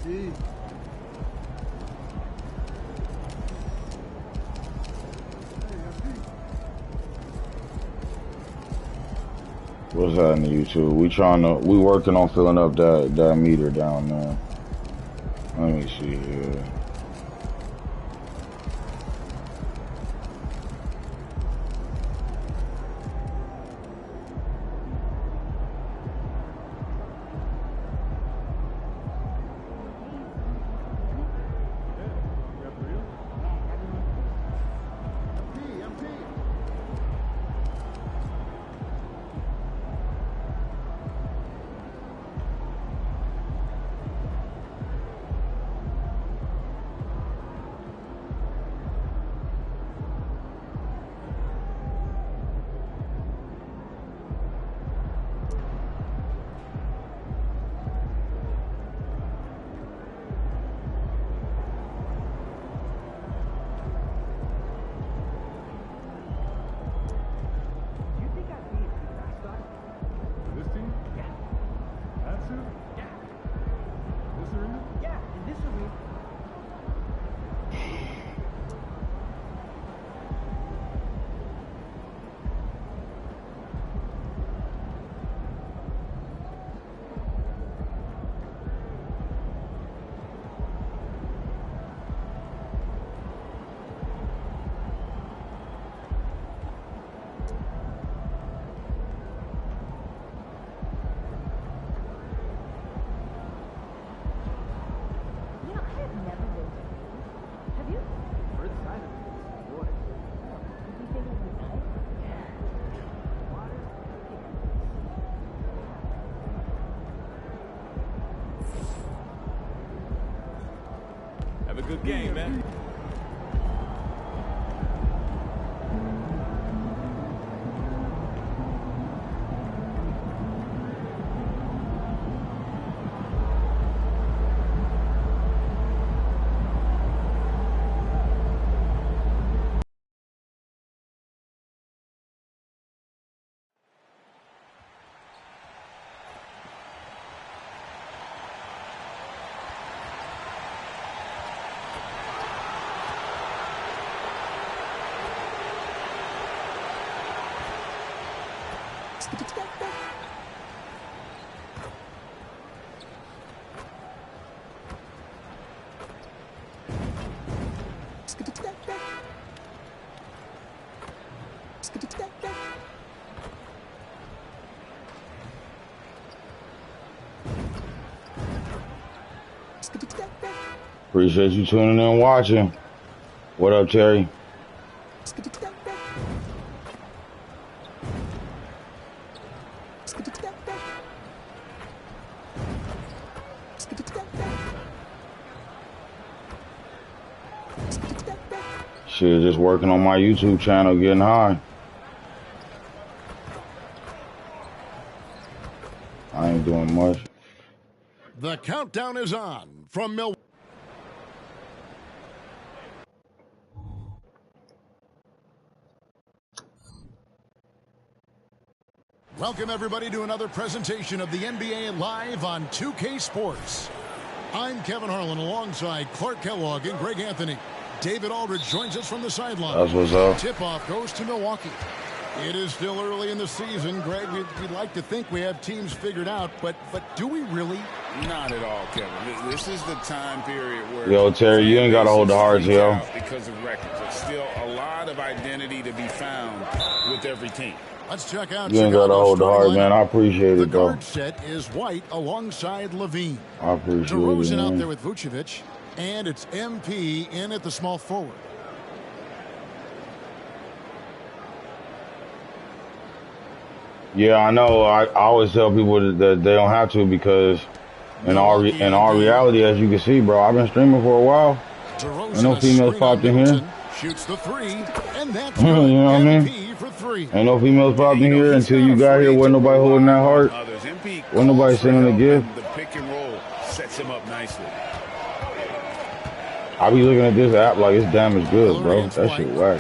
What's happening, YouTube? We working on filling up that meter down there. Let me see here. Have a good game, man. Appreciate you tuning in and watching. What up, Terry? Shit, just working on my YouTube channel, getting high. I ain't doing much. The countdown is on from Milwaukee. Welcome, everybody, to another presentation of the NBA Live on 2K Sports. I'm Kevin Harlan alongside Clark Kellogg and Greg Anthony. David Aldridge joins us from the sideline. That's what's up. Tip-off goes to Milwaukee. It is still early in the season, Greg. We'd like to think we have teams figured out, but do we really? Not at all, Kevin. This is the time period where... Yo, Terry, you ain't got to hold the hearts, yo. Because of records. There's still a lot of identity to be found with every team. Let's check out. You ain't got to hold the heart, man. I appreciate it, though. The guard set is White alongside Levine. I appreciate it, DeRozan man. out there with Vucevic, and it's MP in at the small forward. Yeah, I know. I always tell people that they don't have to because in our reality, as you can see, bro, I've been streaming for a while. Ain't no females popped in here. Shoots the three, and that's you know what I mean? For three. Ain't no females popped in here until you got here. Wasn't nobody holding that heart. Wasn't nobody sending a gift. The pick and roll sets him up nicely. I be looking at this app like it's damaged goods, bro. That shit whack.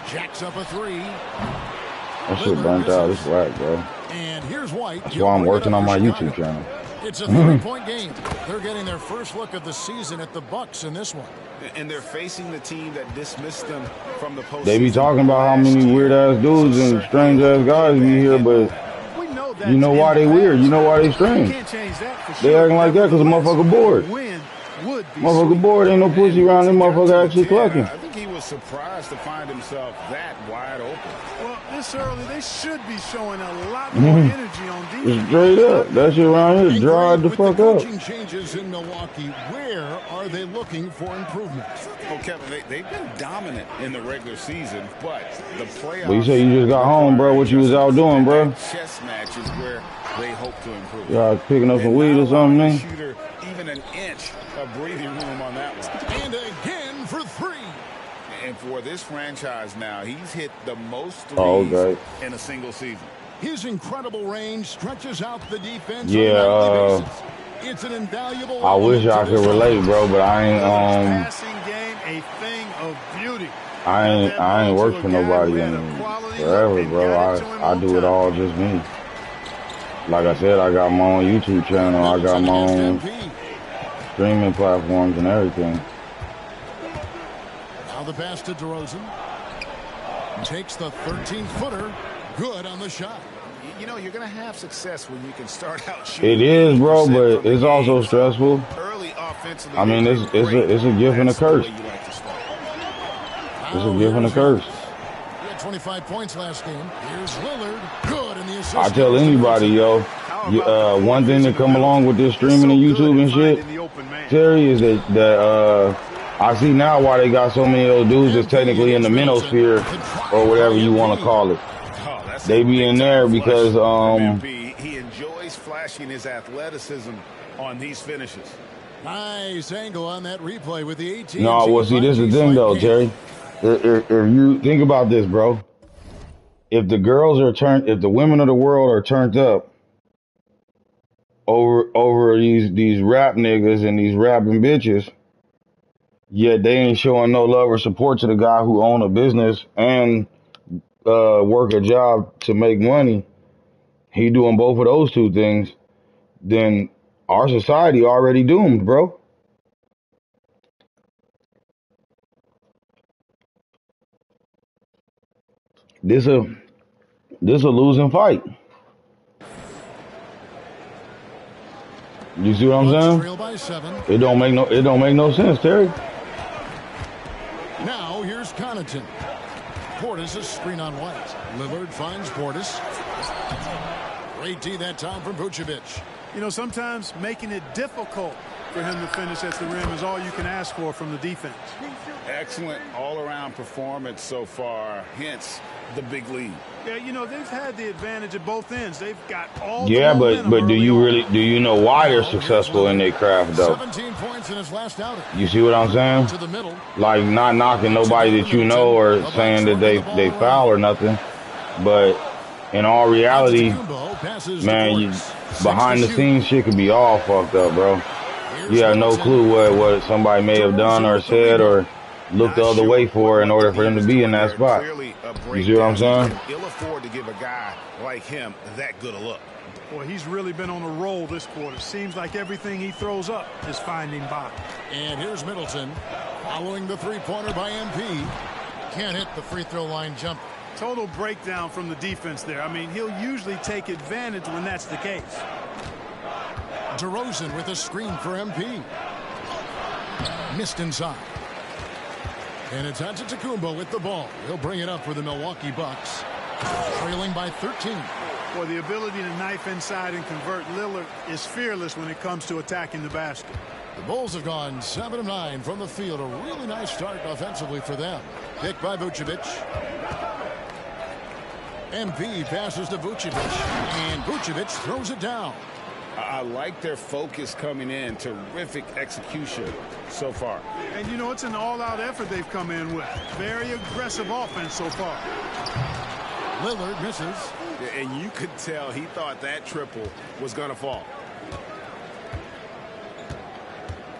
Jacks up a three. That shit burnt out. It's whack, bro. And here's White. That's why I'm working on my YouTube channel. It's a 3-point game. They're getting their first look of the season at the Bucks in this one. And they're facing the team that dismissed them from the postseason. They be talking about how many weird-ass dudes and strange-ass guys be here, but you know why they weird. You know why they strange. They acting like that because a motherfucker bored. Motherfucker bored. Ain't no pussy around them motherfucker actually clucking. I think he was surprised to find himself that wide open. Well, this early, they should be showing a lot more energy on defense. Straight up. That shit around here dried the fuck up. Coaching changes in Milwaukee, where are they looking for improvement? Well, Kevin, they've been dominant in the regular season, but the playoffs... But you say you just got home, bro. What you was out doing, bro? Chess match is where they hope to improve. Y'all picking up some weed or something, man? Shooter, even an inch of breathing room on that one. And again for 3. And for this franchise now, he's hit the most threes in a single season. His incredible range stretches out the defense. Yeah, it's an invaluable. I wish I could relate, bro, but I ain't passing game a thing of beauty. I ain't worked for nobody in forever, bro. I do it all just me. Like I said, I got my own YouTube channel. I got my own streaming platforms and everything. Now the pass to DeRozan. Takes the 13-footer. Good on the shot. You know, you're going to have success when you can start out shooting. It is, bro, but it's also stressful. Early offensively. I mean, it's a gift and a curse. It's a gift and a curse. He had 25 points last game. Here's Lillard. Good in the assist. I tell anybody, yo, one thing that come along with this streaming and YouTube and shit, Terry, is that I see now why they got so many of those dudes that's technically in the manosphere or whatever you want to call it. They be in there because he enjoys flashing his athleticism on these finishes. Nice angle on that replay with the 18. No, well, see, this is the thing though, Terry. If you think about this, bro, if the girls are if the women of the world are turned up over these rap niggas and these rapping bitches, yet they ain't showing no love or support to the guy who own a business and work a job to make money, he doing both of those two things, then our society already doomed, bro. This a losing fight. You see what I'm saying? It don't make no sense, Terry. Now here's Connaughton. Portis is screen on White. Lillard finds Portis. Great D that time from Vucevic. You know, sometimes making it difficult for him to finish at the rim is all you can ask for from the defense. Excellent all-around performance so far, hence the big lead. Yeah, you know, they've had the advantage at both ends. They've got all yeah, the but do you know why they're successful in their craft though? 17 points in his last outing. You see what I'm saying? To the middle. Like not knocking nobody that you know or saying that they foul or nothing, but in all reality, man, behind the scenes shit could be all fucked up, bro. You have no clue what somebody may have done or said or looked the other way for in order for them to be in that spot. You see what I'm saying? Ill afford to give a guy like him that good a look. Boy, he's really been on a roll this quarter. Seems like everything he throws up is finding bottom. And here's Middleton following the three-pointer by MP. Can't hit the free throw line jumper. Total breakdown from the defense there. I mean, he'll usually take advantage when that's the case. DeRozan with a screen for MP. Missed inside. And it's Antetokounmpo with the ball. He'll bring it up for the Milwaukee Bucks. Trailing by 13. Boy, the ability to knife inside and convert Lillard is fearless when it comes to attacking the basket. The Bulls have gone 7 of 9 from the field. A really nice start offensively for them. Picked by Vucevic. MP passes to Vucevic. And Vucevic throws it down. I like their focus coming in. Terrific execution so far. And, you know, it's an all-out effort they've come in with. Very aggressive offense so far. Lillard misses. And you could tell he thought that triple was going to fall.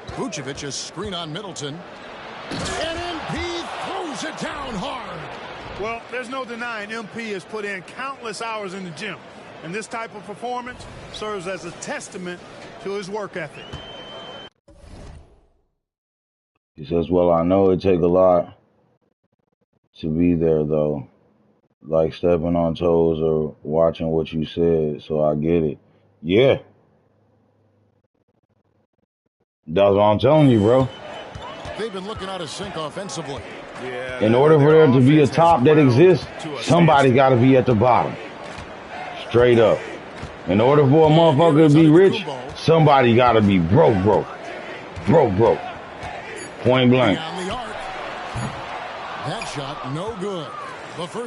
Vucevic is screen on Middleton. And MP throws it down hard. Well, there's no denying MP has put in countless hours in the gym. And this type of performance serves as a testament to his work ethic. He says, well, I know it take a lot to be there, though. Like stepping on toes or watching what you said, so I get it. Yeah. That's what I'm telling you, bro. They've been looking out of sync offensively. Yeah, in order for there to be a top that exists, somebody got to be at the bottom. Straight up. In order for a motherfucker to be rich, somebody got to be broke. Point blank. That shot, no good.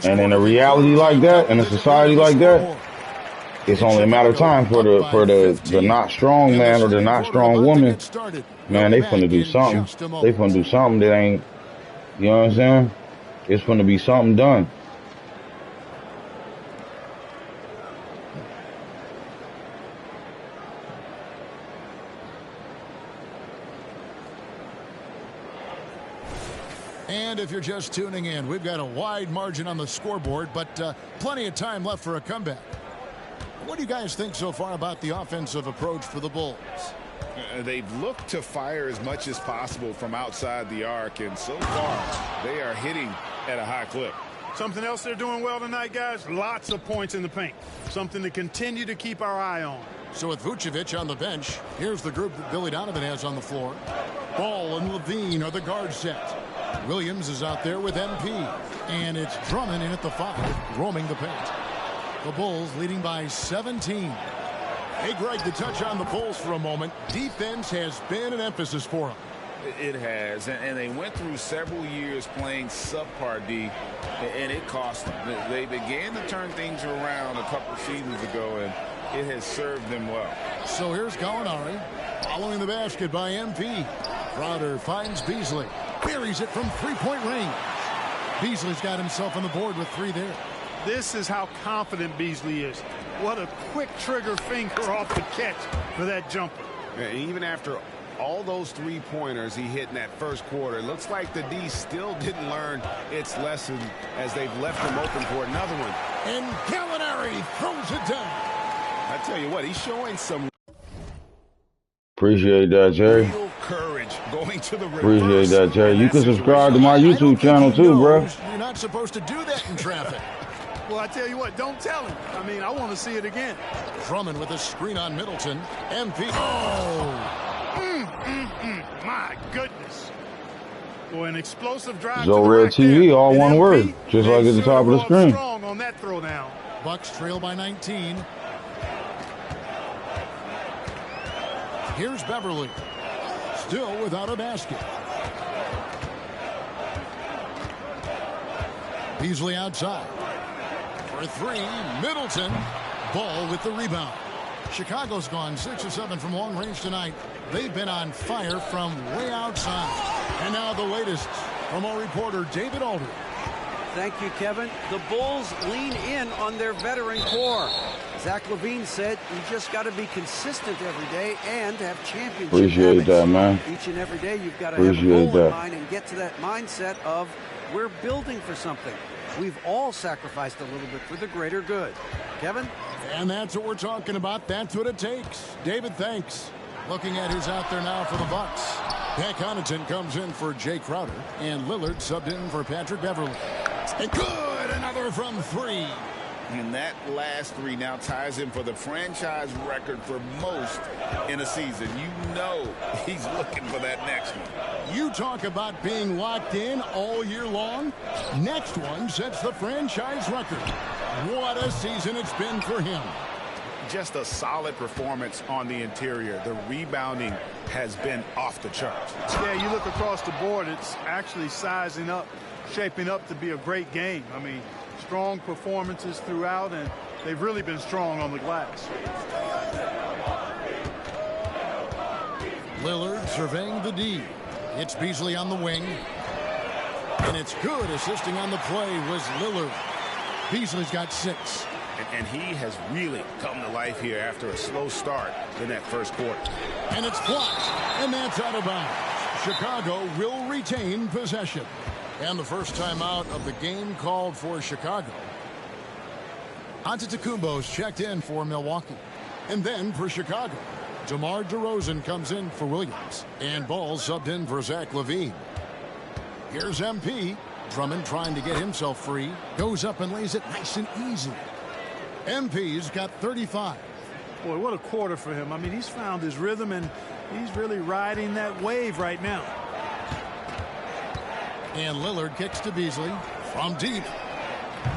And in a reality like that, in a society like that, it's only a matter of time for the not strong man or the not strong woman. Man, they finna do something. They finna do something that ain't, you know what I'm saying? It's finna be something done. And if you're just tuning in, we've got a wide margin on the scoreboard, but plenty of time left for a comeback. What do you guys think so far about the offensive approach for the Bulls? They've looked to fire as much as possible from outside the arc, and so far they are hitting at a high clip. Something else they're doing well tonight, guys, lots of points in the paint. Something to continue to keep our eye on. So with Vucevic on the bench, here's the group that Billy Donovan has on the floor. Ball and Levine are the guard set. Williams is out there with MP. And it's Drummond in at the 5, roaming the paint. The Bulls leading by 17. Hey, Greg, to touch on the Bulls for a moment, defense has been an emphasis for them. It has, and they went through several years playing subpar D, and it cost them. They began to turn things around a couple seasons ago, and it has served them well. So here's Gallinari, following the basket by MP. Crowder finds Beasley, buries it from three-point range. Beasley's got himself on the board with 3 there. This is how confident Beasley is. What a quick trigger finger off the catch for that jumper. Yeah, even after all those three-pointers he hit in that first quarter, it looks like the D still didn't learn its lesson as they've left him open for another one. And Gallinari throws it down. I tell you what, he's showing some Appreciate that, Jerry. Real courage going to the Appreciate that, Jerry. You can subscribe to my YouTube channel too, bro. You're not supposed to do that in traffic. Well, I tell you what, don't tell him. I mean, I want to see it again. Drummond with a screen on Middleton. MP. Oh! My goodness. Boy, an explosive drive. Zo Red TV, there. all one word, just like at the top of the screen. Strong on that throw down. Bucks trail by 19. Here's Beverly. Still without a basket. Beasley outside. For 3, Middleton. Ball with the rebound. Chicago's gone 6 of 7 from long range tonight. They've been on fire from way outside. And now the latest from our reporter, David Aldridge. Thank you, Kevin. The Bulls lean in on their veteran core. Zach LaVine said you just got to be consistent every day and have championship Appreciate habits. that, man. Each and every day you've got to Appreciate have a goal that. in mind and get to that mindset of we're building for something. We've all sacrificed a little bit for the greater good. Kevin? And that's what we're talking about. That's what it takes. David, thanks. Looking at who's out there now for the Bucks. Pat Connaughton comes in for Jay Crowder, and Lillard subbed in for Patrick Beverly. And good! Another from 3. And that last 3 now ties him for the franchise record for most in a season. You know he's looking for that next one. You talk about being locked in all year long. Next one sets the franchise record. What a season it's been for him. Just a solid performance on the interior. The rebounding has been off the charts. Yeah, you look across the board, it's actually sizing up, shaping up to be a great game. I mean, strong performances throughout, and they've really been strong on the glass. Lillard surveying the D. It's Beasley on the wing. And it's good. Assisting on the play was Lillard. Beasley's got 6. And he has really come to life here after a slow start in that first quarter. And it's blocked. And that's out of bounds. Chicago will retain possession. And the first timeout of the game called for Chicago. Antetokounmpo's checked in for Milwaukee. And then for Chicago. DeMar DeRozan comes in for Williams. And Ball subbed in for Zach LaVine. Here's MP. Drummond trying to get himself free. Goes up and lays it nice and easy. MP's got 35. Boy, what a quarter for him. I mean, he's found his rhythm, and he's really riding that wave right now. And Lillard kicks to Beasley from deep.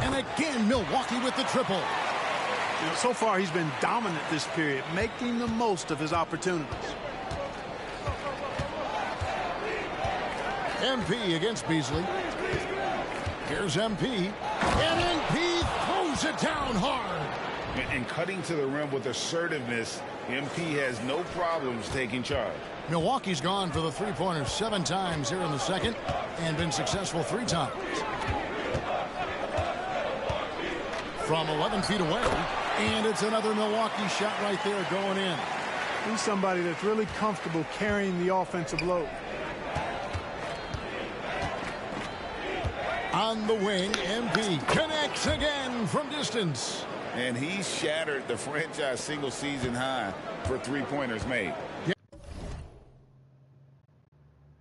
And again, Milwaukee with the triple. You know, so far, he's been dominant this period, making the most of his opportunities. MP against Beasley. Here's MP. And MP throws it down hard. And cutting to the rim with assertiveness, MP has no problems taking charge. Milwaukee's gone for the three-pointers 7 times here in the second and been successful 3 times. From 11 feet away, and it's another Milwaukee shot right there going in. He's somebody that's really comfortable carrying the offensive load. On the wing, MP connects again from distance. And he's shattered the franchise single-season high for three-pointers made.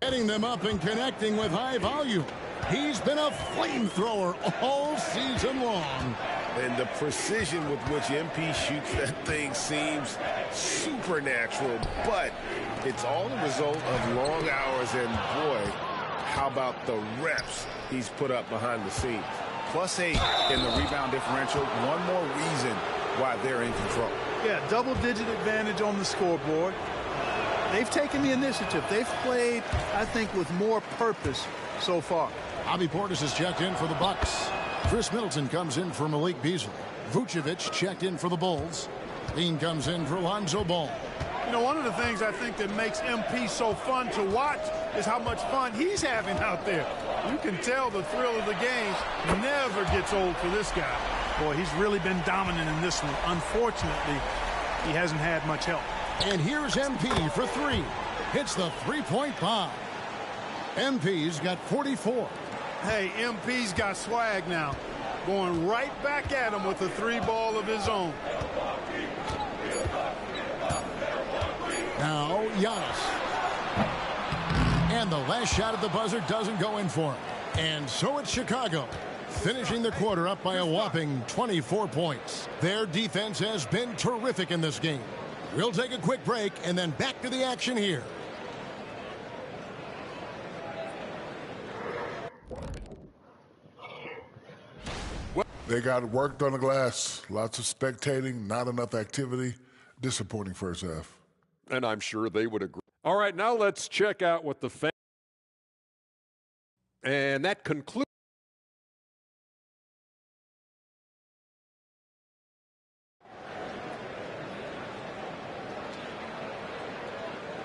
Getting them up and connecting with high volume. He's been a flamethrower all season long. And the precision with which MP shoots that thing seems supernatural, but it's all the result of long hours, and boy, how about the reps he's put up behind the scenes. +8 in the rebound differential. One more reason why they're in control. Yeah, double-digit advantage on the scoreboard. They've taken the initiative. They've played, I think, with more purpose so far. Bobby Portis has checked in for the Bucks. Chris Middleton comes in for Malik Beasley. Vucevic checked in for the Bulls. Lean comes in for Lonzo Ball. You know, one of the things I think that makes MP so fun to watch is how much fun he's having out there. You can tell the thrill of the game never gets old for this guy. Boy, he's really been dominant in this one. Unfortunately, he hasn't had much help. And here's MP for 3. Hits the three-point bomb. MP's got 44. Hey, MP's got swag now. Going right back at him with a 3-ball of his own. Now, Giannis. And the last shot at the buzzer doesn't go in for him. And so it's Chicago, finishing the quarter up by a whopping 24 points. Their defense has been terrific in this game. We'll take a quick break and then back to the action here. They got worked on the glass. Lots of spectating, not enough activity. Disappointing first half. And I'm sure they would agree. All right, now let's check out what the fans. And that concludes.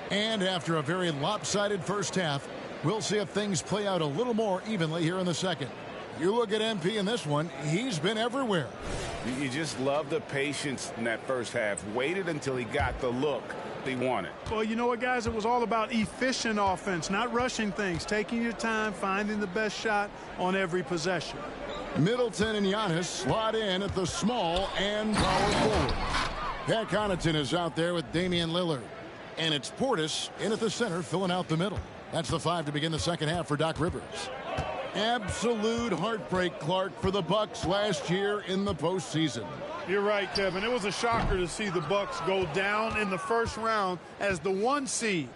And after a very lopsided first half, we'll see if things play out a little more evenly here in the second. You look at MP in this one, he's been everywhere. You just love the patience in that first half. Waited until he got the look he wanted. Well, you know what, guys? It was all about efficient offense, not rushing things, taking your time, finding the best shot on every possession. Middleton and Giannis slot in at the small and power forward. Pat Connaughton is out there with Damian Lillard. And it's Portis in at the center, filling out the middle. That's the 5 to begin the second half for Doc Rivers. Absolute heartbreak, Clark, for the Bucks last year in the postseason. You're right, Kevin. It was a shocker to see the Bucks go down in the first round as the 1 seed.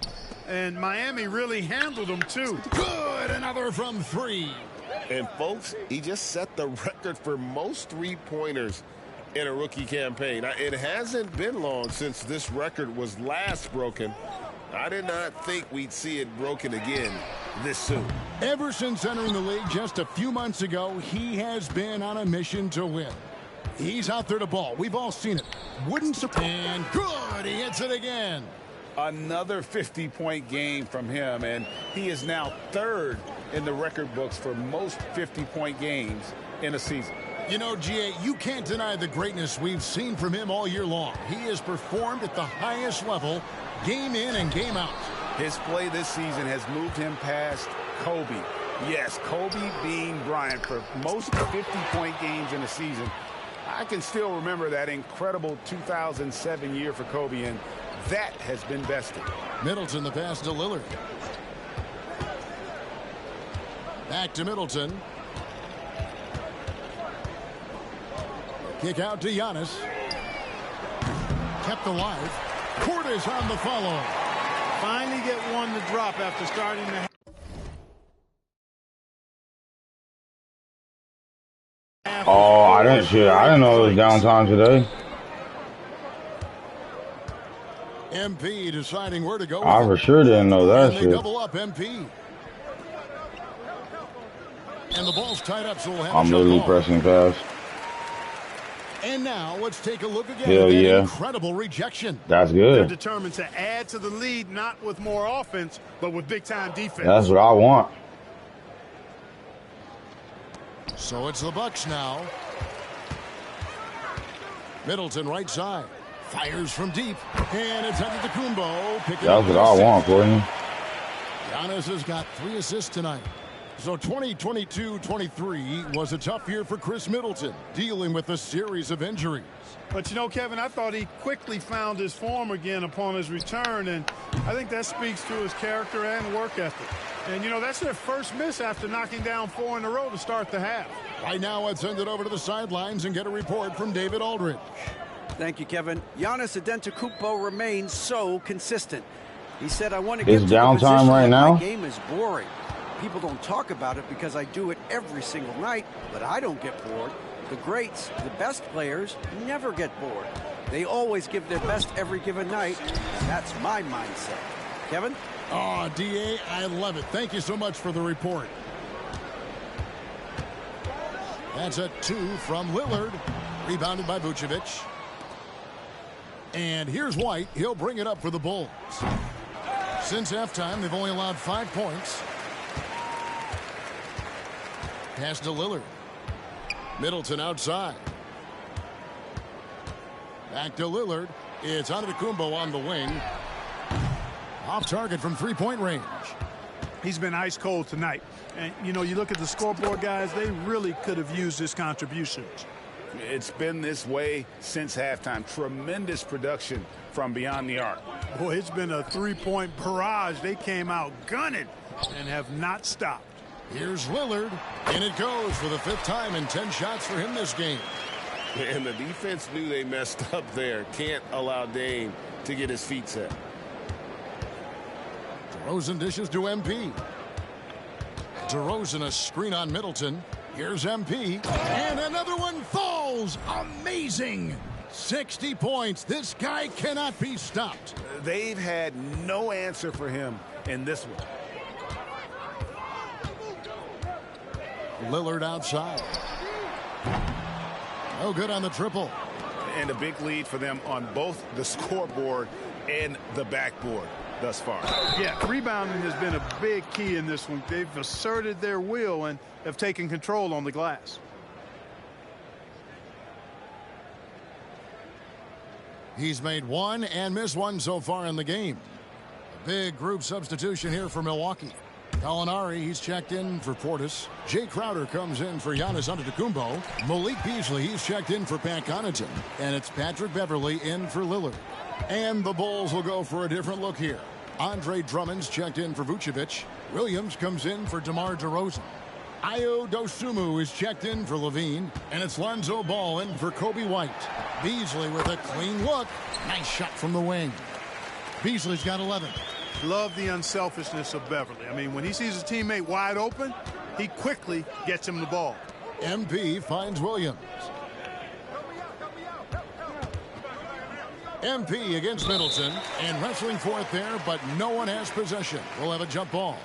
And Miami really handled them, too. Good, another from 3. And, folks, he just set the record for most three-pointers in a rookie campaign. Now, it hasn't been long since this record was last broken. I did not think we'd see it broken again this soon. Ever since entering the league just a few months ago, he has been on a mission to win. He's out there to ball. We've all seen it. Wouldn't surprise. And good, he hits it again. Another 50-point game from him, and he is now 3rd in the record books for most 50-point games in a season. You know, G.A., you can't deny the greatness we've seen from him all year long. He has performed at the highest level, game in and game out. His play this season has moved him past Kobe. Yes, Kobe being Bryant for most 50-point games in a season. I can still remember that incredible 2007 year for Kobe, and That has been bested. Middleton, the pass to Lillard. Back to Middleton. Kick out to Giannis. Kept alive. Portis on the follow. Finally get one to drop after starting to. Oh, I didn't know it was downtime today. MP deciding where to go. I for sure didn't know that and shit. They double up MP. And the ball's tied up, so we'll have I'm literally pressing fast. And now let's take a look again Hell at that yeah. incredible rejection. That's They're good. determined to add to the lead, not with more offense, but with big-time defense. That's what I want. So it's the Bucks now. Middleton right side. Fires from deep. And it's Antetokounmpo. That's what I want, Courtney. Giannis has got 3 assists tonight. So 2022-23 was a tough year for Chris Middleton, dealing with a series of injuries. But, you know, Kevin, I thought he quickly found his form again upon his return, and I think that speaks to his character and work ethic. And, you know, that's their first miss after knocking down 4 in a row to start the half. Right now, let's send it over to the sidelines and get a report from David Aldridge. Thank you, Kevin. Giannis Antetokounmpo remains so consistent. He said, I want to get It's to the downtime position right that now? my game is boring. People don't talk about it because I do it every single night, but I don't get bored. The greats, the best players, never get bored. They always give their best every given night, and that's my mindset. Kevin? Oh, DA, I love it. Thank you so much for the report. That's a 2 from Lillard. Rebounded by Vucevic. And here's White. He'll bring it up for the Bulls. Since halftime, they've only allowed 5 points. Pass to Lillard. Middleton outside. Back to Lillard. It's Antetokounmpo on the wing. Off target from three-point range. He's been ice cold tonight. And, you know, you look at the scoreboard, guys, they really could have used his contributions. It's been this way since halftime. Tremendous production from beyond the arc. Boy, it's been a three-point barrage. They came out gunning and have not stopped. Here's Lillard, and it goes for the 5th time in 10 shots for him this game. And the defense knew they messed up there. Can't allow Dame to get his feet set. DeRozan dishes to MP. DeRozan a screen on Middleton. Here's MP, and another one falls. Amazing. 60 points. This guy cannot be stopped. They've had no answer for him in this one. Lillard outside. No good on the triple. And a big lead for them on both the scoreboard and the backboard thus far. Yeah, rebounding has been a big key in this one. They've asserted their will and have taken control on the glass. He's made 1 and missed 1 so far in the game. A big group substitution here for Milwaukee. Gallinari, he's checked in for Portis. Jay Crowder comes in for Giannis Antetokounmpo. Malik Beasley, he's checked in for Pat Connaughton. And it's Patrick Beverley in for Lillard. And the Bulls will go for a different look here. Andre Drummond's checked in for Vucevic. Williams comes in for DeMar DeRozan. Ayo Dosunmu is checked in for Levine. And it's Lonzo Ball in for Kobe White. Beasley with a clean look. Nice shot from the wing. Beasley's got 11. Love the unselfishness of Beverly. I mean, when he sees a teammate wide open, he quickly gets him the ball. MP finds Williams. MP against Middleton, and wrestling for it there, but no one has possession. We'll have a jump ball.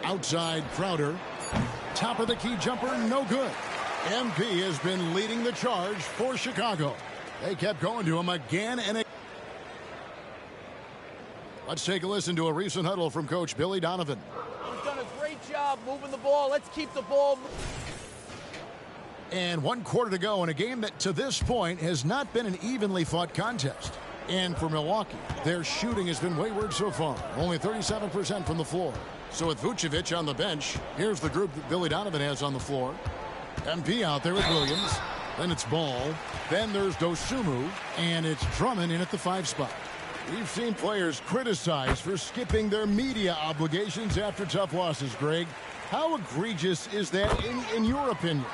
Outside Crowder. Top of the key jumper, no good. MP has been leading the charge for Chicago. They kept going to him again and again. Let's take a listen to a recent huddle from Coach Billy Donovan. He's done a great job moving the ball. Let's keep the ball. And 1 quarter to go in a game that to this point has not been an evenly fought contest. And for Milwaukee, their shooting has been wayward so far. Only 37% from the floor. So with Vucevic on the bench, here's the group that Billy Donovan has on the floor. MP out there with Williams. Then it's Ball. Then there's Dosunmu. And it's Drummond in at the 5 spot. We've seen players criticized for skipping their media obligations after tough losses, Greg. How egregious is that in your opinion?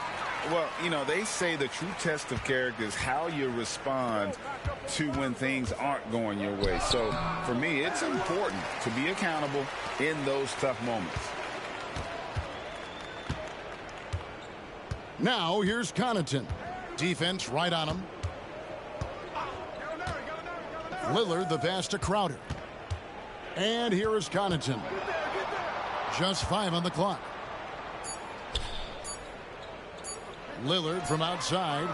Well, you know, they say the true test of character is how you respond to when things aren't going your way. So, for me, it's important to be accountable in those tough moments. Now, here's Connaughton. Defense right on him. Lillard, the pass to Crowder. And here is Connaughton. Just 5 on the clock. Lillard from outside.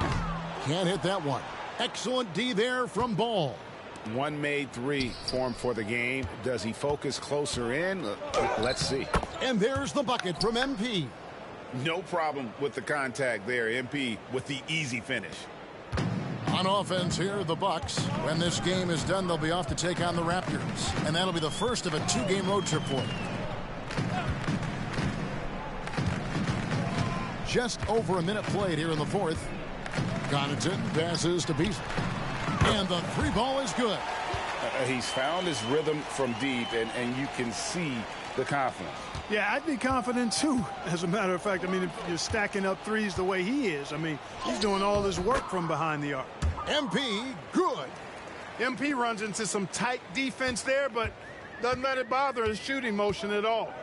Can't hit that one. Excellent D there from Ball. One made 3 for him for the game. Does he focus closer in? Let's see. And there's the bucket from MP. No problem with the contact there. MP with the easy finish. On offense here, the Bucks. When this game is done, they'll be off to take on the Raptors. And that'll be the first of a 2-game road trip for them. Just over a minute played here in the 4th. Connaughton passes to Beasley. And the 3 ball is good. He's found his rhythm from deep, and you can see the confidence. Yeah, I'd be confident too. As a matter of fact, I mean, if you're stacking up threes the way he is, I mean, he's doing all his work from behind the arc. MP, good. MP runs into some tight defense there, but doesn't let it bother his shooting motion at all.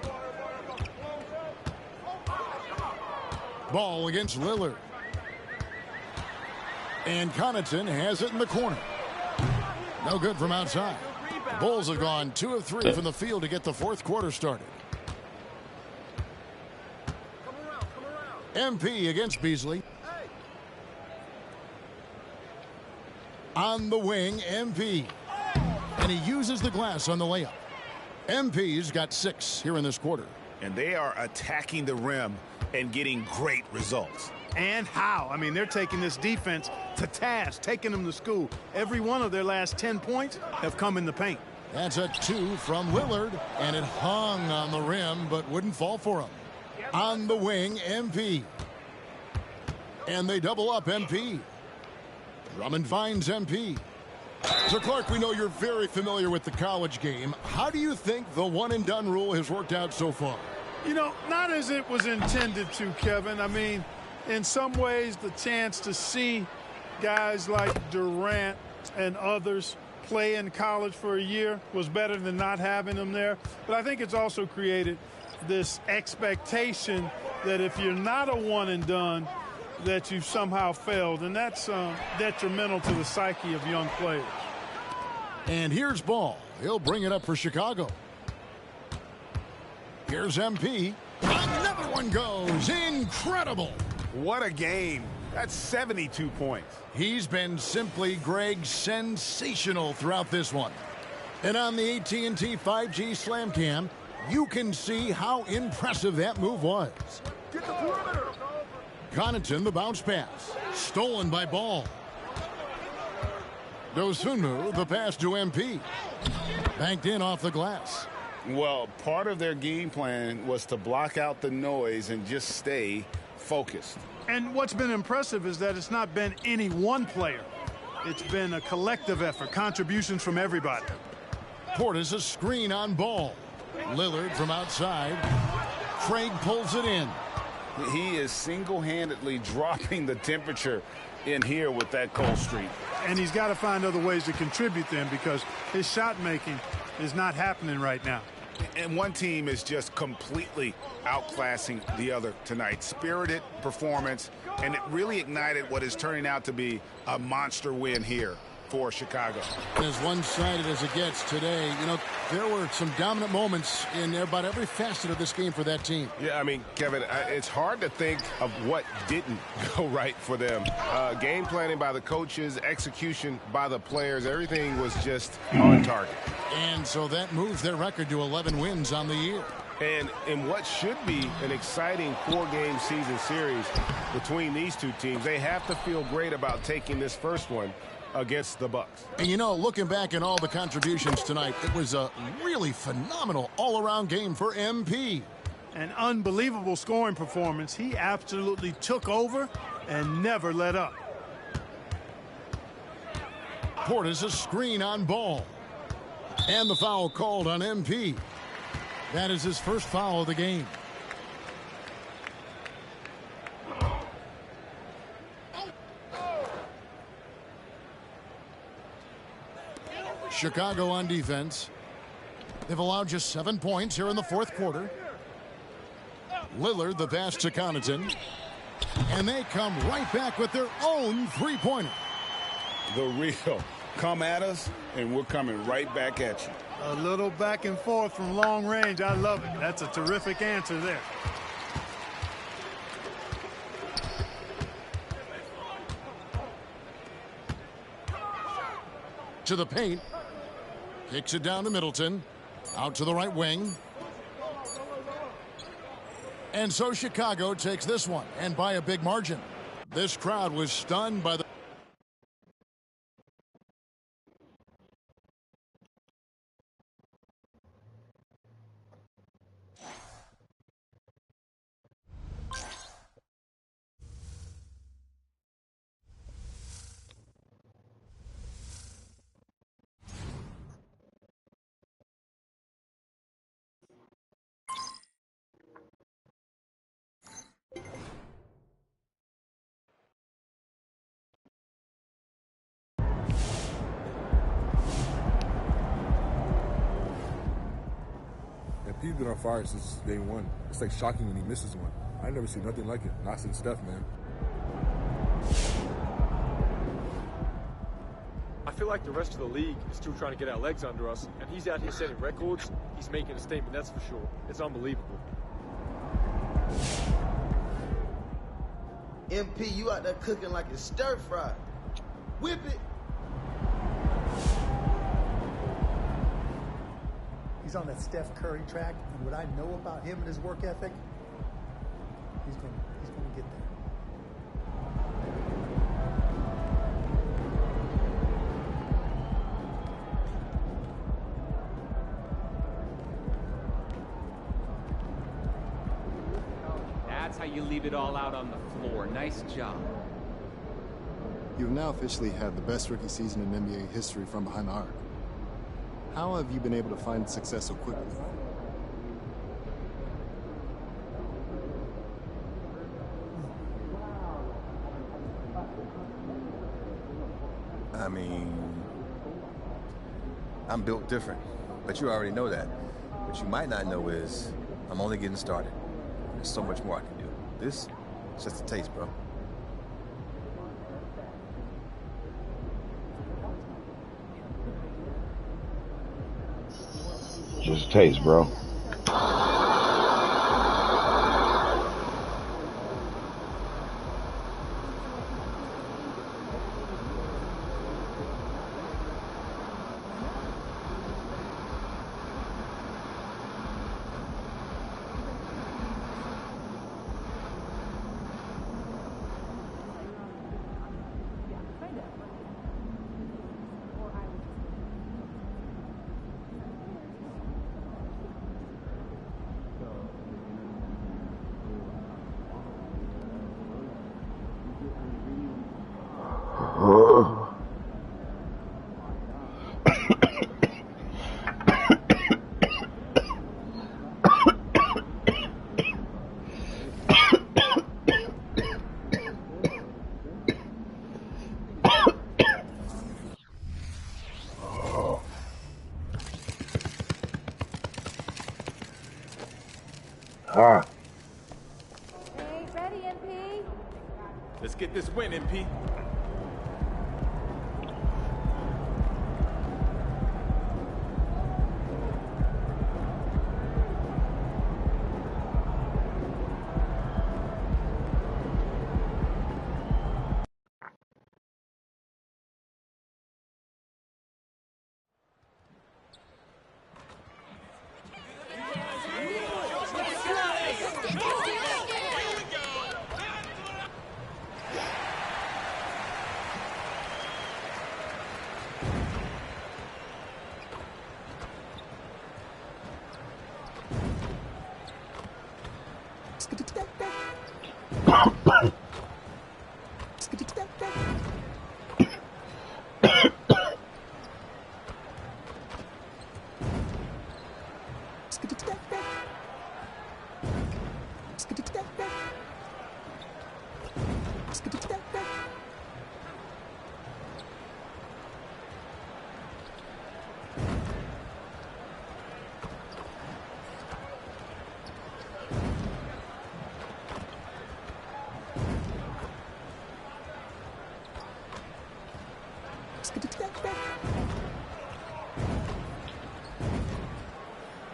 Ball against Lillard. And Connaughton has it in the corner. No good from outside. The Bulls have gone 2 of 3 from the field to get the 4th quarter started. MP against Beasley. On the wing, MP. And he uses the glass on the layup. MP's got 6 here in this quarter. And they are attacking the rim and getting great results. And how? I mean, they're taking this defense to task, taking them to school. Every one of their last 10 points have come in the paint. That's a 2 from Lillard, and it hung on the rim but wouldn't fall for him. On the wing, MP. And they double up MP. Drummond finds MP. So, Clark, we know you're very familiar with the college game. How do you think the one-and-done rule has worked out so far? You know, not as it was intended to, Kevin. I mean, in some ways, the chance to see guys like Durant and others play in college for a year was better than not having them there. But I think it's also created this expectation that if you're not a one-and-done, that you've somehow failed. And that's detrimental to the psyche of young players. And here's Ball. He'll bring it up for Chicago. Here's MP. Another one goes. Incredible. What a game. That's 72 points. He's been simply, Greg, sensational throughout this one. And on the AT&T 5G Slam Cam, you can see how impressive that move was. Get the perimeter. Connaughton, the bounce pass. Stolen by Ball. Dosunmu, the pass to MP. Banked in off the glass. Well, part of their game plan was to block out the noise and just stay focused. And what's been impressive is that it's not been any one player. It's been a collective effort, contributions from everybody. Portis a screen on Ball. Lillard from outside. Craig pulls it in. He is single-handedly dropping the temperature in here with that cold streak. And he's got to find other ways to contribute them because his shot making is not happening right now. And one team is just completely outclassing the other tonight. Spirited performance, and it really ignited what is turning out to be a monster win here for Chicago. As one-sided as it gets today, you know, there were some dominant moments in about every facet of this game for that team. Yeah, I mean, Kevin, it's hard to think of what didn't go right for them. Game planning by the coaches, execution by the players, everything was just on target. And so that moves their record to 11 wins on the year. And in what should be an exciting 4-game season series between these two teams, they have to feel great about taking this first one against the Bucks. And you know, looking back at all the contributions tonight, it was a really phenomenal all-around game for MP. An unbelievable scoring performance. He absolutely took over and never let up. Portis a screen on Ball. And the foul called on MP. That is his first foul of the game. Chicago on defense. They've allowed just 7 points here in the fourth quarter. Lillard the pass to Connaughton. And they come right back with their own three-pointer. The real. Come at us, and we're coming right back at you. A little back and forth from long range. I love it. That's a terrific answer there. To the paint. Kicks it down to Middleton. Out to the right wing. And so Chicago takes this one, and by a big margin. This crowd was stunned by the... He's been on fire since day one. It's like shocking when he misses one. I never seen nothing like it. Not since Steph, man. I feel like the rest of the league is still trying to get our legs under us, and he's out here setting records. He's making a statement, that's for sure. It's unbelievable. MP, you out there cooking like it's stir fry. Whip it. He's on that Steph Curry track, and what I know about him and his work ethic, he's going to get there. That's how you leave it all out on the floor. Nice job. You've now officially had the best rookie season in NBA history from behind the arc. How have you been able to find success so quickly? I mean, I'm built different, but you already know that. What you might not know is I'm only getting started. There's so much more I can do. This is just a taste, bro. Just a taste, bro. Hey, ready, MP? Let's get this win, MP.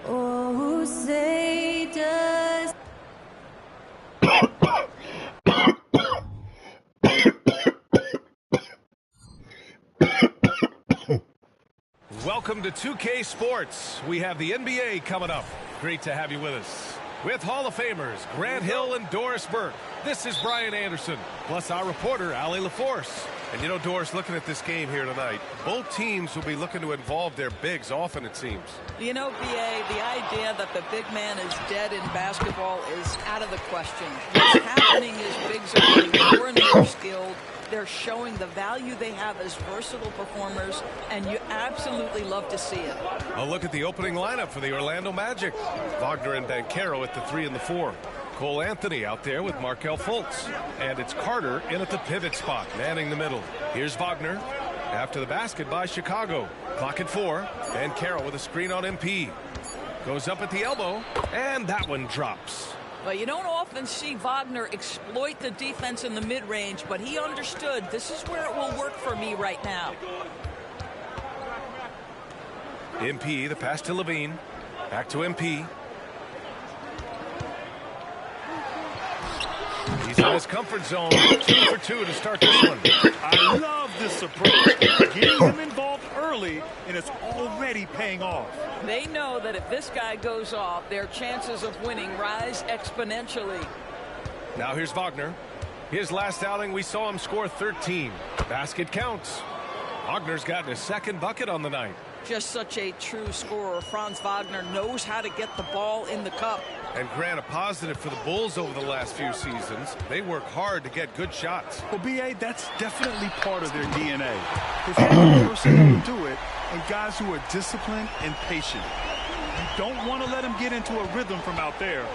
Oh, say does. Welcome to 2K Sports. We have the NBA coming up. Great to have you with us. With Hall of Famers Grant Hill and Doris Burke. This is Brian Anderson, plus our reporter, Allie LaForce. And you know, Doris, looking at this game here tonight, both teams will be looking to involve their bigs often, it seems. You know, B.A., the idea that the big man is dead in basketball is out of the question. What's happening is bigs are getting more and more skilled. They're showing the value they have as versatile performers, and you absolutely love to see it. A look at the opening lineup for the Orlando Magic. Wagner and Banchero at the 3 and the 4. Cole Anthony out there with Markelle Fultz. And it's Carter in at the pivot spot, manning the middle. Here's Wagner. After the basket by Chicago. Clock at 4. And Carroll with a screen on MP. Goes up at the elbow, and that one drops. Well, you don't often see Wagner exploit the defense in the mid-range, but he understood this is where it will work for me right now. MP, the pass to Levine. Back to MP. He's in his comfort zone. 2 for 2 to start this one. I love this approach. Getting him involved early, and it's already paying off. They know that if this guy goes off, their chances of winning rise exponentially. Now here's Wagner. His last outing, we saw him score 13. Basket counts. Wagner's gotten his second bucket on the night. Just such a true scorer. Franz Wagner knows how to get the ball in the cup. And Grant, a positive for the Bulls over the last few seasons. They work hard to get good shots. Well, B.A., that's definitely part of their DNA. They've had the personnel to do it, and guys who are disciplined and patient. You don't want to let them get into a rhythm from out there.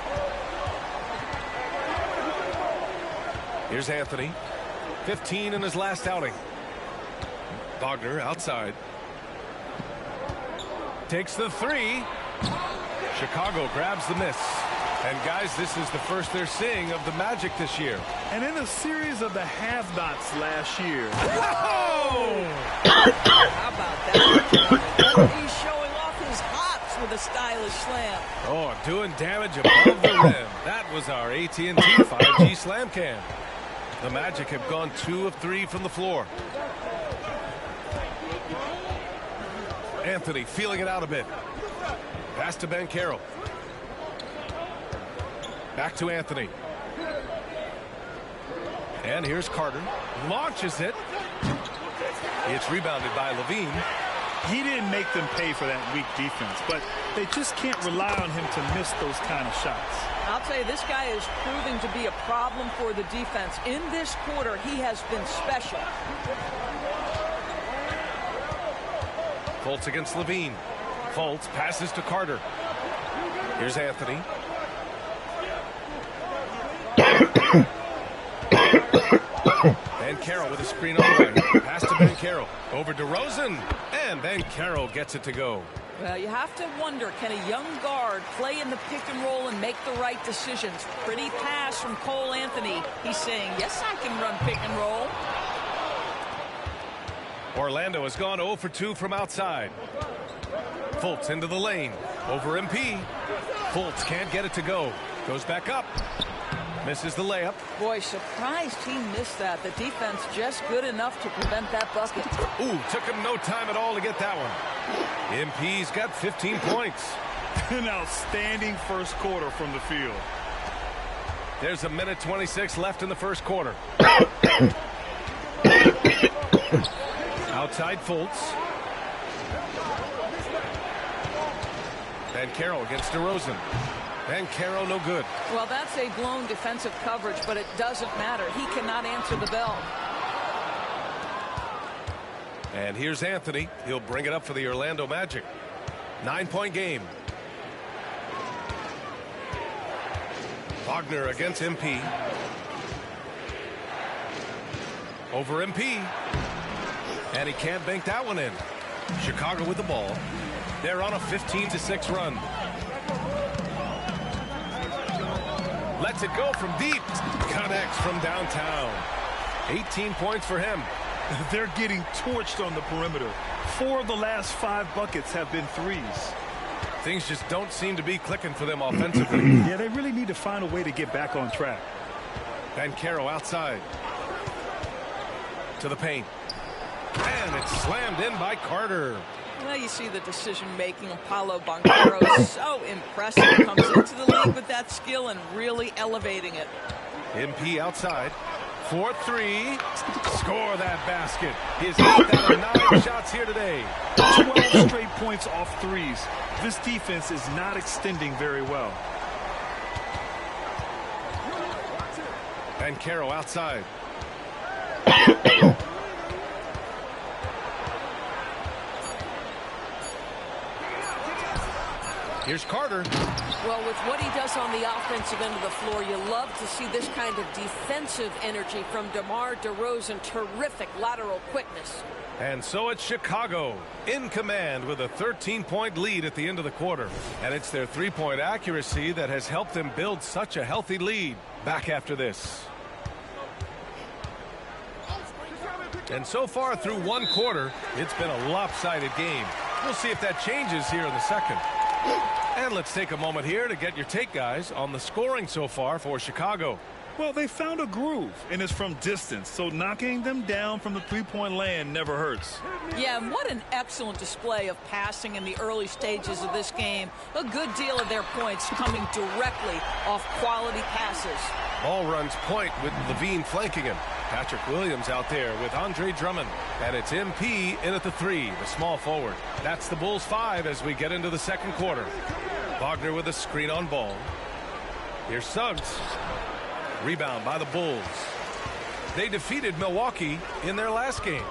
Here's Anthony. 15 in his last outing. Wagner outside. Takes the 3. Chicago grabs the miss. And guys, this is the first they're seeing of the Magic this year. And in a series of the have-nots last year. Whoa! How about that? He's showing off his hops with a stylish slam. Oh, doing damage above the rim. That was our AT&T 5G slam cam. The Magic have gone 2 of 3 from the floor. Anthony feeling it out a bit. Pass to Banchero. Back to Anthony. And here's Carter. Launches it. It's rebounded by Levine. He didn't make them pay for that weak defense, but they just can't rely on him to miss those kind of shots. I'll tell you, this guy is proving to be a problem for the defense. In this quarter, he has been special. Fultz against Levine. Fultz passes to Carter. Here's Anthony. Banchero with a screen on the right. Pass to Banchero. Over DeRozan. And Banchero gets it to go. Well, you have to wonder, can a young guard play in the pick and roll and make the right decisions? Pretty pass from Cole Anthony. He's saying, yes, I can run pick and roll. Orlando has gone 0 for 2 from outside. Fultz into the lane. Over MP. Fultz can't get it to go. Goes back up. Misses the layup. Boy, surprised he missed that. The defense just good enough to prevent that bucket. Ooh, took him no time at all to get that one. MP's got 15 points. An outstanding first quarter from the field. There's a minute 26 left in the first quarter. Outside Fultz. Banchero against DeRozan. Banchero no good. Well, that's a blown defensive coverage, but it doesn't matter. He cannot answer the bell. And here's Anthony. He'll bring it up for the Orlando Magic. 9-point game. Wagner against MP. Over MP. And he can't bank that one in. Chicago with the ball. They're on a 15-6 run. Lets it go from deep. Connects from downtown. 18 points for him. They're getting torched on the perimeter. 4 of the last 5 buckets have been threes. Things just don't seem to be clicking for them offensively. Yeah, they really need to find a way to get back on track. Banchero outside. To the paint. And it's slammed in by Carter. Well, you see the decision-making of Paolo Banchero is so impressive. Comes into the league with that skill and really elevating it. MP outside. 4-3. Score that basket. He's knocked out of 9 shots here today. 12 straight points off threes. This defense is not extending very well. Banchero outside. Here's Carter. Well, with what he does on the offensive end of the floor, you love to see this kind of defensive energy from DeMar DeRozan. Terrific lateral quickness. And so it's Chicago in command with a 13-point lead at the end of the quarter. And it's their three-point accuracy that has helped them build such a healthy lead. Back after this. And so far through one quarter, it's been a lopsided game. We'll see if that changes here in the second. And let's take a moment here to get your take, guys, on the scoring so far for Chicago. Well, they found a groove, and it's from distance, so knocking them down from the three-point land never hurts. Yeah, and what an excellent display of passing in the early stages of this game. A good deal of their points coming directly off quality passes. Ball runs point with Levine flanking him. Patrick Williams out there with Andre Drummond. And it's MP in at the 3, the small forward. That's the Bulls 5 as we get into the second quarter. Wagner with a screen on ball. Here's Suggs. Rebound by the Bulls. They defeated Milwaukee in their last game.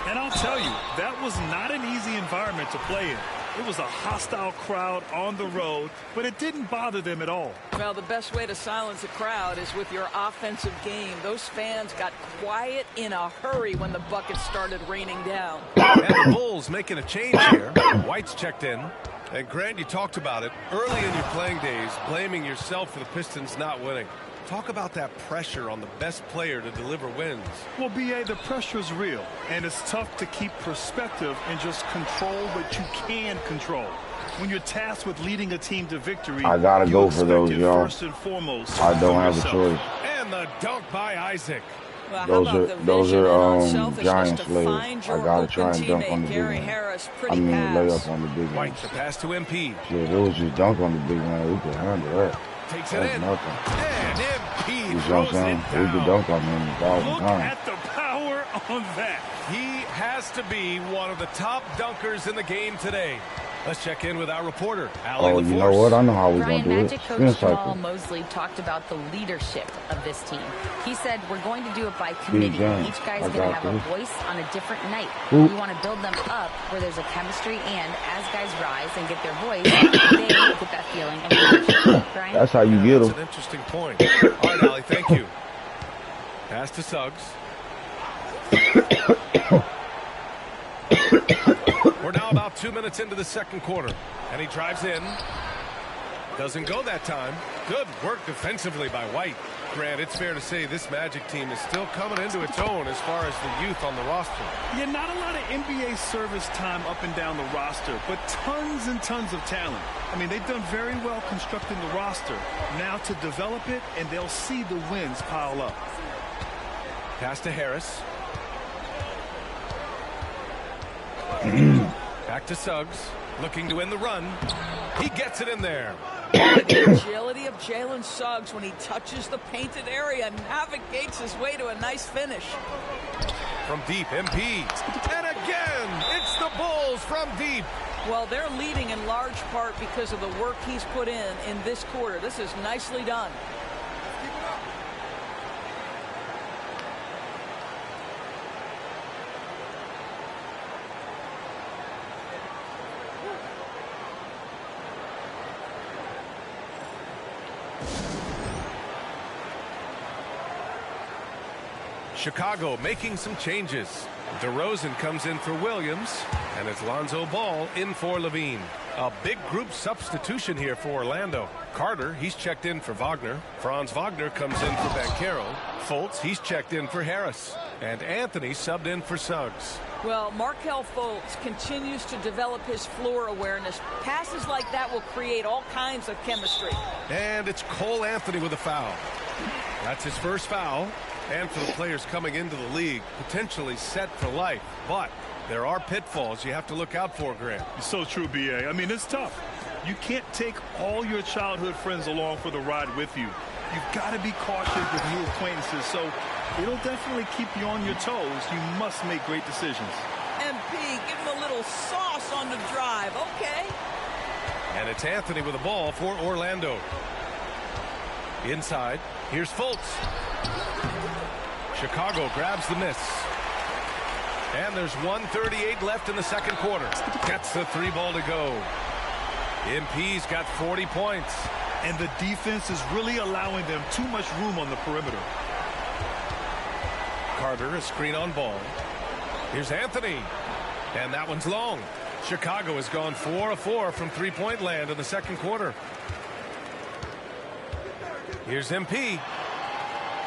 And I'll tell you, that was not an easy environment to play in. It was a hostile crowd on the road, but it didn't bother them at all. Well, the best way to silence a crowd is with your offensive game. Those fans got quiet in a hurry when the buckets started raining down. And the Bulls making a change here. White's checked in. And Grant, you talked about it early in your playing days, blaming yourself for the Pistons not winning. Talk about that pressure on the best player to deliver wins. Well, B.A., the pressure is real, and it's tough to keep perspective and just control what you can control. When you're tasked with leading a team to victory, I gotta go for those, y'all. First and foremost, I don't have a choice. And the dunk by Isaac. Well, those are Giants players. I gotta try and dunk on the big man. I mean, lay up on the big man. White, the pass to MP. Yeah, if it was just dunk on the big man, we could handle that. Takes it That's in. nothing. And MP You know what I'm saying? We could dunk on him 1,000 Look times. at the power on that. He has to be one of the top dunkers in the game today. Let's check in with our reporter, Allie Oh, you know what? I know how we're going to do it. Magic coach Jamal Mosley talked about the leadership of this team. He said, we're going to do it by committee. Each guy's going to have a voice on a different night. We want to build them up where there's a chemistry, and as guys rise and get their voice, they get that feeling of leadership. Brian? That's how you get them. That's an interesting point. All right, Allie, thank you. Pass to Suggs. We're now about 2 minutes into the second quarter, and he drives in. Doesn't go that time. Good work defensively by White. Grant, it's fair to say this Magic team is still coming into its own as far as the youth on the roster. Yeah, not a lot of NBA service time up and down the roster, but tons and tons of talent. I mean, they've done very well constructing the roster. Now to develop it, and they'll see the wins pile up. Pass to Harris. Back to Suggs, looking to end the run. He gets it in there. The agility of Jalen Suggs when he touches the painted area, navigates his way to a nice finish. From deep, MP. And again, it's the Bulls from deep. Well, they're leading in large part because of the work he's put in this quarter. This is nicely done. Chicago making some changes. DeRozan comes in for Williams, and it's Lonzo Ball in for Levine. A big group substitution here for Orlando. Carter, he's checked in for Wagner. Franz Wagner comes in for Banchero. Fultz, he's checked in for Harris. And Anthony subbed in for Suggs. Well, Markelle Fultz continues to develop his floor awareness. Passes like that will create all kinds of chemistry. And it's Cole Anthony with a foul. That's his first foul. And for the players coming into the league, potentially set for life. But there are pitfalls you have to look out for, Grant. It's so true, B.A. I mean, it's tough. You can't take all your childhood friends along for the ride with you. You've got to be cautious with new acquaintances, so it'll definitely keep you on your toes. You must make great decisions. MP, give him a little sauce on the drive, okay? And it's Anthony with the ball for Orlando. Inside, here's Fultz. Chicago grabs the miss. And there's 1:38 left in the second quarter. Gets the three ball to go. MP's got 40 points. And the defense is really allowing them too much room on the perimeter. Carter, a screen on Ball. Here's Anthony. And that one's long. Chicago has gone 4 of 4 from three-point land in the second quarter. Here's MP.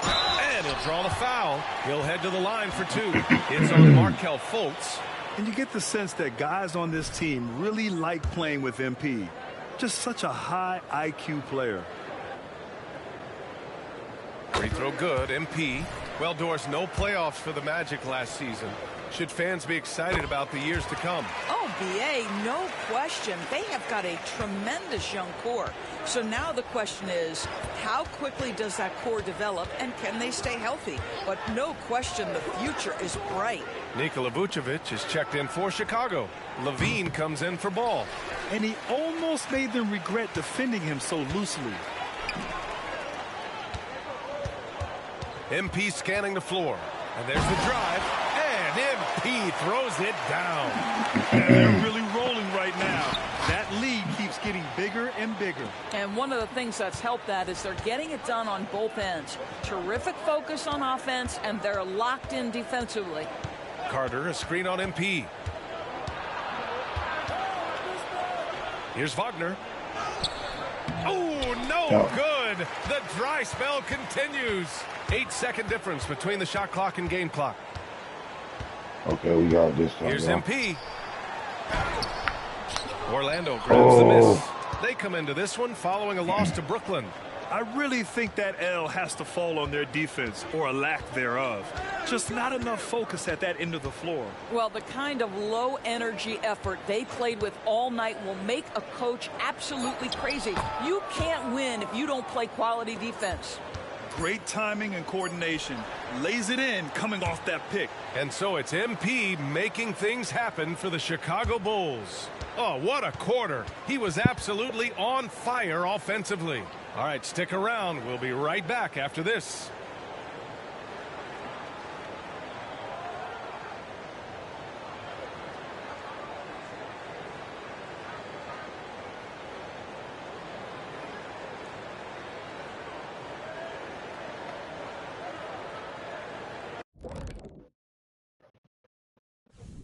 And he'll draw the foul. He'll head to the line for two. It's on Markelle Fultz. And you get the sense that guys on this team really like playing with MP. Just such a high IQ player. Free throw good. MP. Well, Doris, no playoffs for the Magic last season. Should fans be excited about the years to come? Oh, B.A., no question. They have got a tremendous young core. So now the question is, how quickly does that core develop, and can they stay healthy? But no question, the future is bright. Nikola Vucevic is checked in for Chicago. Levine comes in for Ball. And he almost made them regret defending him so loosely. MP scanning the floor. And there's the drive. And MP throws it down. And they're really rolling right now. That lead keeps getting bigger and bigger. And one of the things that's helped that is they're getting it done on both ends. Terrific focus on offense, and they're locked in defensively. Carter, a screen on MP. Here's Wagner. Oh, no good. The dry spell continues. 8-second difference between the shot clock and game clock. Okay, we got this time. Here's MP. Orlando grabs the miss. They come into this one following a loss to Brooklyn. I really think that L has to fall on their defense, or a lack thereof. Just not enough focus at that end of the floor. Well, the kind of low-energy effort they played with all night will make a coach absolutely crazy. You can't win if you don't play quality defense. Great timing and coordination. Lays it in coming off that pick. And so it's MP making things happen for the Chicago Bulls. Oh, what a quarter. He was absolutely on fire offensively. All right, stick around. We'll be right back after this.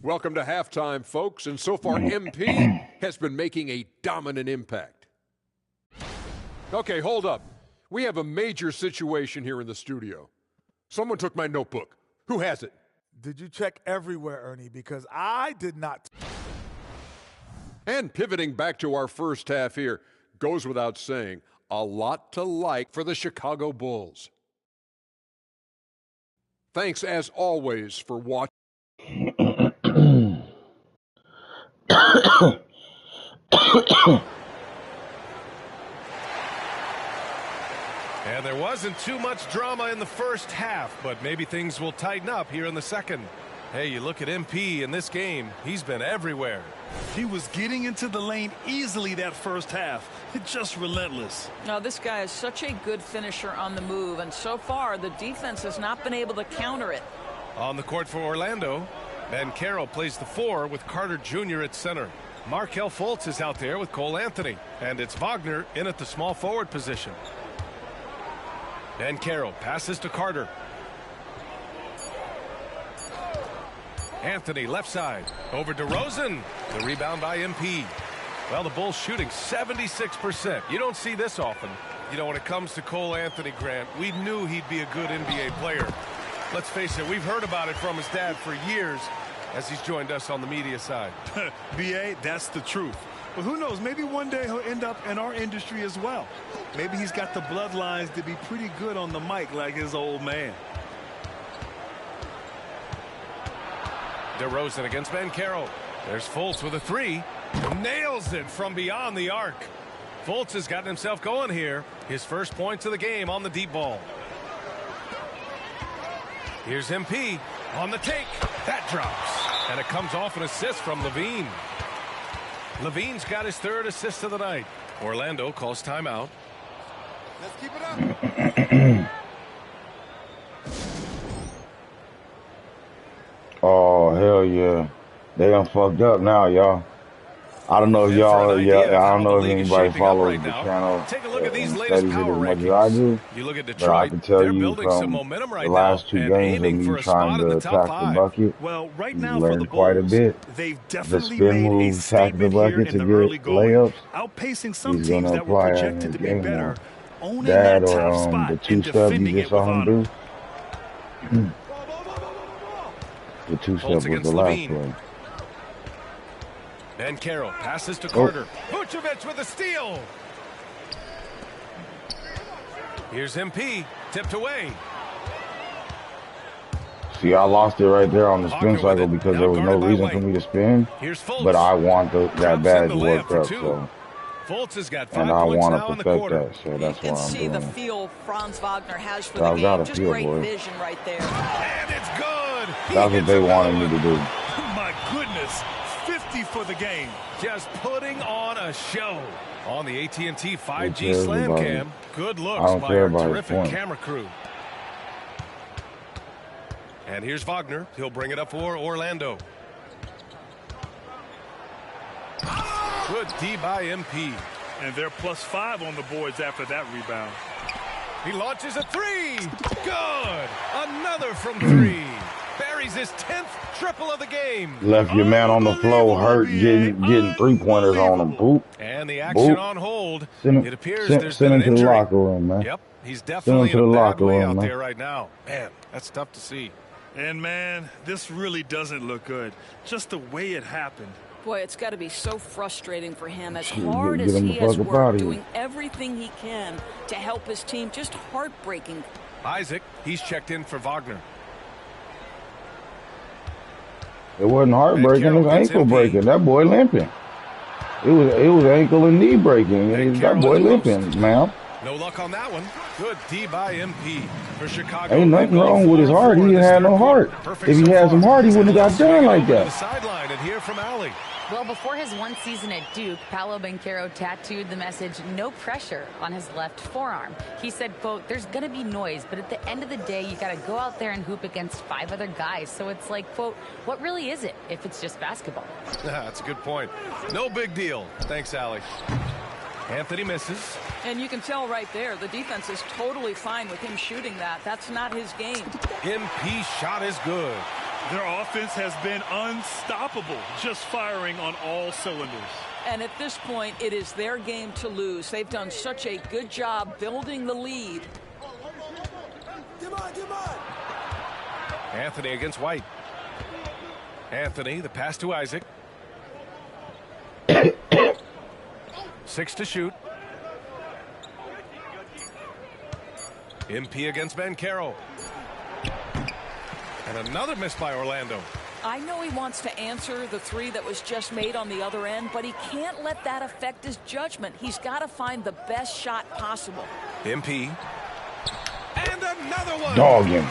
Welcome to halftime, folks, and so far MP has been making a dominant impact. Okay, hold up. We have a major situation here in the studio. Someone took my notebook. Who has it? Did you check everywhere, Ernie? Because I did not. And pivoting back to our first half here, goes without saying, a lot to like for the Chicago Bulls. Thanks, as always, for watching. And there wasn't too much drama in the first half, but maybe things will tighten up here in the second. Hey, you look at MP in this game, he's been everywhere. He was getting into the lane easily that first half. Just relentless. Now, this guy is such a good finisher on the move, and so far the defense has not been able to counter it. On the court for Orlando, Banchero plays the 4 with Carter Jr. at center. Markelle Fultz is out there with Cole Anthony, and it's Wagner in at the small forward position. Banchero passes to Carter. Anthony left side over DeRozan. The rebound by MP. Well, the Bulls shooting 76%. You don't see this often. You know, when it comes to Cole Anthony, Grant, we knew he'd be a good NBA player. Let's face it, we've heard about it from his dad for years as he's joined us on the media side. B.A., that's the truth. But who knows, maybe one day he'll end up in our industry as well. Maybe he's got the bloodlines to be pretty good on the mic like his old man. DeRozan against Banchero. There's Fultz with a 3. Nails it from beyond the arc. Fultz has gotten himself going here. His first points of the game on the deep ball. Here's MP on the take. That drops. And it comes off an assist from Levine. Levine's got his 3rd assist of the night. Orlando calls timeout. Let's keep it up. Oh, hell yeah. They done fucked up now, y'all. I don't know if y'all, I don't know if anybody follows the channel and studies it as much as I do, but I can tell you from the last 2 games of me trying to attack the bucket, we've learned quite a bit. The spin move, attack the bucket to get layups, he's going to apply it in his game now. That or the 2-step you just saw him do. The 2-step was the last play. Banchero passes to Carter. Vucevic with a steal. Here's MP. Tipped away. See, I lost it right there on the spin cycle because there was no reason for me to spin. But I want that badge worked up, so. Fultz has got 5 and I want to perfect that, so that's why I'm doing it. You can see the feel Franz Wagner has for the game. Just great vision right there. And it's good. That's what they wanted me to do. My goodness. 50 for the game. Just putting on a show on the AT&T 5G Slam Cam. Good looks by our terrific camera crew. And here's Wagner. He'll bring it up for Orlando. Good D by MP. And they're +5 on the boards after that rebound. He launches a 3. Good. Another from 3. Buries his 10th triple of the game. Left your man on the floor hurt, getting 3-pointers on him. Boop. And the action on hold. It appears there's been send an him to injury. the locker room, man. Yep, he's definitely in a bad way out there right now. Man, that's tough to see. And man, this really doesn't look good. Just the way it happened. Boy, it's got to be so frustrating for him. As hard as he has worked, doing everything he can to help his team, just heartbreaking. Isaac, he's checked in for Wagner. It wasn't heartbreaking, it was ankle breaking. That boy limping. It was ankle and knee breaking. That boy limping, man. No luck on that one. Good D by MP for Chicago. Ain't nothing wrong with his heart. He didn't have no heart. If he had some heart, he wouldn't have got done like that. The sideline and hear from Allie. Well, before his 1 season at Duke, Paolo Banchero tattooed the message, "No pressure," on his left forearm. He said, quote, "There's going to be noise, but at the end of the day, you got to go out there and hoop against 5 other guys. So it's like, quote, what really is it if it's just basketball?" That's a good point. No big deal. Thanks, Allie. Anthony misses. And you can tell right there, the defense is totally fine with him shooting that. That's not his game. MP shot is good. Their offense has been unstoppable, just firing on all cylinders. And at this point, it is their game to lose. They've done such a good job building the lead. Anthony against White. Anthony, the pass to Isaac. 6 to shoot. MP against Banchero. And another miss by Orlando. I know he wants to answer the 3 that was just made on the other end, but he can't let that affect his judgment. He's got to find the best shot possible. MP. And another one. Dog him.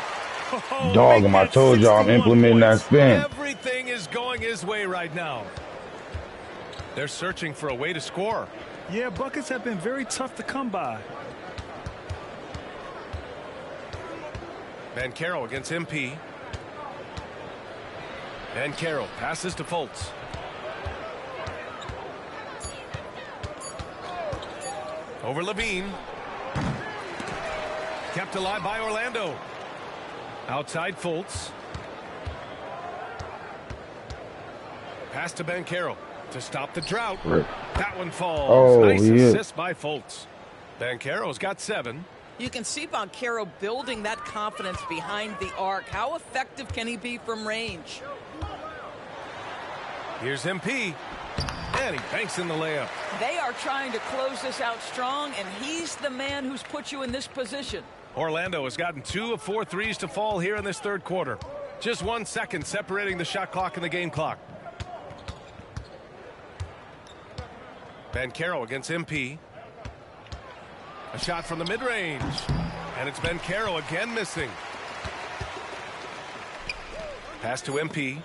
Dog, and I told y'all I'm implementing that spin. Everything is going his way right now. They're searching for a way to score. Yeah, buckets have been very tough to come by. Banchero against MP. Banchero passes to Fultz. Over Levine. Kept alive by Orlando. Outside Fultz. Pass to Banchero to stop the drought. Right. That one falls. Oh, nice assist by Fultz. Banchero's got 7. You can see Banchero building that confidence behind the arc. How effective can he be from range? Here's MP. And he banks in the layup. They are trying to close this out strong, and he's the man who's put you in this position. Orlando has gotten 2 of 4 threes to fall here in this third quarter. Just 1 second separating the shot clock and the game clock. Banchero against MP. A shot from the mid-range. And it's Banchero again missing. Pass to MP.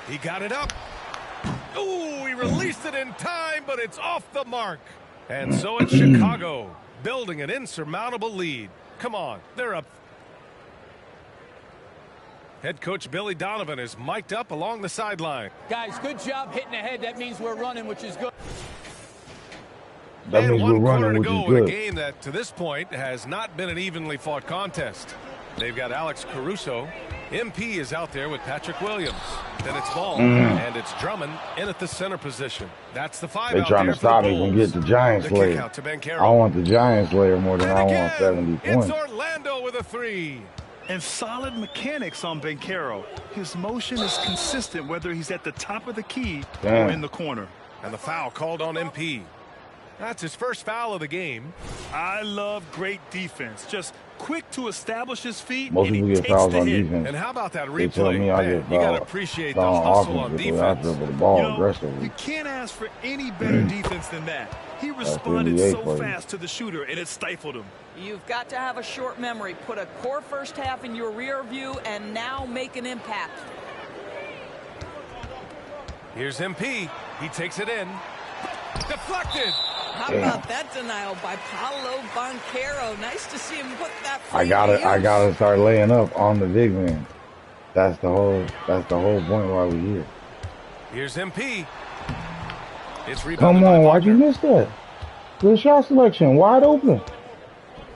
He got it up. Ooh, he released it in time, but it's off the mark. And so it's Chicago building an insurmountable lead. Come on, they're up. Head coach Billy Donovan is mic'd up along the sideline. Guys, good job hitting ahead. That means we're running, which is good. That means we're running, which is good. In a game that, to this point, has not been an evenly fought contest. They've got Alex Caruso. MP is out there with Patrick Williams. Then it's Ball, and it's Drummond in at the center position. That's the 5 They're out trying there to stop me from getting the Giants Slayer. I want the Giants Slayer more than I want 70 points. It's Orlando with a 3. And solid mechanics on Banchero. His motion is consistent whether he's at the top of the key or in the corner. And the foul called on MP. That's his first foul of the game. I love great defense. Just quick to establish his feet. Most and he people get takes fouls the on hit. defense. And how about that replay? They tell me I get you got to fouled appreciate the on hustle on offense defense. after the ball aggressively. You can't ask for any better defense than that. He responded so fast to the shooter, and it stifled him. You've got to have a short memory. Put a core first half in your rear view and now make an impact. Here's MP. He takes it in. Deflected. How about that denial by Paolo Banchero? Nice to see him put that. I gotta start laying up on the big man. That's the whole point why we're here. Here's MP. It's Come on, why'd you miss that? Good shot selection, wide open.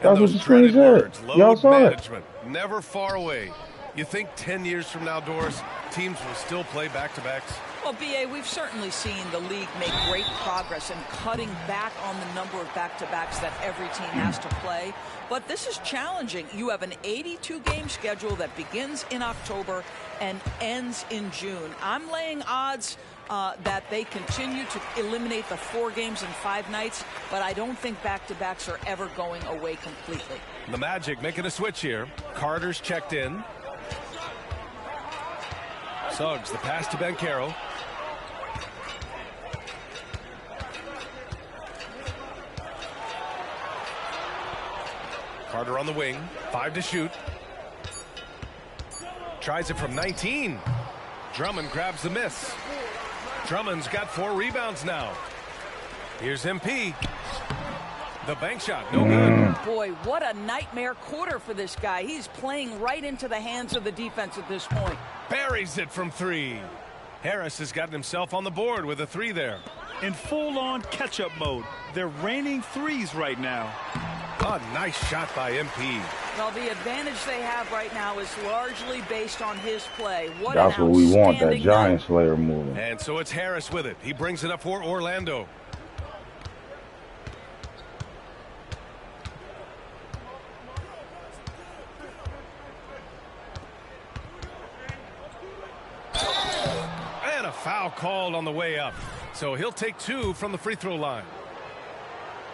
That's what the screen said. Y'all saw it. Never far away. You think 10 years from now, Doris, teams will still play back-to-backs? Well, B.A., we've certainly seen the league make great progress in cutting back on the number of back-to-backs that every team has to play. But this is challenging. You have an 82-game schedule that begins in October and ends in June. I'm laying odds that they continue to eliminate the 4 games in 5 nights, but I don't think back-to-backs are ever going away completely. The Magic making a switch here. Carter's checked in. Suggs, the pass to Banchero. Carter on the wing, 5 to shoot. Tries it from 19. Drummond grabs the miss. Drummond's got 4 rebounds now. Here's MP. The bank shot, no good. Boy, what a nightmare quarter for this guy. He's playing right into the hands of the defense at this point. Buries it from 3. Harris has gotten himself on the board with a 3 there. In full-on catch-up mode. They're raining threes right now. A nice shot by MP. Well, the advantage they have right now is largely based on his play. That's what we want, that Giant Slayer moving. And so it's Harris with it. He brings it up for Orlando. And a foul called on the way up. So he'll take 2 from the free throw line.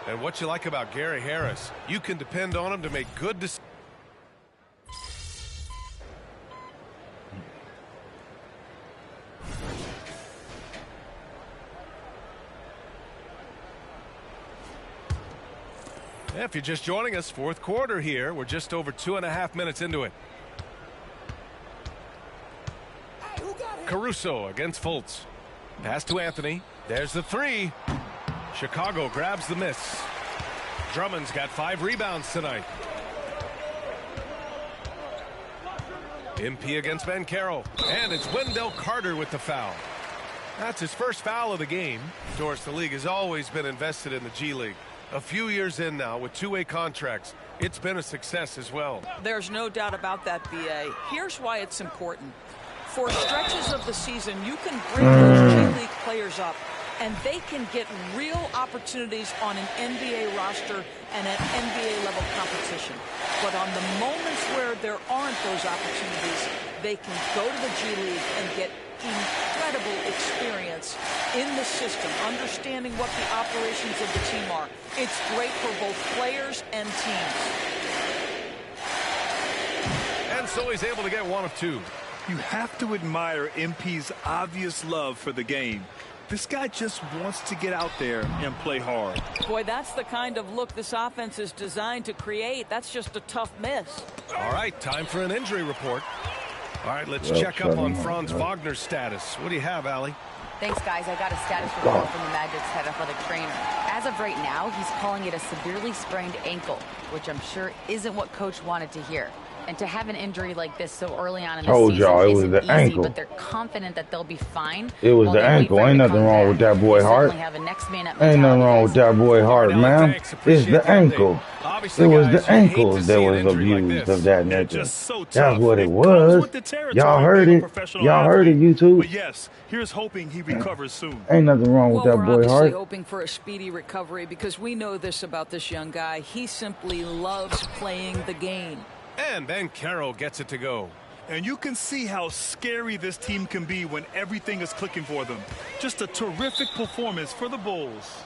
And what you like about Gary Harris, you can depend on him to make good decisions. if you're just joining us, fourth quarter here. We're just over 2.5 minutes into it. Caruso against Fultz. Pass to Anthony. There's the three. Chicago grabs the miss. Drummond's got 5 rebounds tonight. MP against Banchero. And it's Wendell Carter with the foul. That's his first foul of the game. Doris, the league has always been invested in the G League. A few years in now with 2-way contracts. It's been a success as well. There's no doubt about that, BA. Here's why it's important. For stretches of the season, you can bring those G League players up, and they can get real opportunities on an NBA roster and at NBA level competition. But on the moments where there aren't those opportunities, they can go to the G League and get incredible experience in the system, understanding what the operations of the team are. It's great for both players and teams. And so he's able to get 1 of 2. You have to admire MP's obvious love for the game. This guy just wants to get out there and play hard. Boy, that's the kind of look this offense is designed to create. That's just a tough miss. All right, time for an injury report. All right, let's check up on Franz Wagner's status. What do you have, Allie? Thanks, guys. I got a status report from the Magic's head athletic trainer. As of right now, he's calling it a severely sprained ankle, which I'm sure isn't what Coach wanted to hear. And to have an injury like this so early on in the season y'all, it was isn't the easy, ankle. but they're confident that they'll be fine. It was the ankle. Ain't nothing wrong with that boy Hart. Ain't nothing wrong with that boy Hart, man. It's the ankle. It was the ankle that was abused of that nature. That's what it was. Y'all heard it. Y'all heard it, YouTube. But yes, here's hoping he recovers soon. Ain't nothing wrong with that boy We're obviously Hart. hoping for a speedy recovery because we know this about this young guy. He simply loves playing the game. And Banchero gets it to go. And you can see how scary this team can be when everything is clicking for them. Just a terrific performance for the Bulls.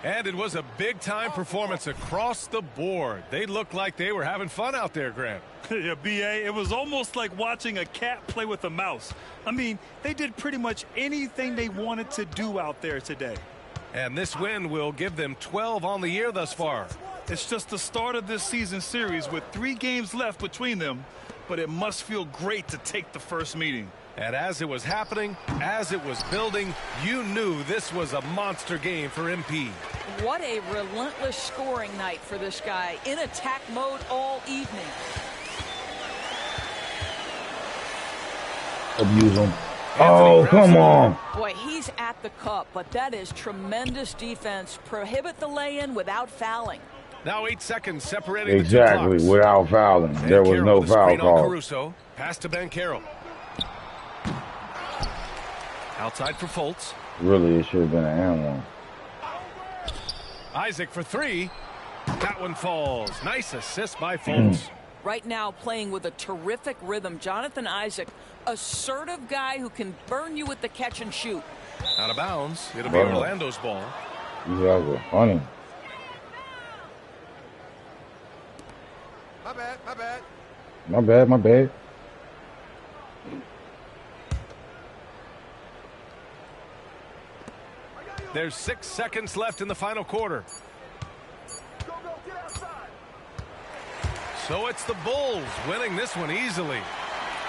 And it was a big-time performance across the board. They looked like they were having fun out there, Grant. Yeah, BA, it was almost like watching a cat play with a mouse. I mean, they did pretty much anything they wanted to do out there today. And this win will give them 12 on the year thus far. It's just the start of this season series with 3 games left between them, but it must feel great to take the first meeting. And as it was happening, as it was building, you knew this was a monster game for MP. What a relentless scoring night for this guy, in attack mode all evening. Abuse him. Oh, come on. Boy, he's at the cup, but that is tremendous defense. Prohibit the lay-in without fouling. Now 8 seconds separating Exactly, the two blocks. without fouling. There was no foul call. Caruso. Pass to Banchero. Outside for Fultz. Really, it should have been an and one. Isaac for 3. That one falls. Nice assist by Fultz. Right now playing with a terrific rhythm. Jonathan Isaac, assertive guy who can burn you with the catch and shoot. Out of bounds. It'll be Orlando's ball. You guys are funny. My bad, my bad. My bad, my bad. There's 6 seconds left in the final quarter. So it's the Bulls winning this one easily.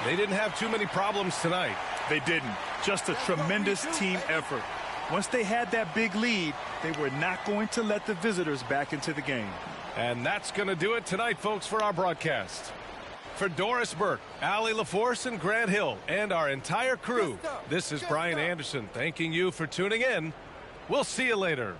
They didn't have too many problems tonight. They didn't. Just a tremendous team effort. Once they had that big lead, they were not going to let the visitors back into the game. And that's going to do it tonight, folks, for our broadcast. For Doris Burke, Allie LaForce, and Grant Hill, and our entire crew, this is Brian Anderson thanking you for tuning in. We'll see you later.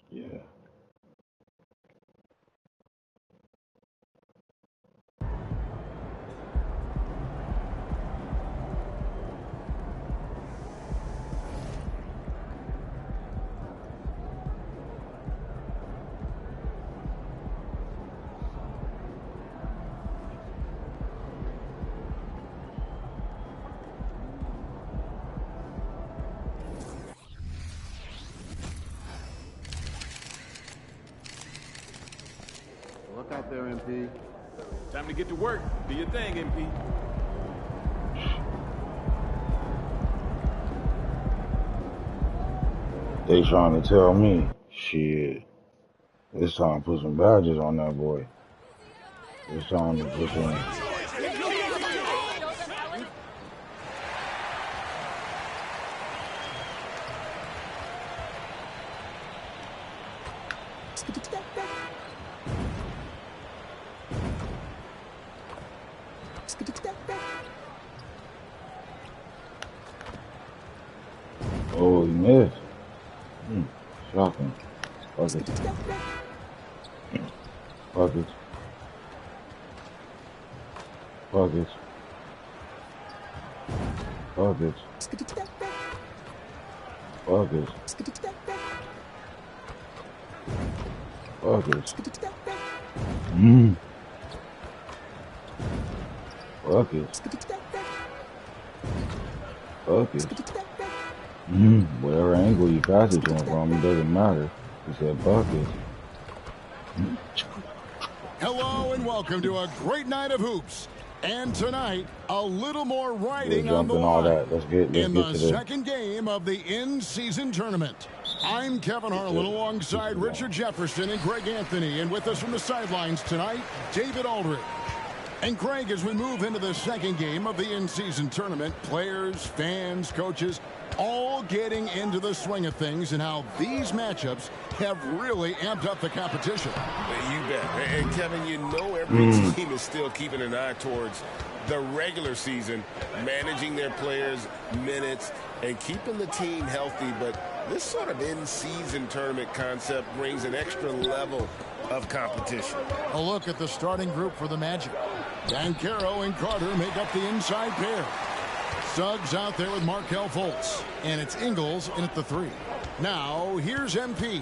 Yeah. out there, MP. Time to get to work. Do your thing, MP. They trying to tell me, shit, it's time to put some badges on that boy. It's time to put some... Oh, he missed. Shocking. Fuck it. Fuck it. Fuck it. Fuck it. Fuck it. Fuck it. Fuck it. Fuck it. Whatever angle you pass it to him from, it doesn't matter. He said fuck it. Hello and welcome to a great night of hoops. And tonight, a little more riding on the line in the second game of the in-season tournament. I'm Kevin Harlan alongside Richard Jefferson and Greg Anthony. And with us from the sidelines tonight, David Aldridge. And Greg, as we move into the second game of the in-season tournament, players, fans, coaches, all getting into the swing of things and how these matchups have really amped up the competition. You bet. And Kevin, you know every team is still keeping an eye towards the regular season, managing their players' minutes and keeping the team healthy. But this sort of in-season tournament concept brings an extra level of competition. A look at the starting group for the Magic. Banchero and Carter make up the inside pair. Suggs out there with Markelle Fultz. And it's Ingles in at the 3. Now, here's MP.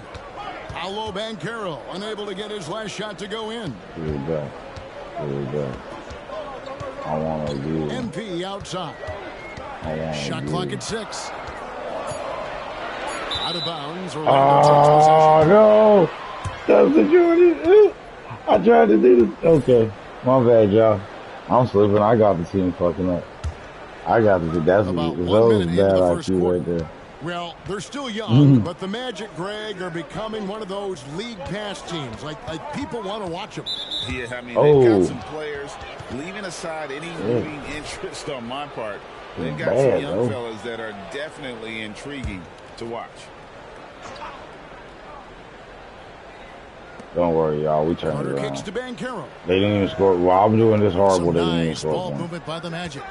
Paolo Banchero unable to get his last shot to go in. Really bad. Really bad. I want to do MP outside. Shot clock at 6. Out of bounds. Oh, no. That's the Jordan. I tried to do this. Okay. My bad, y'all. I'm slipping. I got the team fucking up. I got the that's those bad IQ right there. Well, they're still young, but the Magic, Greg, are becoming one of those league pass teams. Like people want to watch them. Yeah, I mean, they've got some players, leaving aside any rooting interest on my part, they've got some young fellas that are definitely intriguing to watch. Don't worry, y'all. We turned it around. Kicks to Banchero. They didn't even score. While I'm doing this horrible, they didn't even score. Ball movement by the Magic.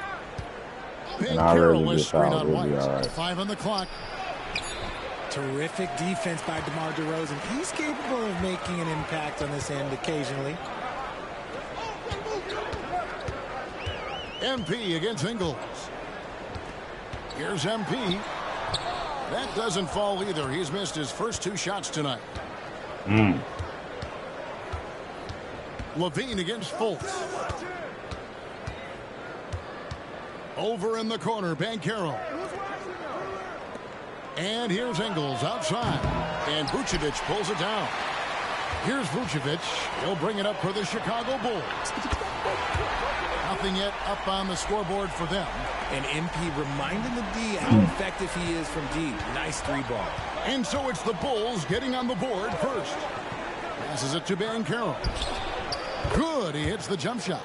And I really get fouled. We'll be all right. 5 on the clock. Terrific defense by DeMar DeRozan. He's capable of making an impact on this end occasionally. MP against Ingles. Here's MP. That doesn't fall either. He's missed his first 2 shots tonight. Levine against Fultz. Over in the corner, Banchero. And here's Ingles outside. And Vucevic pulls it down. Here's Vucevic. He'll bring it up for the Chicago Bulls. Nothing yet up on the scoreboard for them. And MP reminding the D how effective he is from deep. Nice 3-ball. And so it's the Bulls getting on the board first. Passes it to Banchero. Good. He hits the jump shot.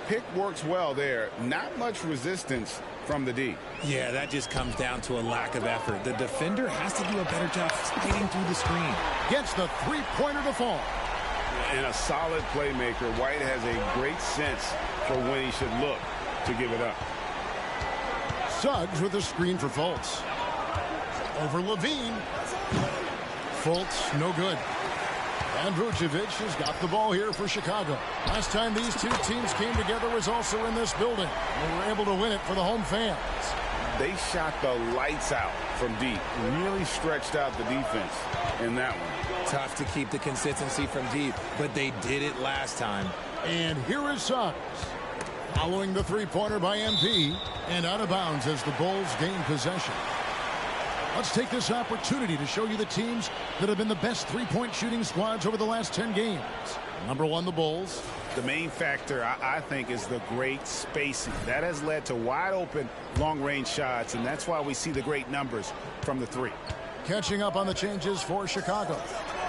Pick works well there. Not much resistance from the D. Yeah, that just comes down to a lack of effort. The defender has to do a better job sliding through the screen. Gets the 3-pointer to fall. And a solid playmaker. White has a great sense for when he should look to give it up. Suggs with a screen for Fultz. Over Levine. Fultz, no good. And Vucevic has got the ball here for Chicago. Last time these two teams came together was also in this building. They were able to win it for the home fans. They shot the lights out from deep. Really stretched out the defense in that one. Tough to keep the consistency from deep, but they did it last time. And here is Suggs. Following the 3-pointer by MP. And out of bounds as the Bulls gain possession. Let's take this opportunity to show you the teams that have been the best 3-point shooting squads over the last 10 games. Number 1, the Bulls. The main factor, I think, is the great spacing. That has led to wide open long-range shots, and that's why we see the great numbers from the 3. Catching up on the changes for Chicago.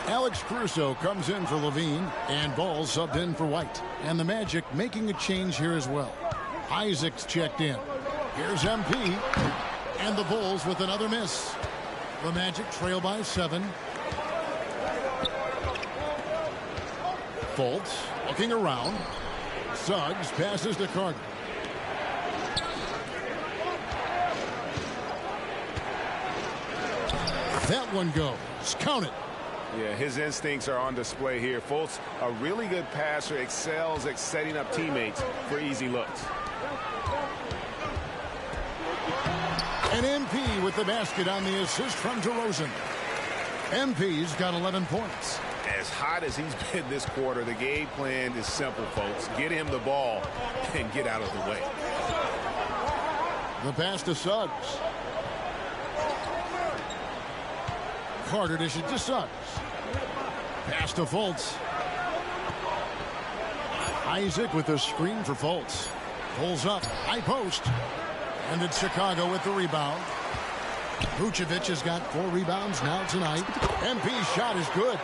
Alex Caruso comes in for Levine, and Ball subbed in for White. And the Magic making a change here as well. Isaac's checked in. Here's MP, and the Bulls with another miss. The Magic trail by 7. Fultz looking around. Suggs passes to Carter. That one goes. Count it. Yeah, his instincts are on display here. Fultz, a really good passer, excels at setting up teammates for easy looks. And MP with the basket on the assist from DeRozan. MP's got 11 points. As hot as he's been this quarter, the game plan is simple, folks. Get him the ball and get out of the way. The pass to Suggs. Carter dishes to Suggs. Pass to Fultz. Isaac with a screen for Fultz. Pulls up. High post. And it's Chicago with the rebound. Vucevic has got 4 rebounds now tonight. MP's shot is good.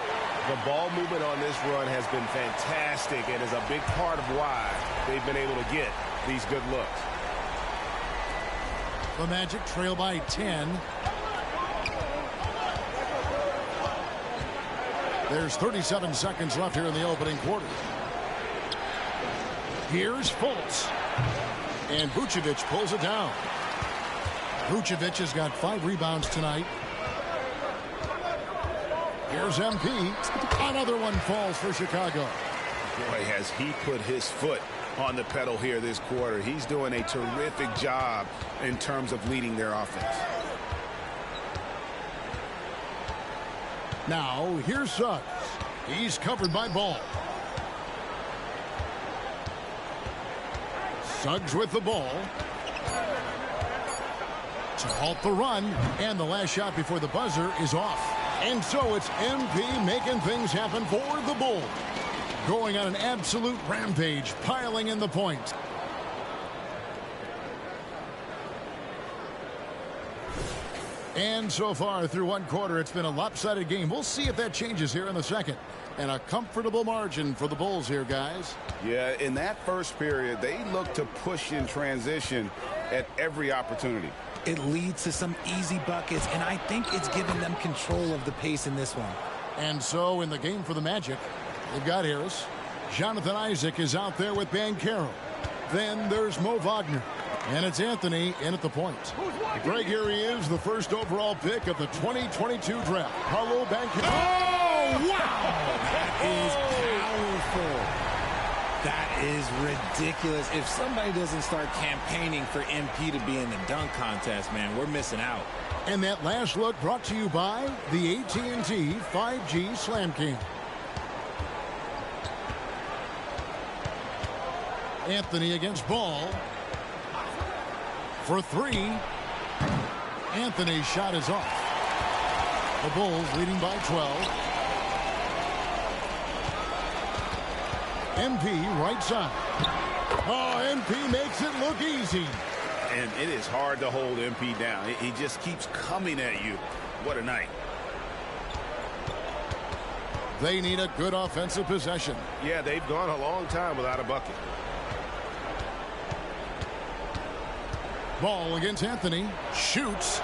The ball movement on this run has been fantastic and is a big part of why they've been able to get these good looks. The Magic trail by 10. There's 37 seconds left here in the opening quarter. Here's Fultz. And Vucevic pulls it down. Vucevic has got 5 rebounds tonight. Here's MP. Another one falls for Chicago. Boy, has he put his foot on the pedal here this quarter. He's doing a terrific job in terms of leading their offense. Now, here's Suggs. He's covered by Ball. Suggs with the ball. To halt the run. And the last shot before the buzzer is off. And so it's MP making things happen for the Bulls. Going on an absolute rampage, piling in the points. And so far through one quarter, it's been a lopsided game. We'll see if that changes here in the second. And a comfortable margin for the Bulls here, guys. Yeah, in that first period, they look to push in transition at every opportunity. It leads to some easy buckets, and I think it's giving them control of the pace in this one. And so in the game for the Magic, they've got Harris. Jonathan Isaac is out there with Banchero. Then there's Mo Wagner. And it's Anthony in at the point. Greg, here he is, the first overall pick of the 2022 draft. Paolo Banchero. Oh, wow! That is powerful. That is ridiculous. If somebody doesn't start campaigning for MP to be in the dunk contest, man, we're missing out. And that last look brought to you by the AT&T 5G Slam King. Anthony against Ball. For 3. Anthony's shot is off. The Bulls leading by 12. MP right side. Oh, MP makes it look easy. And it is hard to hold MP down. He just keeps coming at you. What a night. They need a good offensive possession. Yeah, they've gone a long time without a bucket. Ball against Anthony. Shoots.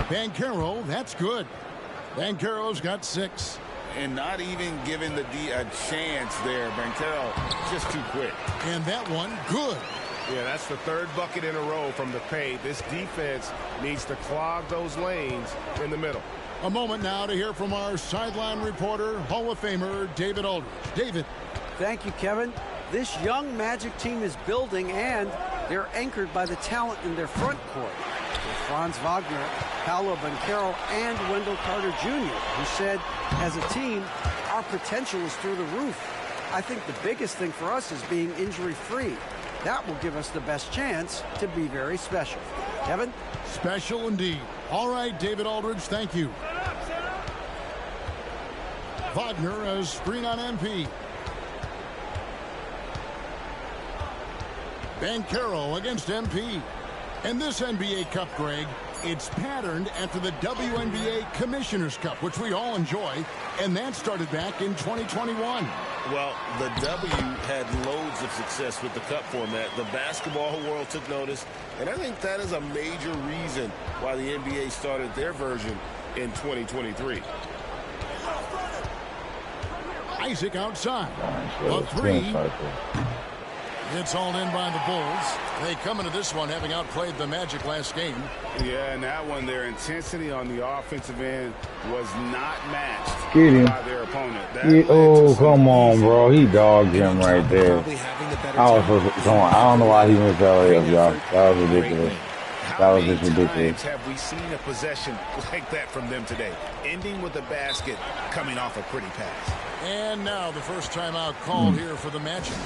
Banchero, that's good. Banchero's got 6. And not even giving the D a chance there. Banchero just too quick. And that one, good. Yeah, that's the 3rd bucket in a row from the paint. This defense needs to clog those lanes in the middle. A moment now to hear from our sideline reporter, Hall of Famer David Aldridge. David. Thank you, Kevin. This young Magic team is building, and they're anchored by the talent in their front court. With Franz Wagner, Paolo Banchero, and Wendell Carter Jr., who said, as a team, our potential is through the roof. I think the biggest thing for us is being injury-free. That will give us the best chance to be very special. Kevin? Special indeed. All right, David Aldridge, thank you. Wagner, a screen on MP. Banchero against MP. And this NBA Cup, Greg, it's patterned after the WNBA Commissioner's Cup, which we all enjoy, and that started back in 2021. Well, the W had loads of success with the Cup format. The basketball world took notice, and I think that is a major reason why the NBA started their version in 2023. Isaac outside. A three. It's all in by the Bulls. They come into this one having outplayed the Magic last game. Yeah, and that one, their intensity on the offensive end was not matched by their opponent. Oh, come on, bro. He dogged him right there. I don't know why he missed that layup, y'all. That was ridiculous. That was just ridiculous. Have we seen a possession like that from them today? Ending with a basket, coming off a pretty pass. And now the first timeout called here for the Magic.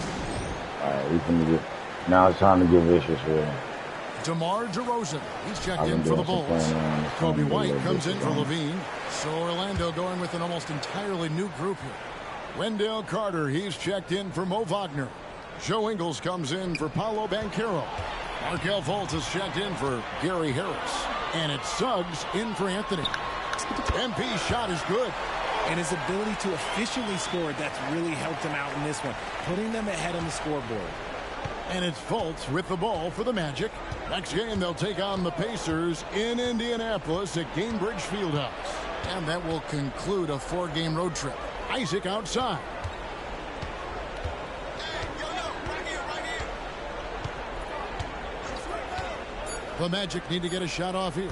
All right, now it's time to get vicious here. DeMar DeRozan, he's checked in for the Bulls. Kobe White comes in for Levine. So Orlando going with an almost entirely new group here. Wendell Carter, he's checked in for Mo Wagner. Joe Ingles comes in for Paolo Banchero. Markelle Fultz is checked in for Gary Harris. And it's Suggs in for Anthony. MP's shot is good. And his ability to efficiently score, that's really helped him out in this one, putting them ahead on the scoreboard. And it's Fultz with the ball for the Magic. Next game, they'll take on the Pacers in Indianapolis at Gainbridge Fieldhouse. And that will conclude a 4-game road trip. Isaac outside. The Magic need to get a shot off here.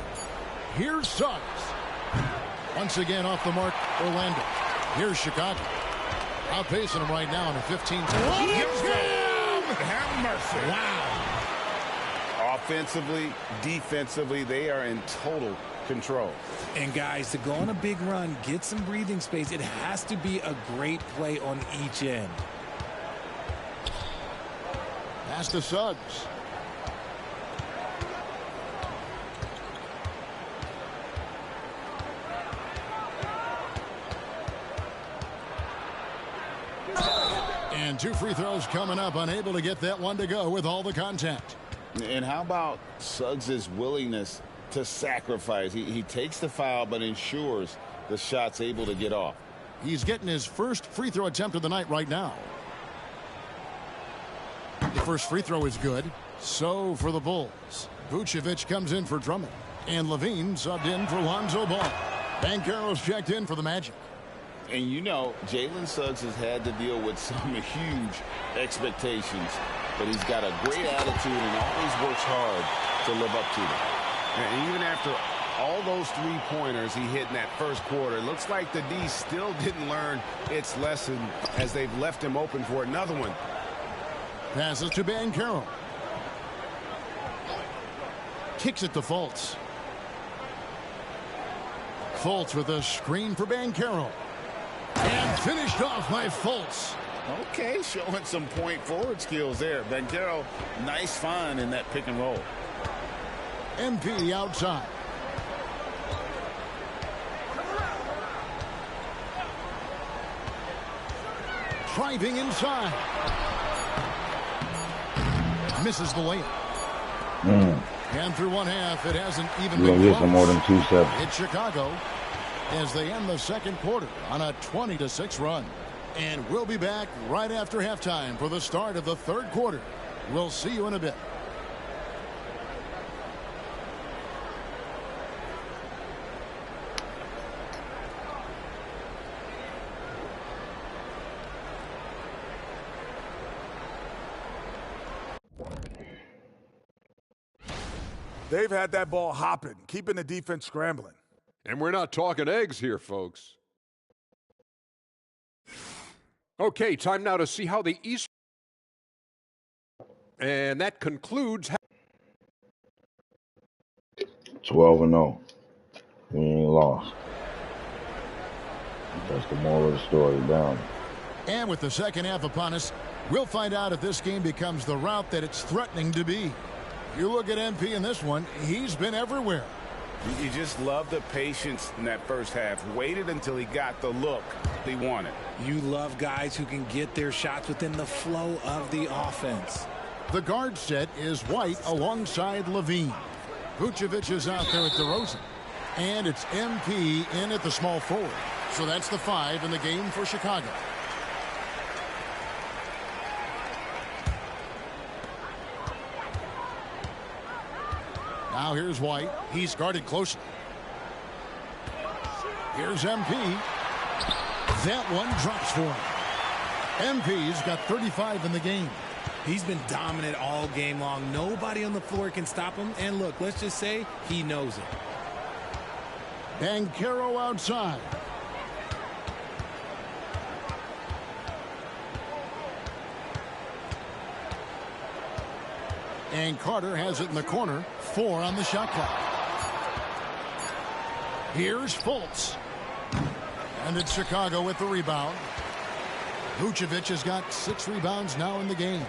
Here's Suggs. Once again off the mark, Orlando. Here's Chicago. Outpacing them right now in a 15-10. Have mercy. Wow. Offensively, defensively, they are in total control. And guys, to go on a big run, get some breathing space, it has to be a great play on each end. Pass to Suggs. And 2 free throws coming up, unable to get that one to go with all the contact. And how about Suggs' willingness to sacrifice? He takes the foul but ensures the shot's able to get off. He's getting his first free throw attempt of the night right now. The first free throw is good. So for the Bulls, Vucevic comes in for Drummond. And Levine subbed in for Lonzo Ball. Banchero's checked in for the Magic. And you know, Jalen Suggs has had to deal with some huge expectations, but he's got a great attitude and always works hard to live up to them. And even after all those three-pointers he hit in that first quarter, it looks like the D still didn't learn its lesson as they've left him open for another one. Passes to Banchero. Kicks it to Fultz. Fultz with a screen for Banchero. And finished off by Fultz. Okay, showing some point forward skills there. Banchero, nice find in that pick and roll. MP outside. Driving inside. Misses the layup. And through one half, it hasn't even been close. Some more than 2 steps. It's Chicago as they end the second quarter on a 20-6 run. And we'll be back right after halftime for the start of the third quarter. We'll see you in a bit. They've had that ball hopping, keeping the defense scrambling. And we're not talking eggs here, folks. Okay, time now to see how the East. And that concludes. 12-0. We ain't lost. That's the moral of the story down. And with the second half upon us, we'll find out if this game becomes the route that it's threatening to be. You look at MP in this one, he's been everywhere. You just love the patience in that first half. Waited until he got the look he wanted. You love guys who can get their shots within the flow of the offense. The guard set is White alongside Levine. Vucevic is out there at DeRozan. And it's MP in at the small forward. So that's the 5 in the game for Chicago. Now here's White. He's guarded closely. Here's MP. That one drops for him. MP's got 35 in the game. He's been dominant all game long. Nobody on the floor can stop him. And look, let's just say he knows it. Banchero outside. And Carter has it in the corner. 4 on the shot clock. Here's Fultz. And it's Chicago with the rebound. Vucevic has got 6 rebounds now in the game.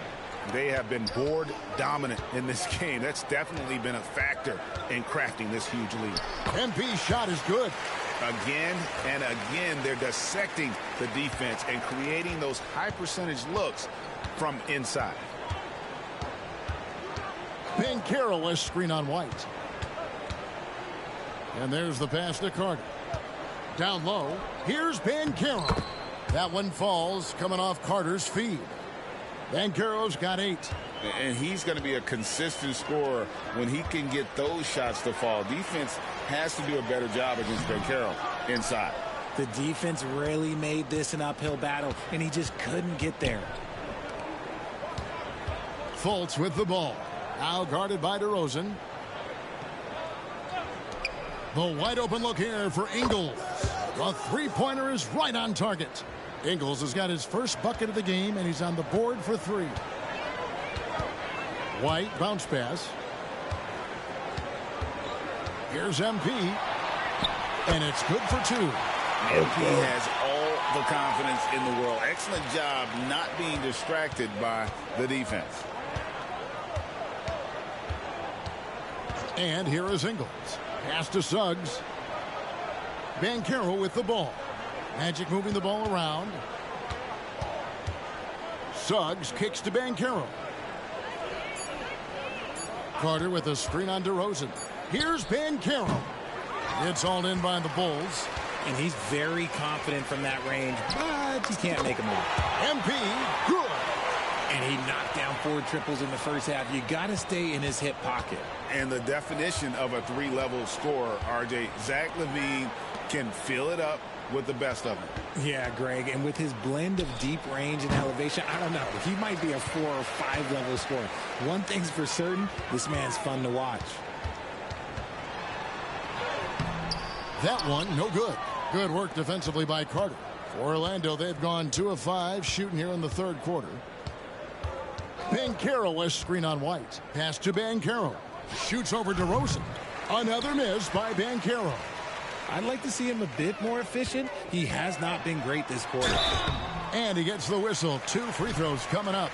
They have been board dominant in this game. That's definitely been a factor in crafting this huge lead. MP's shot is good. Again and again, they're dissecting the defense and creating those high percentage looks from inside. Banchero has screen on White. And there's the pass to Carter. Down low. Here's Banchero. That one falls coming off Carter's feed. Banchero's got 8. And he's going to be a consistent scorer when he can get those shots to fall. Defense has to do a better job against Banchero inside. The defense really made this an uphill battle, and he just couldn't get there. Fultz with the ball. Now guarded by DeRozan. The wide open look here for Ingles. The three-pointer is right on target. Ingles has got his first bucket of the game, and he's on the board for 3. White bounce pass. Here's MP. And it's good for 2. MP has all the confidence in the world. Excellent job not being distracted by the defense. And here is Ingles. Pass to Suggs. Banchero with the ball. Magic moving the ball around. Suggs kicks to Banchero. Carter with a screen on DeRozan. Here's Banchero. It's all in by the Bulls. And he's very confident from that range, but he can't make a move. MP, good. And he knocked down 4 triples in the first half. You got to stay in his hip pocket. And the definition of a 3-level scorer, RJ, Zach LaVine can fill it up with the best of them. Yeah, Greg, and with his blend of deep range and elevation, I don't know. He might be a 4 or 5 level scorer. One thing's for certain, this man's fun to watch. That one, no good. Good work defensively by Carter. For Orlando, they've gone 2 of 5 shooting here in the 3rd quarter. Banchero has screen on White. Pass to Banchero. Shoots over DeRozan. Another miss by Banchero. I'd like to see him a bit more efficient. He has not been great this quarter. And he gets the whistle. 2 free throws coming up.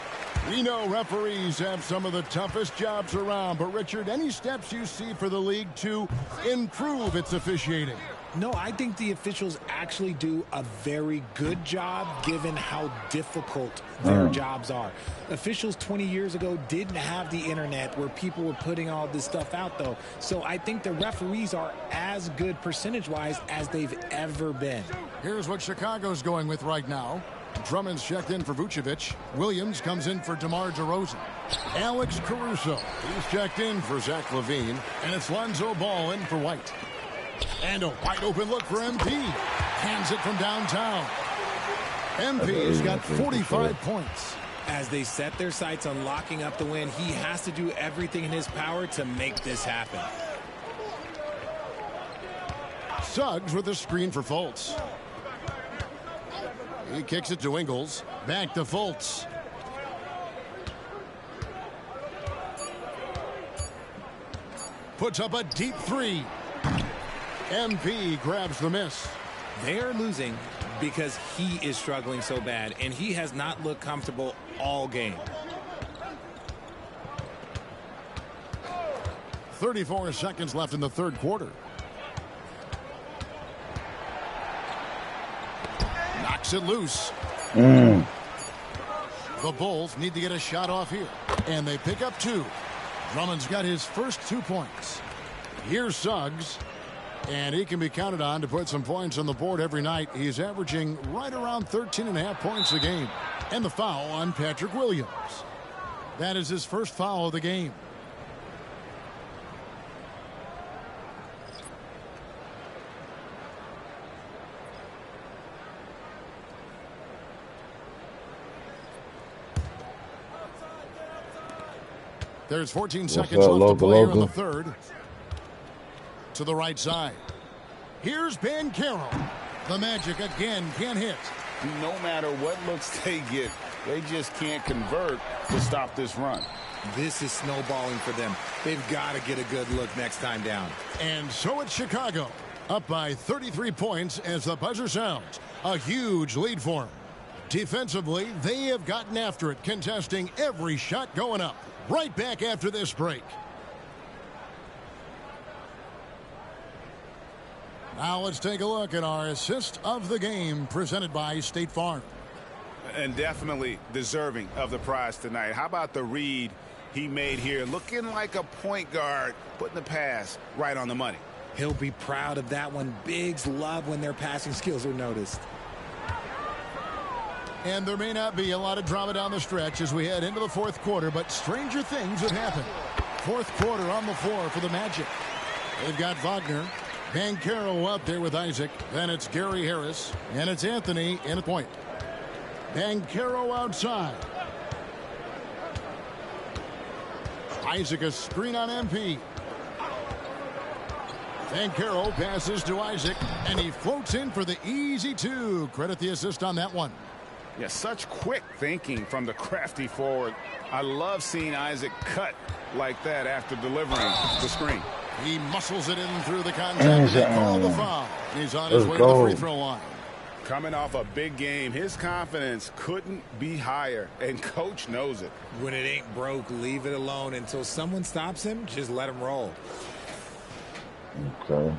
We know referees have some of the toughest jobs around, but Richard, any steps you see for the league to improve its officiating? No, I think the officials actually do a very good job given how difficult their jobs are. Officials 20 years ago didn't have the internet where people were putting all this stuff out, though. So I think the referees are as good percentage-wise as they've ever been. Here's what Chicago's going with right now. Drummond's checked in for Vucevic. Williams comes in for DeMar DeRozan. Alex Caruso, he's checked in for Zach LaVine. And it's Lonzo Ball in for White. And a wide open look for MP. Hands it from downtown. MP has got 45 points. As they set their sights on locking up the win, he has to do everything in his power to make this happen. Suggs with a screen for Fultz. He kicks it to Ingles. Back to Fultz. Puts up a deep 3. MP grabs the miss. They are losing because he is struggling so bad, and he has not looked comfortable all game. 34 seconds left in the 3rd quarter. Knocks it loose. The Bulls need to get a shot off here. And they pick up 2. Drummond's got his first 2 points. Here's Suggs. And he can be counted on to put some points on the board every night. He's averaging right around 13.5 points a game. And the foul on Patrick Williams. That is his first foul of the game. There's 14 seconds left to play here in the third. To the right side. Here's Banchero. The Magic again can't hit. No matter what looks they get, they just can't convert to stop this run. This is snowballing for them. They've got to get a good look next time down. And so it's Chicago, up by 33 points as the buzzer sounds. A huge lead for them. Defensively, they have gotten after it, contesting every shot going up. Right back after this break. Now let's take a look at our assist of the game presented by State Farm. And definitely deserving of the prize tonight. How about the read he made here? Looking like a point guard, putting the pass right on the money. He'll be proud of that one. Bigs love when their passing skills are noticed. And there may not be a lot of drama down the stretch as we head into the fourth quarter, but stranger things have happened. Fourth quarter on the floor for the Magic. They've got Wagner. Banchero up there with Isaac. Then it's Gary Harris. And it's Anthony in a point. Banchero outside. Isaac a screen on MP. Banchero passes to Isaac. And he floats in for the easy 2. Credit the assist on that one. Yeah, such quick thinking from the crafty forward. I love seeing Isaac cut like that after delivering the screen. He muscles it in through the contact. They call the foul. He's on his way to the free throw line. Coming off a big game, his confidence couldn't be higher, and coach knows it. When it ain't broke, leave it alone. Until someone stops him, just let him roll. Okay.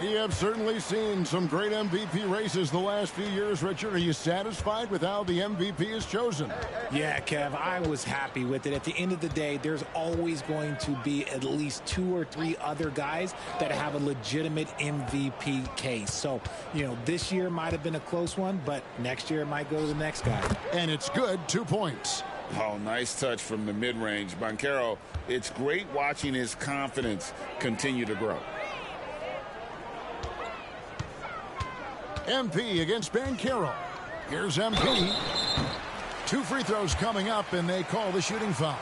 We have certainly seen some great MVP races the last few years, Richard. Are you satisfied with how the MVP is chosen? Yeah, Kev, I was happy with it. At the end of the day, there's always going to be at least 2 or 3 other guys that have a legitimate MVP case. So, you know, this year might have been a close one, but next year it might go to the next guy. And it's good, 2 points. Oh, nice touch from the mid-range. Banchero, it's great watching his confidence continue to grow. MP against Banchero. Here's MP. 2 free throws coming up, and they call the shooting foul.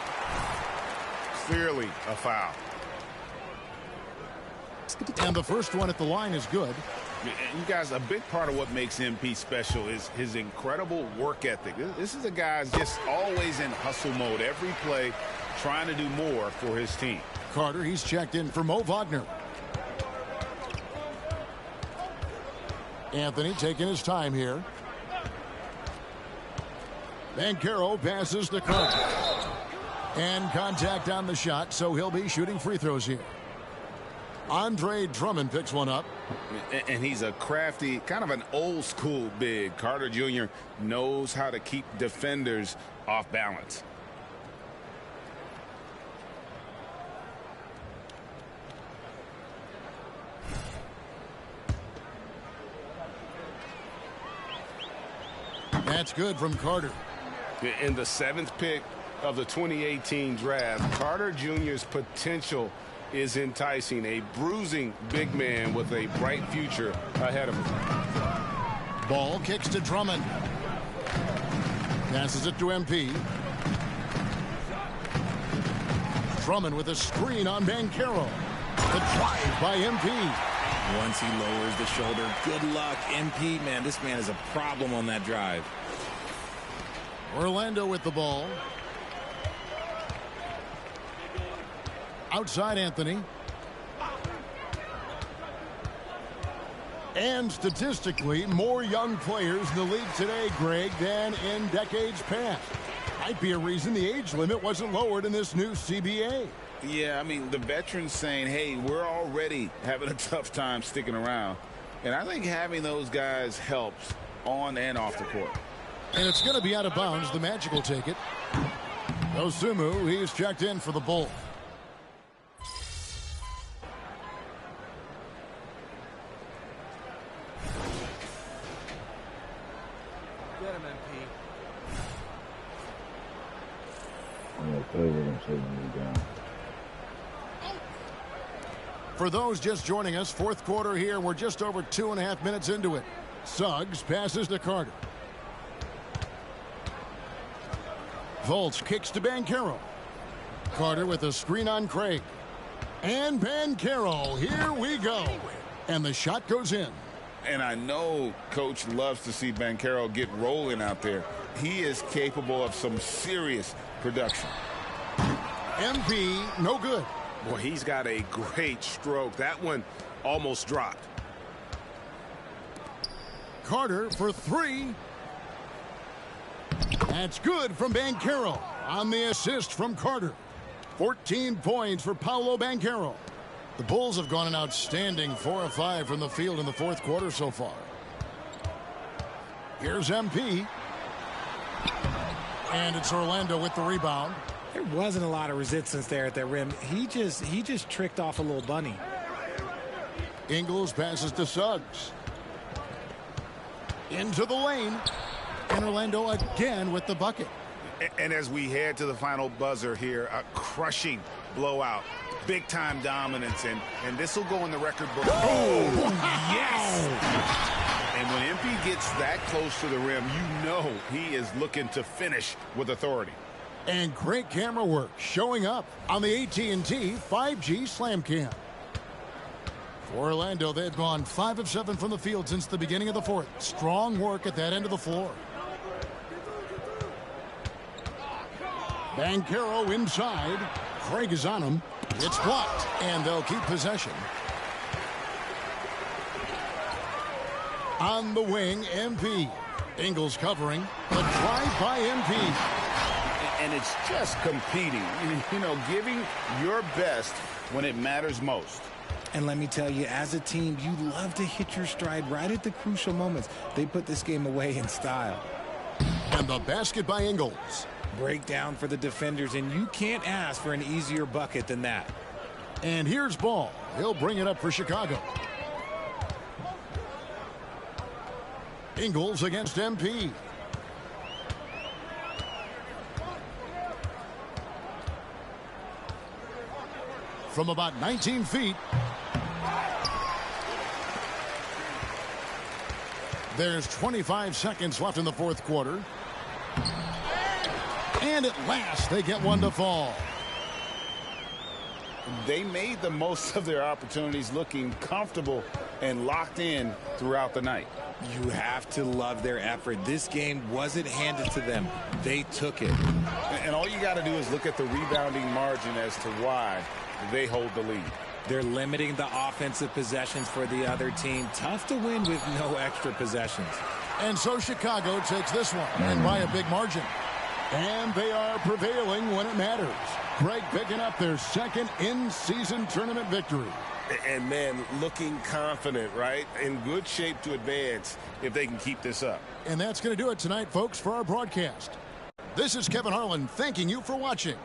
Clearly a foul. And the first one at the line is good. You guys, a big part of what makes MP special is his incredible work ethic. This is a guy just always in hustle mode. Every play trying to do more for his team. Carter, he's checked in for Mo Wagner. Anthony taking his time here. Banchero passes to Carter. And contact on the shot, so he'll be shooting free throws here. Andre Drummond picks one up. And he's a crafty, kind of an old school big. Carter Jr. knows how to keep defenders off balance. That's good from Carter. In the 7th pick of the 2018 draft, Carter Jr.'s potential is enticing. A bruising big man with a bright future ahead of him. Ball kicks to Drummond. Passes it to MP. Drummond with a screen on Banchero. The drive by MP. Once he lowers the shoulder, good luck. MP, man, this man is a problem on that drive. Orlando with the ball. Outside Anthony. And statistically, more young players in the league today, Greg, than in decades past. Might be a reason the age limit wasn't lowered in this new CBA. Yeah, I mean, the veterans saying, hey, we're already having a tough time sticking around. And I think having those guys helps on and off the court. And it's going to be out of bounds. The Magic will take it. Osumu, he's checked in for the Bull. Get him, MP. I'm going to play with him so he's down. For those just joining us, fourth quarter here. We're just over 2.5 minutes into it. Suggs passes to Carter. Fultz kicks to Banchero. Carter with a screen on Craig. And Banchero, here we go. And the shot goes in. And I know Coach loves to see Banchero get rolling out there. He is capable of some serious production. MP, no good. Boy, he's got a great stroke. That one almost dropped. Carter for three. That's good from Banchero on the assist from Carter. 14 points for Paolo Banchero. The Bulls have gone an outstanding 4 of 5 from the field in the fourth quarter so far. Here's MP. And it's Orlando with the rebound. There wasn't a lot of resistance there at that rim. He just tricked off a little bunny. Ingles passes to Suggs. Into the lane. And Orlando again with the bucket. And as we head to the final buzzer here, a crushing blowout. Big-time dominance, and this will go in the record book. Oh, yes! And when MP gets that close to the rim, you know he is looking to finish with authority. And great camera work showing up on the AT&T 5G Slam Cam. For Orlando, they've gone 5 of 7 from the field since the beginning of the fourth. Strong work at that end of the floor. Banchero inside. Craig is on him. It's blocked, and they'll keep possession. On the wing, MP. Ingles covering. The drive by MP. And it's just competing, you know, giving your best when it matters most. And let me tell you, as a team, you love to hit your stride right at the crucial moments. They put this game away in style. And the basket by Ingles. Breakdown for the defenders, and you can't ask for an easier bucket than that. And here's Ball. He'll bring it up for Chicago. Ingles against MP. From about 19 feet. There's 25 seconds left in the fourth quarter. And at last, they get one to fall. They made the most of their opportunities, looking comfortable and locked in throughout the night. You have to love their effort. This game wasn't handed to them. They took it. And all you got to do is look at the rebounding margin as to why they hold the lead. They're limiting the offensive possessions for the other team. Tough to win with no extra possessions. And so Chicago takes this one, and by a big margin. And they are prevailing when it matters. Greg picking up their second in-season tournament victory. And, man, looking confident, right? In good shape to advance if they can keep this up. And that's going to do it tonight, folks, for our broadcast. This is Kevin Harlan thanking you for watching.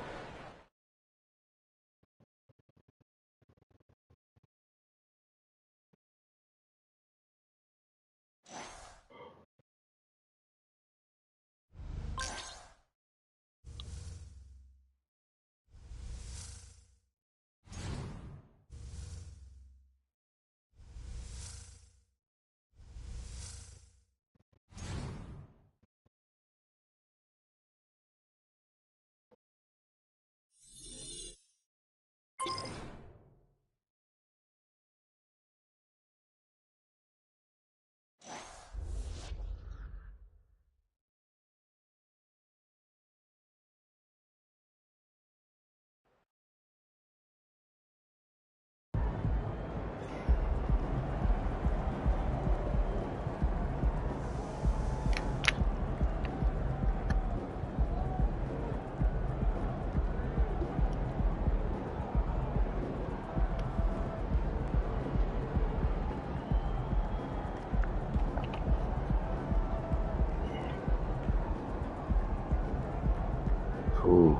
Ooh.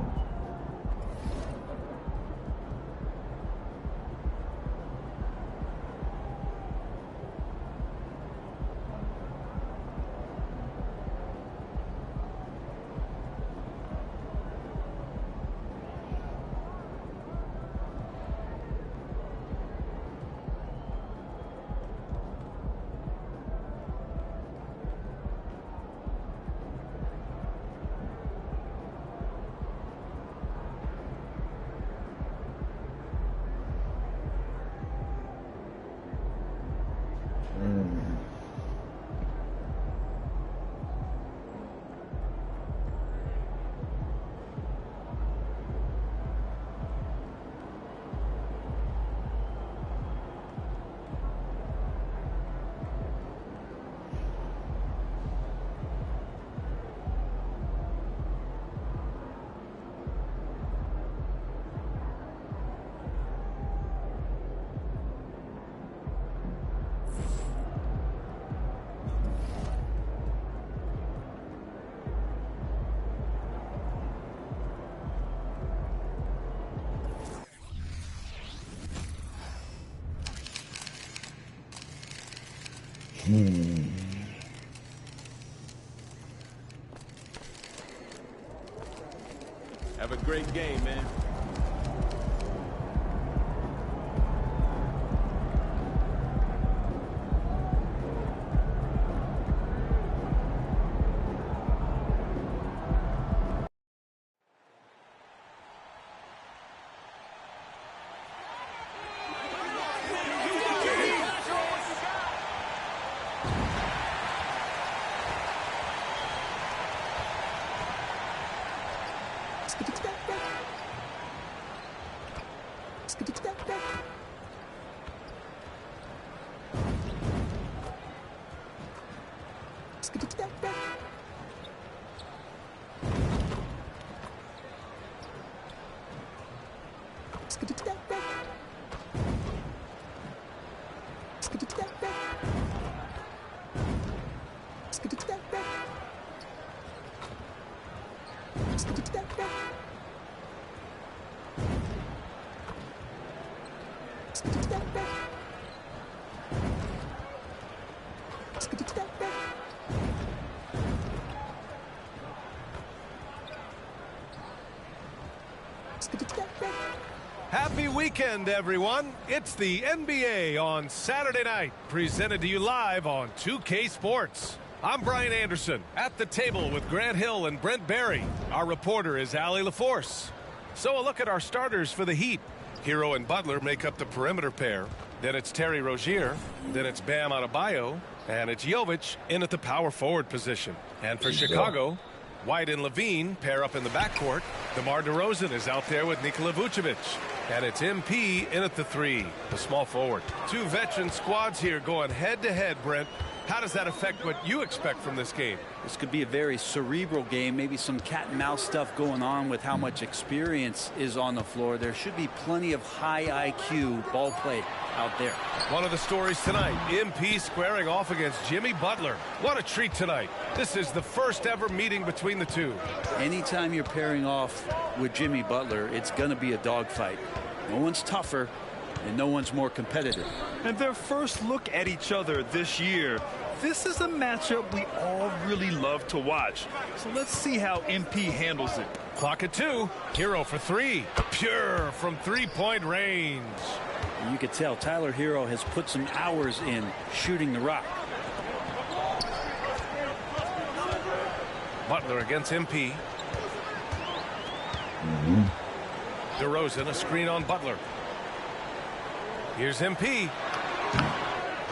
Have a great game, man. Happy weekend, everyone. It's the NBA on Saturday night, presented to you live on 2K Sports. I'm Brian Anderson, at the table with Grant Hill and Brent Barry. Our reporter is Allie LaForce. So a look at our starters for the Heat. Hero and Butler make up the perimeter pair. Then it's Terry Rozier. Then it's Bam Adebayo. And it's Jovic in at the power forward position. And for Chicago, White and Levine pair up in the backcourt. DeMar DeRozan is out there with Nikola Vucevic. And it's MP in at the 3, the small forward. Two veteran squads here going head-to-head, Brent. How does that affect what you expect from this game? This could be a very cerebral game, maybe some cat and mouse stuff going on with how much experience is on the floor. There should be plenty of high IQ ball play out there. One of the stories tonight, MP squaring off against Jimmy Butler. What a treat tonight. This is the first ever meeting between the two. Anytime you're pairing off with Jimmy Butler, it's going to be a dogfight. No one's tougher and no one's more competitive. And their first look at each other this year. This is a matchup we all really love to watch. So let's see how MP handles it. Clock at 2. Hero for 3. Pure from three-point range. And you could tell Tyler Hero has put some hours in shooting the rock. Butler against MP. DeRozan, a screen on Butler. Here's MP.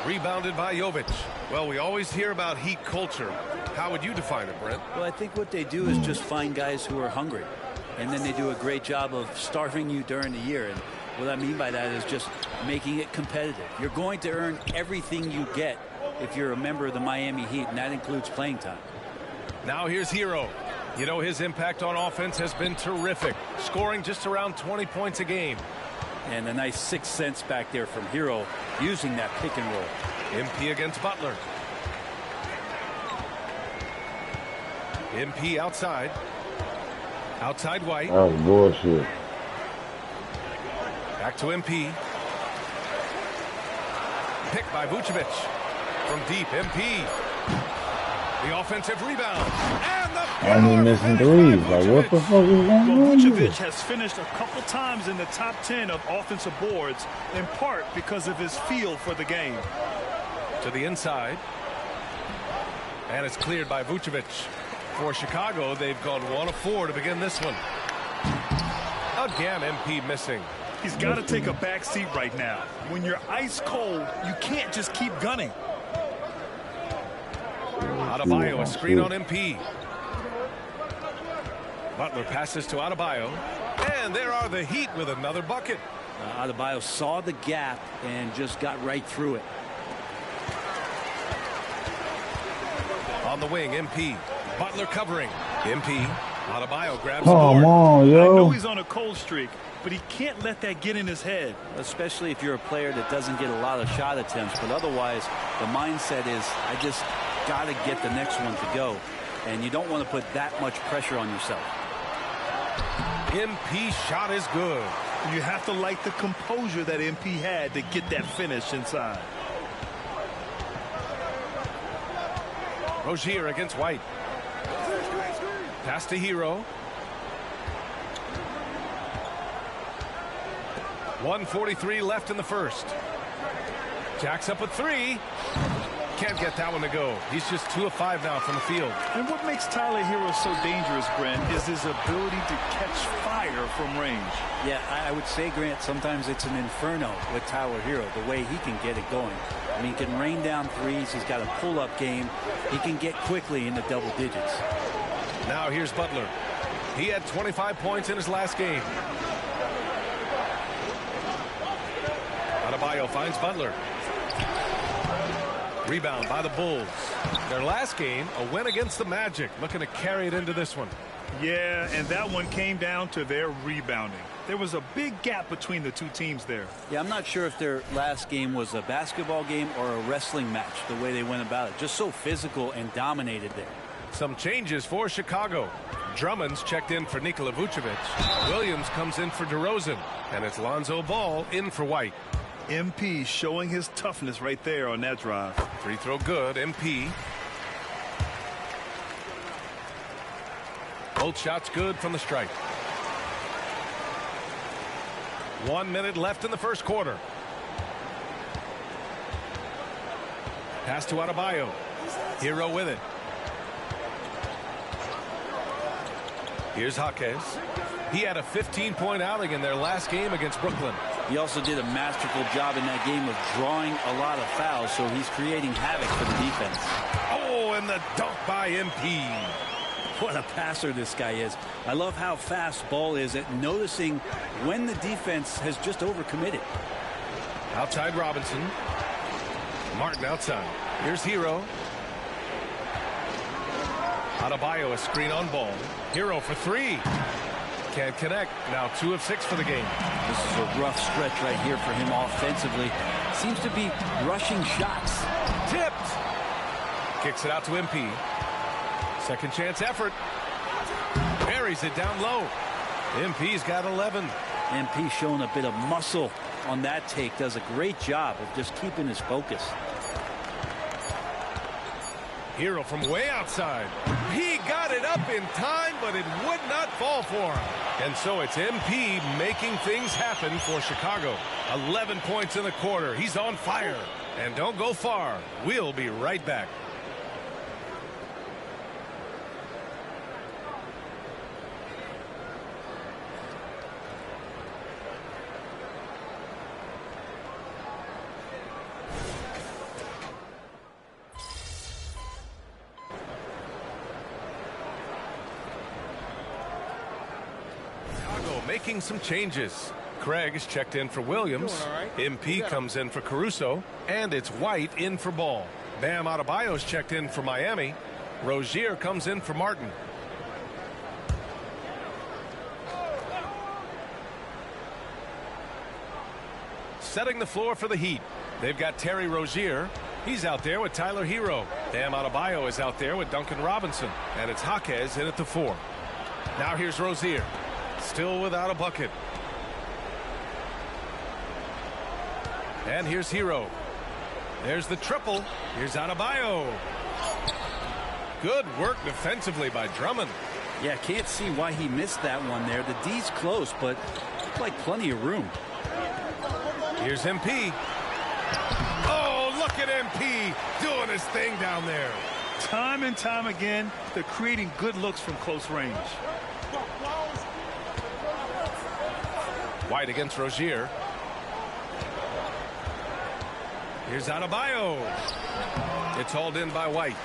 Rebounded by Jovic. Well, we always hear about Heat culture. How would you define it, Brent? Well, I think what they do is just find guys who are hungry. And then they do a great job of starving you during the year. And what I mean by that is just making it competitive. You're going to earn everything you get if you're a member of the Miami Heat, and that includes playing time. Now here's Hero. You know, his impact on offense has been terrific, scoring just around 20 points a game. And a nice 6 cents back there from Hero using that pick and roll. MP against Butler. MP outside. Outside White. That was bullshit. Back to MP. Picked by Vucevic. From deep, MP. The offensive rebound. And he's missing threes. Like, what the fuck is going on Vucevic here? has finished a couple times in the top 10 of offensive boards, in part because of his feel for the game. To the inside. And it's cleared by Vucevic. For Chicago, they've gone 1 of 4 to begin this one. Again, MP missing. He's got to take a back seat right now. When you're ice cold, you can't just keep gunning. Adebayo, a screen on MP. Butler passes to Adebayo. And there are the Heat with another bucket. Adebayo saw the gap and just got right through it. On the wing, MP. Butler covering. MP. Adebayo grabs Come on, yo. I know he's on a cold streak, but he can't let that get in his head. Especially if you're a player that doesn't get a lot of shot attempts. But otherwise, the mindset is, I just got to get the next one to go. And you don't want to put that much pressure on yourself. MP shot is good. You have to like the composure that MP had to get that finish inside. Rozier against White. Pass to Hero. 1:43 left in the first. Jacks up a 3. Can't get that one to go. He's just 2 of 5 now from the field. And what makes Tyler Hero so dangerous, Brent, is his ability to catch fire from range. Yeah, I would say, Grant, sometimes it's an inferno with Tyler Hero, the way he can get it going. I mean, he can rain down threes. He's got a pull-up game. He can get quickly into double digits. Now here's Butler. He had 25 points in his last game. Adebayo finds Butler. Rebound by the Bulls. Their last game, a win against the Magic. Looking to carry it into this one. Yeah, and that one came down to their rebounding. There was a big gap between the two teams there. Yeah, I'm not sure if their last game was a basketball game or a wrestling match, the way they went about it. Just so physical and dominated there. Some changes for Chicago. Drummond's checked in for Nikola Vucevic. Williams comes in for DeRozan. And it's Lonzo Ball in for White. MP showing his toughness right there on that drive. Free throw good. MP. Both shots good from the stripe. 1 minute left in the first quarter. Pass to Adebayo. Hero with it. Here's Jaquez. He had a 15-point outing in their last game against Brooklyn. He also did a masterful job in that game of drawing a lot of fouls, so he's creating havoc for the defense. Oh, and the dunk by MP. What a passer this guy is. I love how fast Ball is at noticing when the defense has just overcommitted. Outside Robinson. Martin outside. Here's Hero. Adebayo, a screen on Ball. Hero for 3. Can't connect. Now 2 of 6 for the game. This is a rough stretch right here for him offensively. Seems to be rushing shots. Tipped. Kicks it out to MP. Second chance effort. Buries it down low. MP's got 11. MP showing a bit of muscle on that take. Does a great job of just keeping his focus. Hero from way outside. He got it up in time, but it would not fall for him. And so it's MP making things happen for Chicago. 11 points in the quarter. He's on fire. And don't go far. We'll be right back. Making some changes. Craig is checked in for Williams. MP comes in for Caruso. And it's White in for Ball. Bam Adebayo's checked in for Miami. Rozier comes in for Martin. Setting the floor for the Heat. They've got Terry Rozier. He's out there with Tyler Hero. Bam Adebayo is out there with Duncan Robinson. And it's Jaquez in at the 4. Now here's Rozier. Still without a bucket. And here's Hero. There's the triple. Here's Adebayo. Good work defensively by Drummond. Yeah, can't see why he missed that one there. The D's close, but looked like plenty of room. Here's MP. Oh, look at MP doing his thing down there. Time and time again, they're creating good looks from close range. White against Rozier. Here's Adebayo. It's hauled in by White.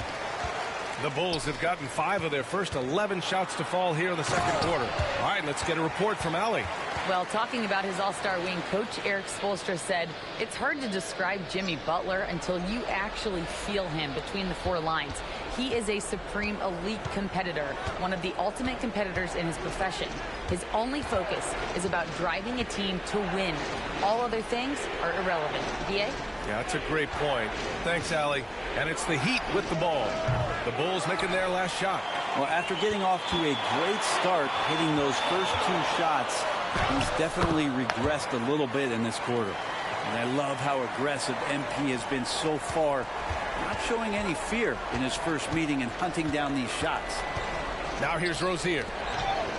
The Bulls have gotten 5 of their first 11 shots to fall here in the second quarter. All right, let's get a report from Allie. Well, talking about his all-star wing, Coach Eric Spoelstra said, it's hard to describe Jimmy Butler until you actually feel him between the 4 lines. He is a supreme elite competitor, one of the ultimate competitors in his profession. His only focus is about driving a team to win. All other things are irrelevant. B.A.? Yeah, that's a great point. Thanks, Allie. And it's the Heat with the ball. The Bulls making their last shot. Well, after getting off to a great start, hitting those first 2 shots, he's definitely regressed a little bit in this quarter. And I love how aggressive MP has been so far, not showing any fear in his first meeting and hunting down these shots. Now here's Rozier.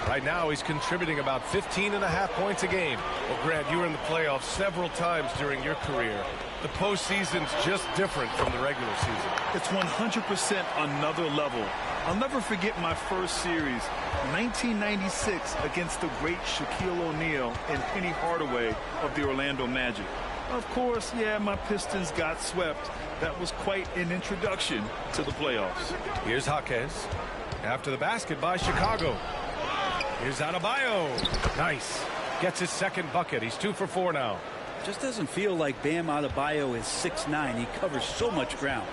Right now he's contributing about 15.5 points a game. Well, Grant, you were in the playoffs several times during your career. The postseason's just different from the regular season. It's 100% another level. I'll never forget my first series, 1996, against the great Shaquille O'Neal and Penny Hardaway of the Orlando Magic. Of course, yeah, my Pistons got swept. That was quite an introduction to the playoffs. Here's Jaquez. After the basket by Chicago. Here's Adebayo. Nice. Gets his second bucket. He's 2 for 4 now. Just doesn't feel like Bam Adebayo is 6'9". He covers so much ground.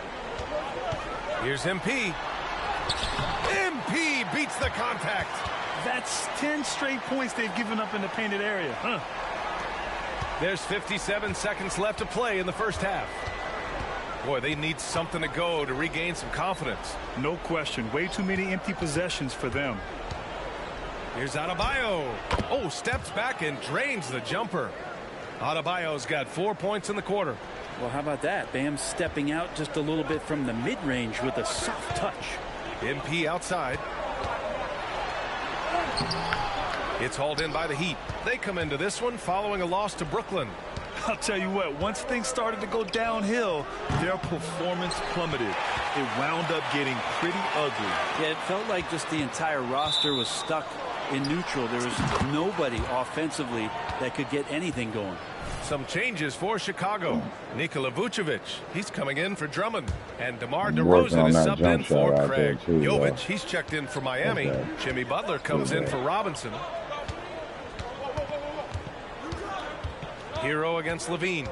Here's MP. MP beats the contact. That's 10 straight points they've given up in the painted area. Huh? There's 57 seconds left to play in the first half. Boy, they need something to go to regain some confidence. No question. Way too many empty possessions for them. Here's Adebayo. Oh, steps back and drains the jumper. Adebayo's got 4 points in the quarter. Well, how about that? Bam stepping out just a little bit from the mid-range with a soft touch. MP outside. It's hauled in by the Heat. They come into this one following a loss to Brooklyn. I'll tell you what, once things started to go downhill, their performance plummeted. It wound up getting pretty ugly. Yeah, it felt like just the entire roster was stuck in neutral. There was nobody offensively that could get anything going. Some changes for Chicago. Nikola Vucevic, he's coming in for Drummond. And DeMar DeRozan is subbed in for Craig. Jovic, he's checked in for Miami. Okay. Jimmy Butler comes in for Robinson. Hero against Levine.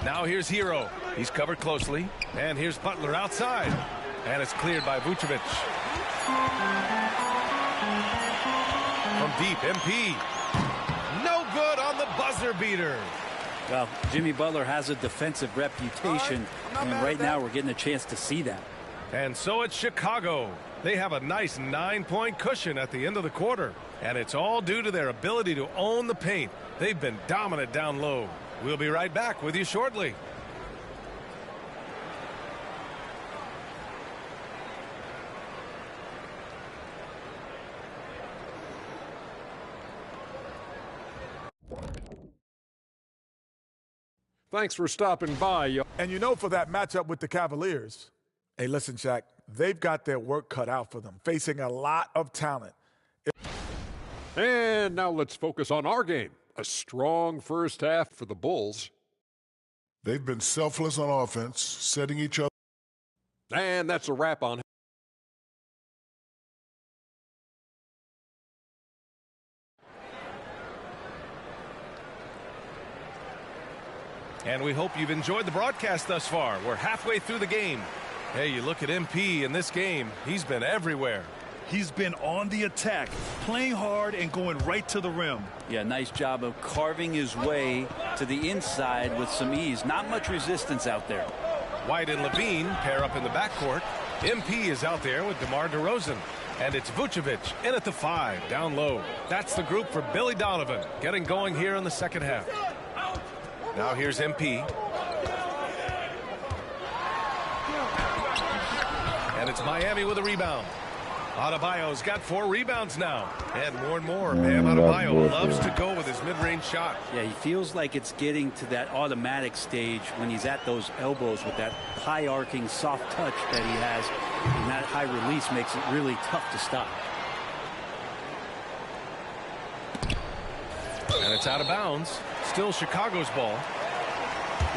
Now here's Hero. He's covered closely. And here's Butler outside. And it's cleared by Vucevic. From deep, MP. No good on the buzzer beater. Well, Jimmy Butler has a defensive reputation, and right now we're getting a chance to see that. And so it's Chicago. They have a nice 9-point cushion at the end of the quarter, and it's all due to their ability to own the paint. They've been dominant down low. We'll be right back with you shortly. Thanks for stopping by. And you know, for that matchup with the Cavaliers, hey, listen, Shaq, they've got their work cut out for them, facing a lot of talent. And now let's focus on our game. A strong first half for the Bulls. They've been selfless on offense, setting each other. And that's a wrap on. And we hope you've enjoyed the broadcast thus far. We're halfway through the game. Hey, you look at MP in this game, he's been everywhere. He's been on the attack, playing hard and going right to the rim. Yeah, nice job of carving his way to the inside with some ease. Not much resistance out there. White and Levine pair up in the backcourt. MP is out there with DeMar DeRozan. And it's Vucevic in at the 5, down low. That's the group for Billy Donovan, getting going here in the second half. Now here's MP. And it's Miami with a rebound. Adebayo's got 4 rebounds now. And more. Bam Adebayo loves to go with his mid-range shot. Yeah, he feels like it's getting to that automatic stage when he's at those elbows with that high-arcing soft touch that he has. And that high release makes it really tough to stop. And it's out of bounds. Still Chicago's ball.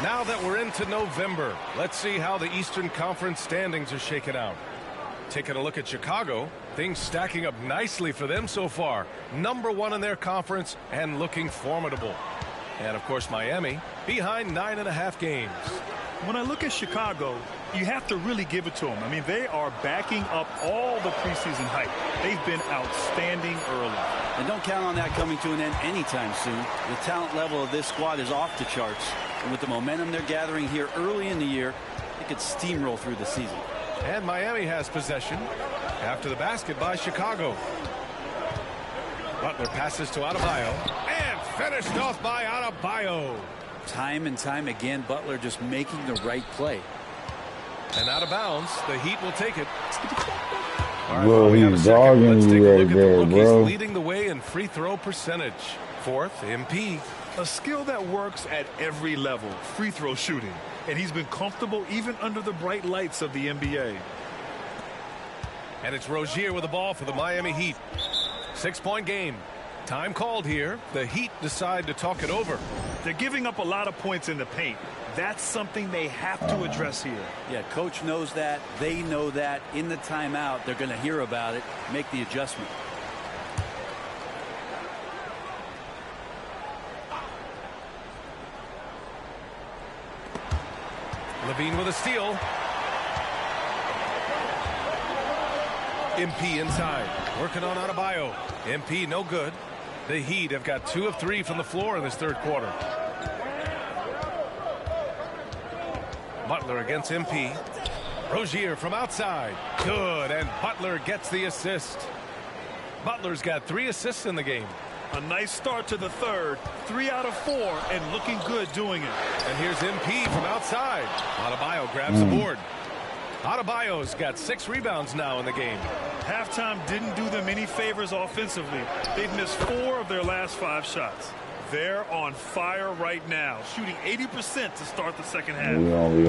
Now that we're into November, let's see how the Eastern Conference standings are shaken out. Taking a look at Chicago, things stacking up nicely for them so far. #1 in their conference and looking formidable. And of course Miami behind 9.5 games. When I look at Chicago, you have to really give it to them. I mean, they are backing up all the preseason hype. They've been outstanding early. And don't count on that coming to an end anytime soon. The talent level of this squad is off the charts. And with the momentum they're gathering here early in the year, they could steamroll through the season. And Miami has possession after the basket by Chicago. Butler passes to Adebayo and finished off by Adebayo. Time and time again, Butler just making the right play. And out of bounds, the Heat will take it. Bro, he's dogging you right there, bro. Leading the way in free throw percentage. 4th, MP. A skill that works at every level, free throw shooting. And he's been comfortable even under the bright lights of the NBA. And it's Rozier with the ball for the Miami Heat. 6-point game. Time called here. The Heat decide to talk it over. They're giving up a lot of points in the paint. That's something they have to address here. Yeah, coach knows that. They know that. In the timeout, they're going to hear about it, make the adjustment. Levine with a steal. MP inside. Working on Adebayo. MP no good. The Heat have got 2 of 3 from the floor in this third quarter. Butler against MP. Rozier from outside. Good. And Butler gets the assist. Butler's got 3 assists in the game. A nice start to the third. 3 out of 4 and looking good doing it. And here's MP from outside. Adebayo grabs the board. Adebayo's got 6 rebounds now in the game. Halftime didn't do them any favors offensively. They've missed 4 of their last 5 shots. They're on fire right now, shooting 80% to start the second half.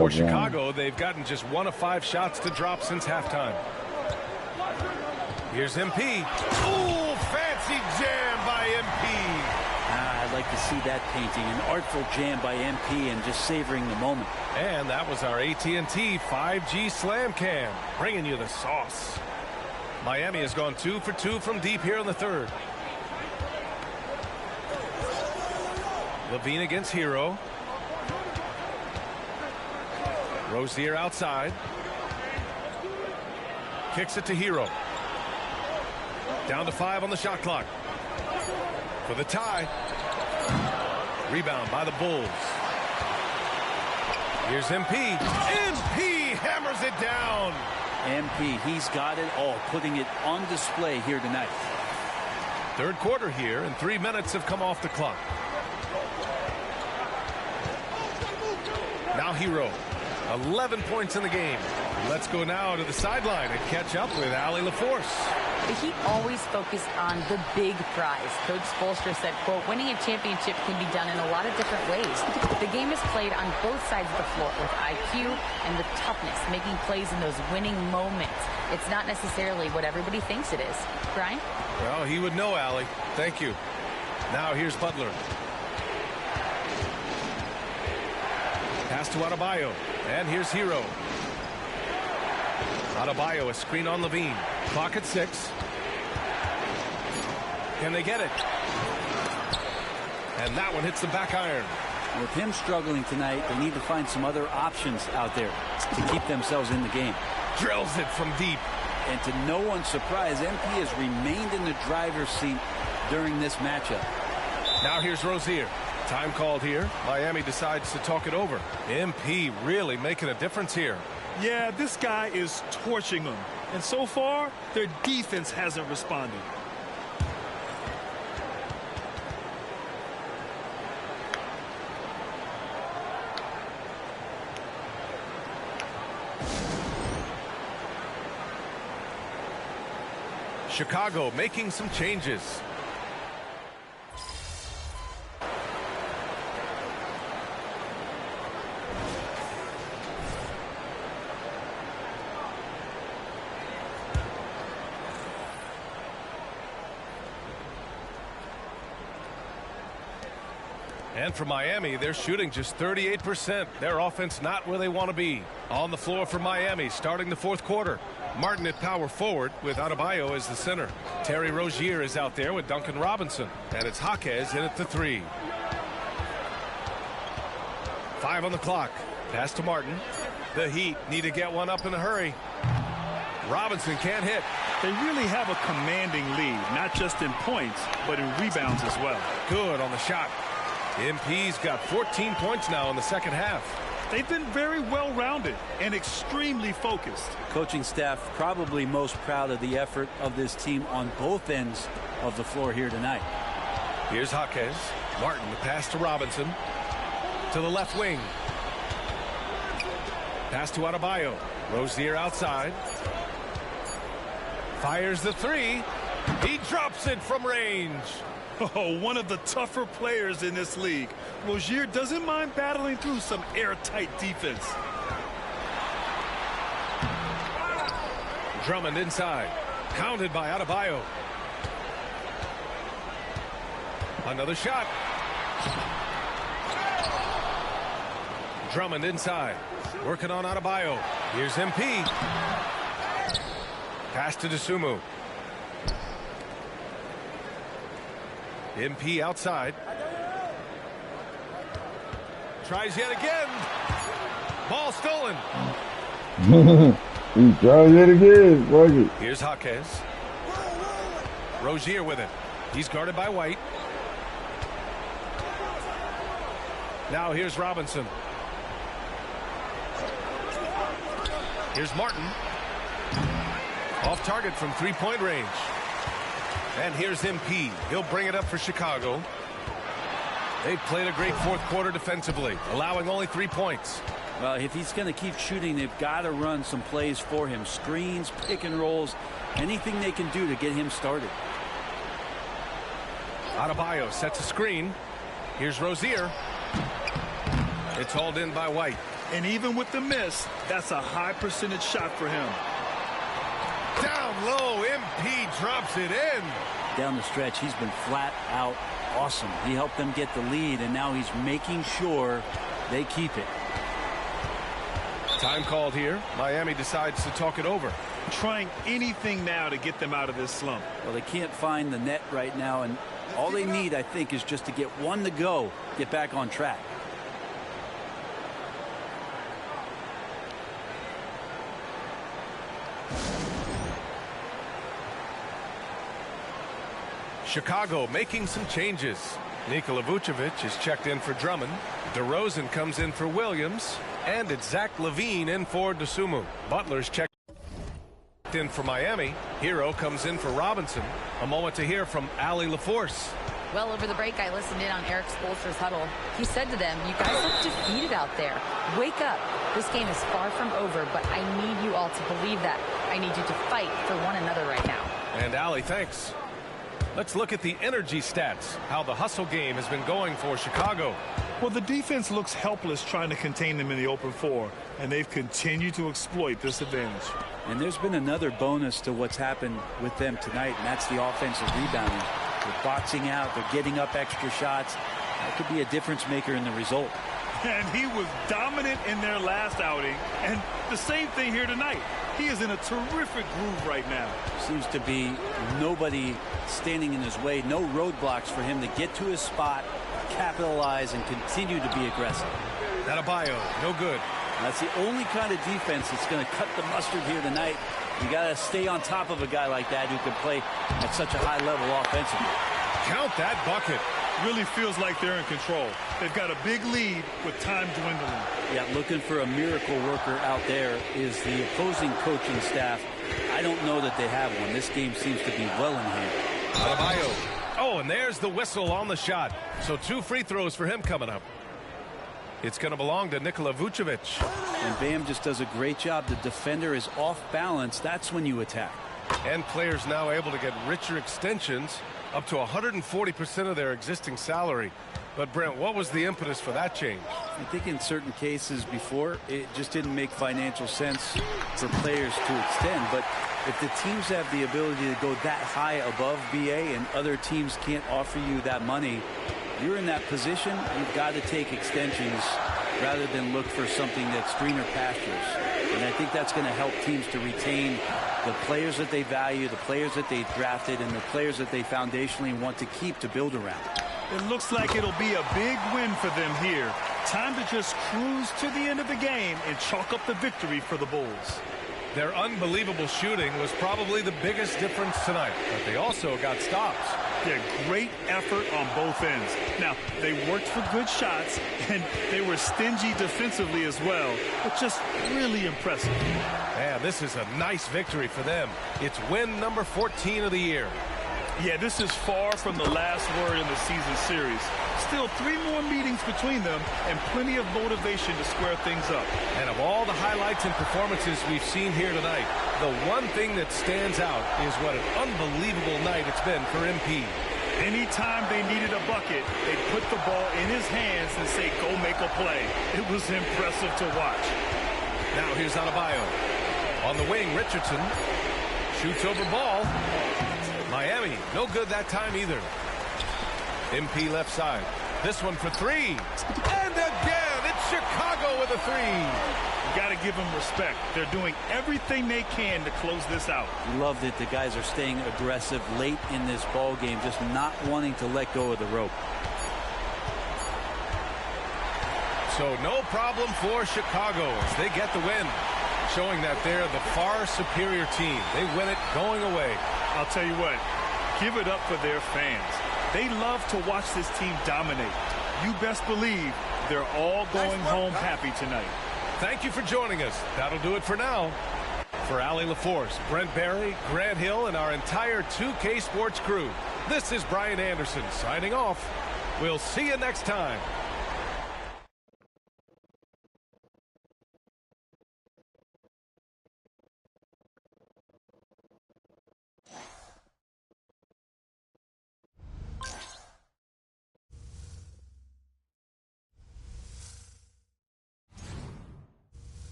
For Chicago, they've gotten just 1 of 5 shots to drop since halftime. Here's MP. Ooh, fancy jam by MP. I'd like to see that painting. An artful jam by MP and just savoring the moment. And that was our AT&T 5G Slam Cam, bringing you the sauce. Miami has gone 2 for 2 from deep here in the third. Levine against Hero. Rozier outside. Kicks it to Hero. Down to 5 on the shot clock. For the tie. Rebound by the Bulls. Here's MP. MP hammers it down. MP, he's got it all, putting it on display here tonight. Third quarter here, and 3 minutes have come off the clock. Now Hero. 11 points in the game. Let's go now to the sideline and catch up with Allie LaForce. The Heat always focus on the big prize. Coach Spoelstra said, quote, winning a championship can be done in a lot of different ways. The game is played on both sides of the floor with IQ and with toughness, making plays in those winning moments. It's not necessarily what everybody thinks it is. Brian? Well, he would know, Allie. Thank you. Now here's Butler. Pass to Adebayo. And here's Hero. Adebayo, a screen on Levine. Clock at 6. Can they get it? And that one hits the back iron. With him struggling tonight, they need to find some other options out there to keep themselves in the game. Drills it from deep. And to no one's surprise, MP has remained in the driver's seat during this matchup. Now here's Rozier. Time called here. Miami decides to talk it over. MP really making a difference here. Yeah, this guy is torching them. And so far, their defense hasn't responded. Chicago making some changes. And for Miami, they're shooting just 38%. Their offense not where they want to be. On the floor for Miami, starting the fourth quarter. Martin at power forward with Adebayo as the center. Terry Rozier is out there with Duncan Robinson. And it's Jaquez in at the 3. 5 on the clock. Pass to Martin. The Heat need to get one up in a hurry. Robinson can't hit. They really have a commanding lead, not just in points, but in rebounds as well. Good on the shot. MP's got 14 points now in the second half. They've been very well-rounded and extremely focused. Coaching staff probably most proud of the effort of this team on both ends of the floor here tonight. Here's Jaquez. Martin, the pass to Robinson. To the left wing. Pass to Adebayo. Rozier outside. Fires the 3. He drops it from range. Oh, one of the tougher players in this league. Rozier doesn't mind battling through some airtight defense. Drummond inside. Counted by Adebayo. Another shot. Drummond inside. Working on Adebayo. Here's MP. Pass to Dosunmu. MP outside. Tries yet again. Ball stolen. He tries it again. Fuck it. Here's Jaquez. Rozier with it. He's guarded by White. Now here's Robinson. Here's Martin. Off target from three-point range. And here's MP. He'll bring it up for Chicago. They've played a great fourth quarter defensively, allowing only 3 points. Well, if he's going to keep shooting, they've got to run some plays for him. Screens, pick and rolls, anything they can do to get him started. Adebayo sets a screen. Here's Rozier. It's hauled in by White. And even with the miss, that's a high percentage shot for him. Down low, MP drops it in. Down the stretch, he's been flat out awesome. He helped them get the lead, and now he's making sure they keep it. Time called here. Miami decides to talk it over. Trying anything now to get them out of this slump. Well, they can't find the net right now, and all they need, I think, is just to get one to go, get back on track. Chicago making some changes. Nikola Vucevic is checked in for Drummond. DeRozan comes in for Williams. And it's Zach LaVine in for Dosunmu. Butler's checked in for Miami. Hero comes in for Robinson. A moment to hear from Allie LaForce. Well, over the break, I listened in on Eric Spoelstra's huddle. He said to them, you guys look defeated out there. Wake up. This game is far from over, but I need you all to believe that. I need you to fight for one another right now. And Allie, thanks. Let's look at the energy stats, how the hustle game has been going for Chicago. Well, the defense looks helpless trying to contain them in the open floor, and they've continued to exploit this advantage. And there's been another bonus to what's happened with them tonight, and that's the offensive rebounding. They're boxing out, they're getting up extra shots. That could be a difference maker in the result. And he was dominant in their last outing, and the same thing here tonight. He is in a terrific groove right now. Seems to be nobody standing in his way, no roadblocks for him to get to his spot, capitalize, and continue to be aggressive. Adebayo, no good. That's the only kind of defense that's going to cut the mustard here tonight. You got to stay on top of a guy like that who can play at such a high level offensively. Count that bucket. really feels like they're in control. They've got a big lead with time dwindling. Yeah, looking for a miracle worker out there is the opposing coaching staff. I don't know that they have one. This game seems to be well in hand. Adebayo. Oh, and there's the whistle on the shot. So 2 free throws for him coming up. It's going to belong to Nikola Vucevic. And Bam just does a great job. The defender is off balance. That's when you attack. And players now able to get richer extensions, up to 140% of their existing salary. But, Brent, what was the impetus for that change? I think in certain cases before, it just didn't make financial sense for players to extend. But if the teams have the ability to go that high above BA and other teams can't offer you that money, you're in that position, you've got to take extensions rather than look for something that's greener pastures. And I think that's going to help teams to retain the players that they value, the players that they drafted, and the players that they foundationally want to keep to build around. It looks like it'll be a big win for them here. Time to just cruise to the end of the game and chalk up the victory for the Bulls. Their unbelievable shooting was probably the biggest difference tonight, but they also got stops. Yeah, great effort on both ends. Now, they worked for good shots, and they were stingy defensively as well, but just really impressive. Yeah, this is a nice victory for them. It's win number 14 of the year. Yeah, this is far from the last word in the season series. Still 3 more meetings between them and plenty of motivation to square things up. And of all the highlights and performances we've seen here tonight, the one thing that stands out is what an unbelievable night it's been for MP. Anytime they needed a bucket, they'd put the ball in his hands and say, go make a play. It was impressive to watch. Now here's Adebayo. On the wing, Richardson shoots over ball. Miami, no good that time either. MP left side. This one for 3. And again, it's Chicago with a 3. You got to give them respect. They're doing everything they can to close this out. Love that the guys are staying aggressive late in this ball game, just not wanting to let go of the rope. So no problem for Chicago as they get the win, showing that they're the far superior team. They win it going away. I'll tell you what, give it up for their fans. They love to watch this team dominate. You best believe they're all going home happy tonight. Thank you for joining us. That'll do it for now. For Allie LaForce, Brent Barry, Grant Hill, and our entire 2K Sports crew, this is Brian Anderson signing off. We'll see you next time.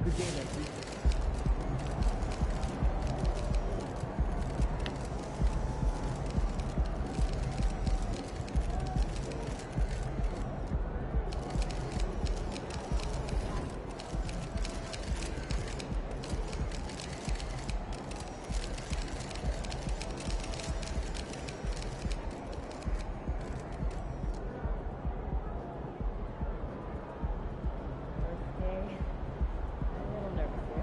Good game, MP. A little nervous.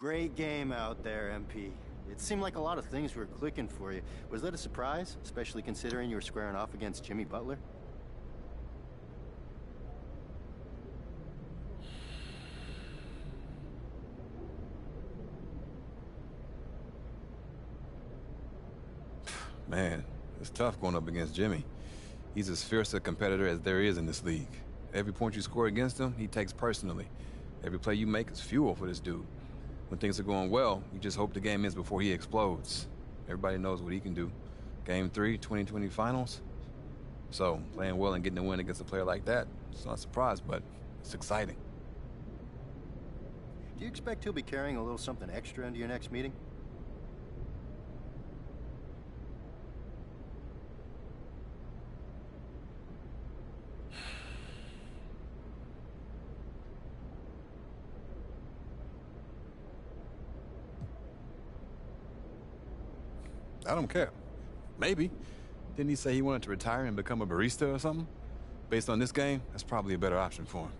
Great game out there, MP. It seemed like a lot of things were clicking for you. Was that a surprise, especially considering you were squaring off against Jimmy Butler? Man, it's tough going up against Jimmy. He's as fierce a competitor as there is in this league. Every point you score against him, he takes personally. Every play you make is fuel for this dude. When things are going well, you just hope the game ends before he explodes. Everybody knows what he can do. Game 3, 2020 finals. So, playing well and getting a win against a player like that, it's not a surprise, but it's exciting. Do you expect he'll be carrying a little something extra into your next meeting? I don't care. Maybe. Didn't he say he wanted to retire and become a barista or something? Based on this game, that's probably a better option for him.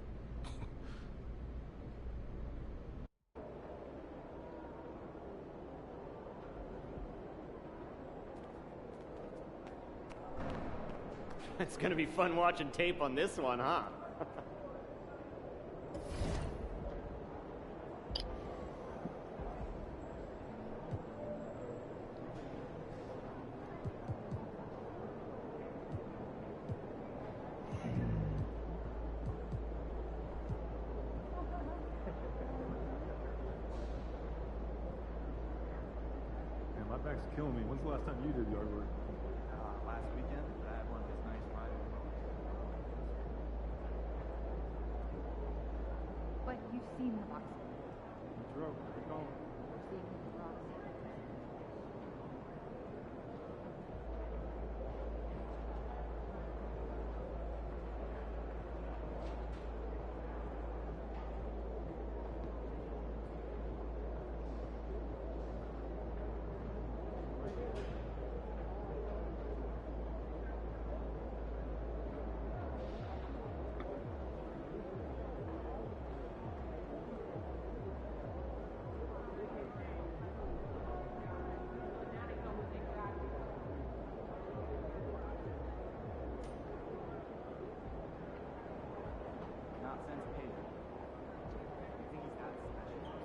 It's gonna be fun watching tape on this one, huh? My back's killing me. When's the last time you did yard work? Last weekend, I had one of his nice rides. But you've seen the box. You drove. Keep going. We're seeing the box. Not since Pedro. You think he's that special?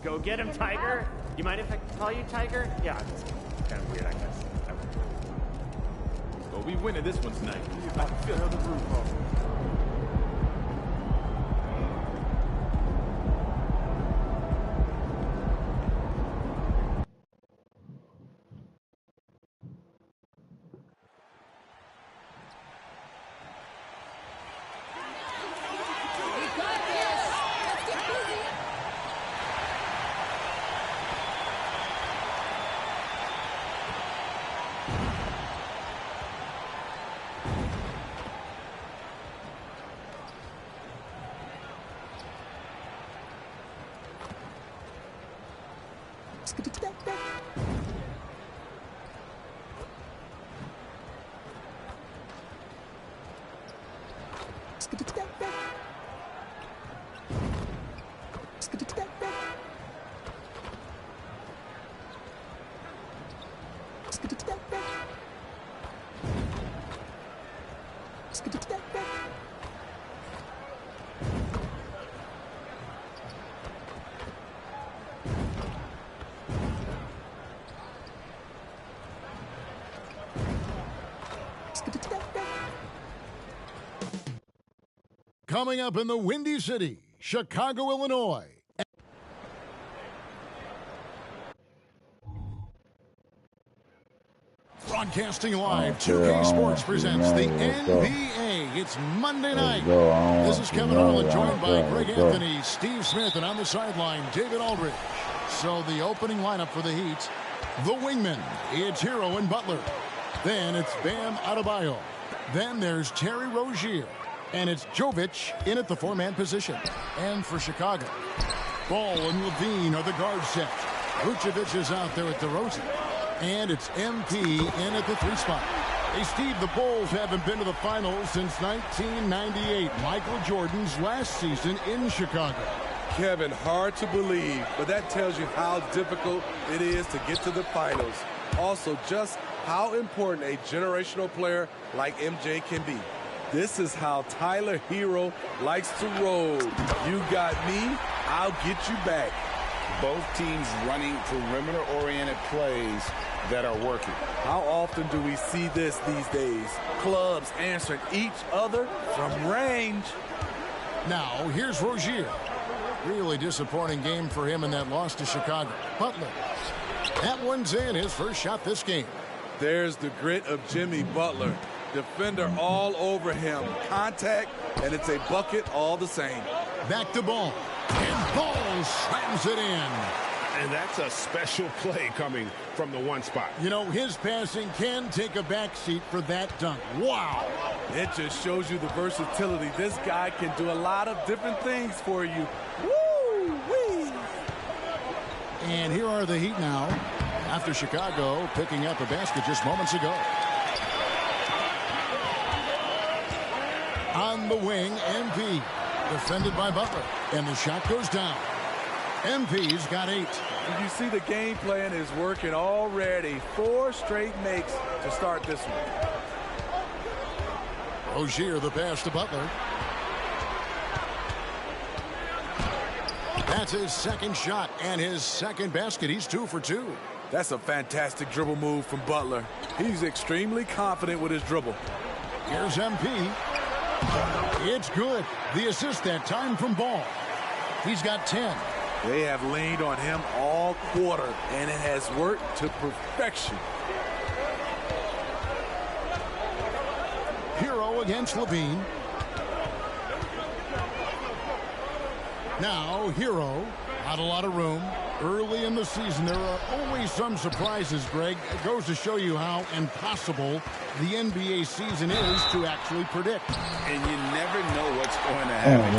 Go get him, Tiger. You mind if I call you Tiger? Yeah, it's kind of weird, I guess. Well, we winning this one tonight. You're about to feel the roof off. Coming up in the Windy City, Chicago, Illinois. Broadcasting live, 2K Sports presents the NBA. It's Monday night. This is Kevin Harlan, joined by Greg Anthony, Steve Smith, and on the sideline, David Aldridge. So the opening lineup for the Heat, the wingmen, it's Hero and Butler. Then it's Bam Adebayo. Then there's Terry Rozier. And it's Jovic in at the four-man position. And for Chicago, Ball and Levine are the guard set. Vucevic is out there at DeRozan. And it's MP in at the 3 spot. Hey, Steve, the Bulls haven't been to the finals since 1998, Michael Jordan's last season in Chicago. Kevin, hard to believe, but that tells you how difficult it is to get to the finals. Also, just how important a generational player like MJ can be. This is how Tyler Hero likes to roll. You got me, I'll get you back. Both teams running perimeter-oriented plays that are working. How often do we see this these days? Clubs answering each other from range. Now, here's Rozier. Really disappointing game for him in that loss to Chicago. Butler. That one's in, his first shot this game. There's the grit of Jimmy Butler. Defender all over him. Contact, and it's a bucket all the same. Back to Ball. And Ball slams it in. And that's a special play coming from the 1 spot. You know, his passing can take a backseat for that dunk. Wow. It just shows you the versatility. This guy can do a lot of different things for you. Woo-wee. And here are the Heat now, after Chicago picking up a basket just moments ago. On the wing, MP, defended by Butler, and the shot goes down. MP's got 8. You see the game plan is working already. 4 straight makes to start this one. Rozier, the pass to Butler. That's his second shot and his second basket. He's 2 for 2. That's a fantastic dribble move from Butler. He's extremely confident with his dribble. Here's MP. It's good. The assist that time from Ball. He's got 10. They have leaned on him all quarter, and it has worked to perfection. Hero against Levine. Now, Hero, not a lot of room. Early in the season, there are always some surprises, Greg. It goes to show you how impossible the NBA season is to actually predict. And you never know what's going to happen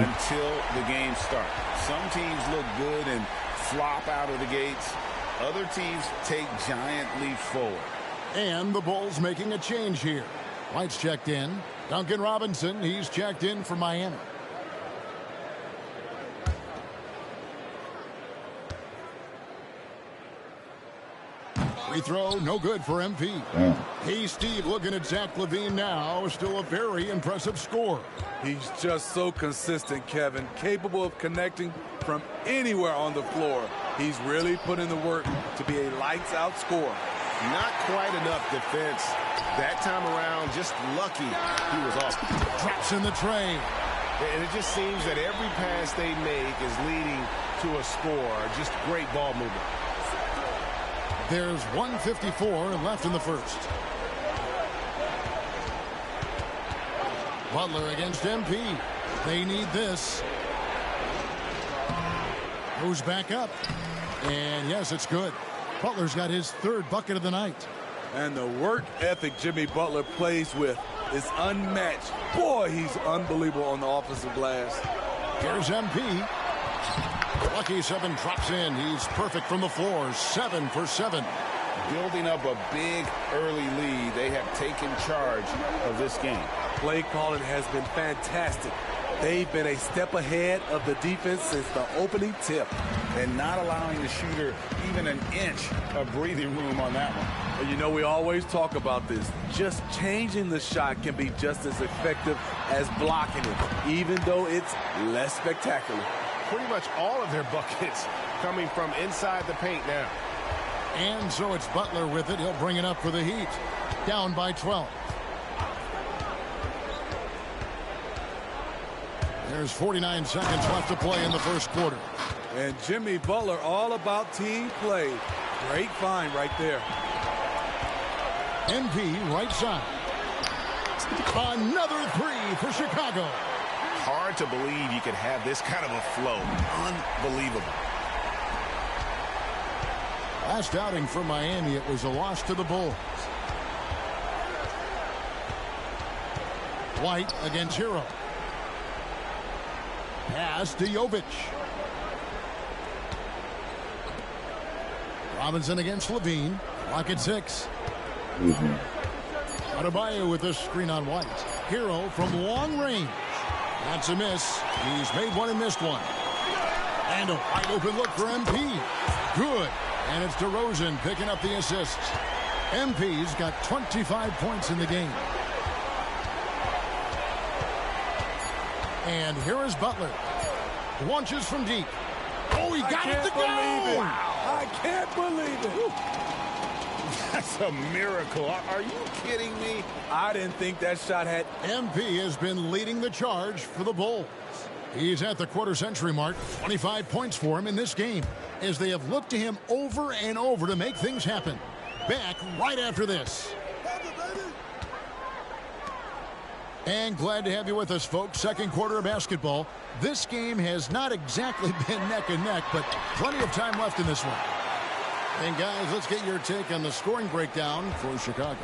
until the game starts. Some teams look good and flop out of the gates. Other teams take giant leaps forward. And the Bulls making a change here. White's checked in. Duncan Robinson, he's checked in for Miami. Free throw, no good for MP. Hey, Steve, looking at Zach LaVine now. Still a very impressive score. He's just so consistent, Kevin. Capable of connecting from anywhere on the floor. He's really put in the work to be a lights-out scorer. Not quite enough defense that time around. Just lucky he was off. Drops in the tray. And it just seems that every pass they make is leading to a score. Just great ball movement. There's 1:54 left in the first. Butler against MP. They need this. Goes back up. And yes, it's good. Butler's got his 3rd bucket of the night. And the work ethic Jimmy Butler plays with is unmatched. Boy, he's unbelievable on the offensive glass. Here's MP. Lucky 7 drops in. He's perfect from the floor. 7 for 7. Building up a big early lead. They have taken charge of this game. Play calling has been fantastic. They've been a step ahead of the defense since the opening tip. And not allowing the shooter even an inch of breathing room on that one. And you know, we always talk about this. Just changing the shot can be just as effective as blocking it, even though it's less spectacular. Pretty much all of their buckets coming from inside the paint now. And so it's Butler with it. He'll bring it up for the Heat. Down by 12. There's 49 seconds left to play in the first quarter. And Jimmy Butler all about team play. Great find right there. MP right side. Another 3 for Chicago. Hard to believe you could have this kind of a flow. Unbelievable. Last outing for Miami, it was a loss to the Bulls. White against Hero. Pass to Jovic. Robinson against Levine. Clock at 6. Adebayo with a screen on White. Hero from long range. That's a miss. He's made one and missed one. And a wide open look for MP. Good. And it's DeRozan picking up the assists. MP's got 25 points in the game. And here is Butler. Launches from deep. Oh, he got it to go! Wow. I can't believe it. That's a miracle. Are you kidding me? I didn't think that shot had... MP has been leading the charge for the Bulls. He's at the quarter-century mark. 25 points for him in this game, as they have looked to him over and over to make things happen. Back right after this. And glad to have you with us, folks. Second quarter of basketball. This game has not exactly been neck and neck, but plenty of time left in this one. And guys, let's get your take on the scoring breakdown for Chicago.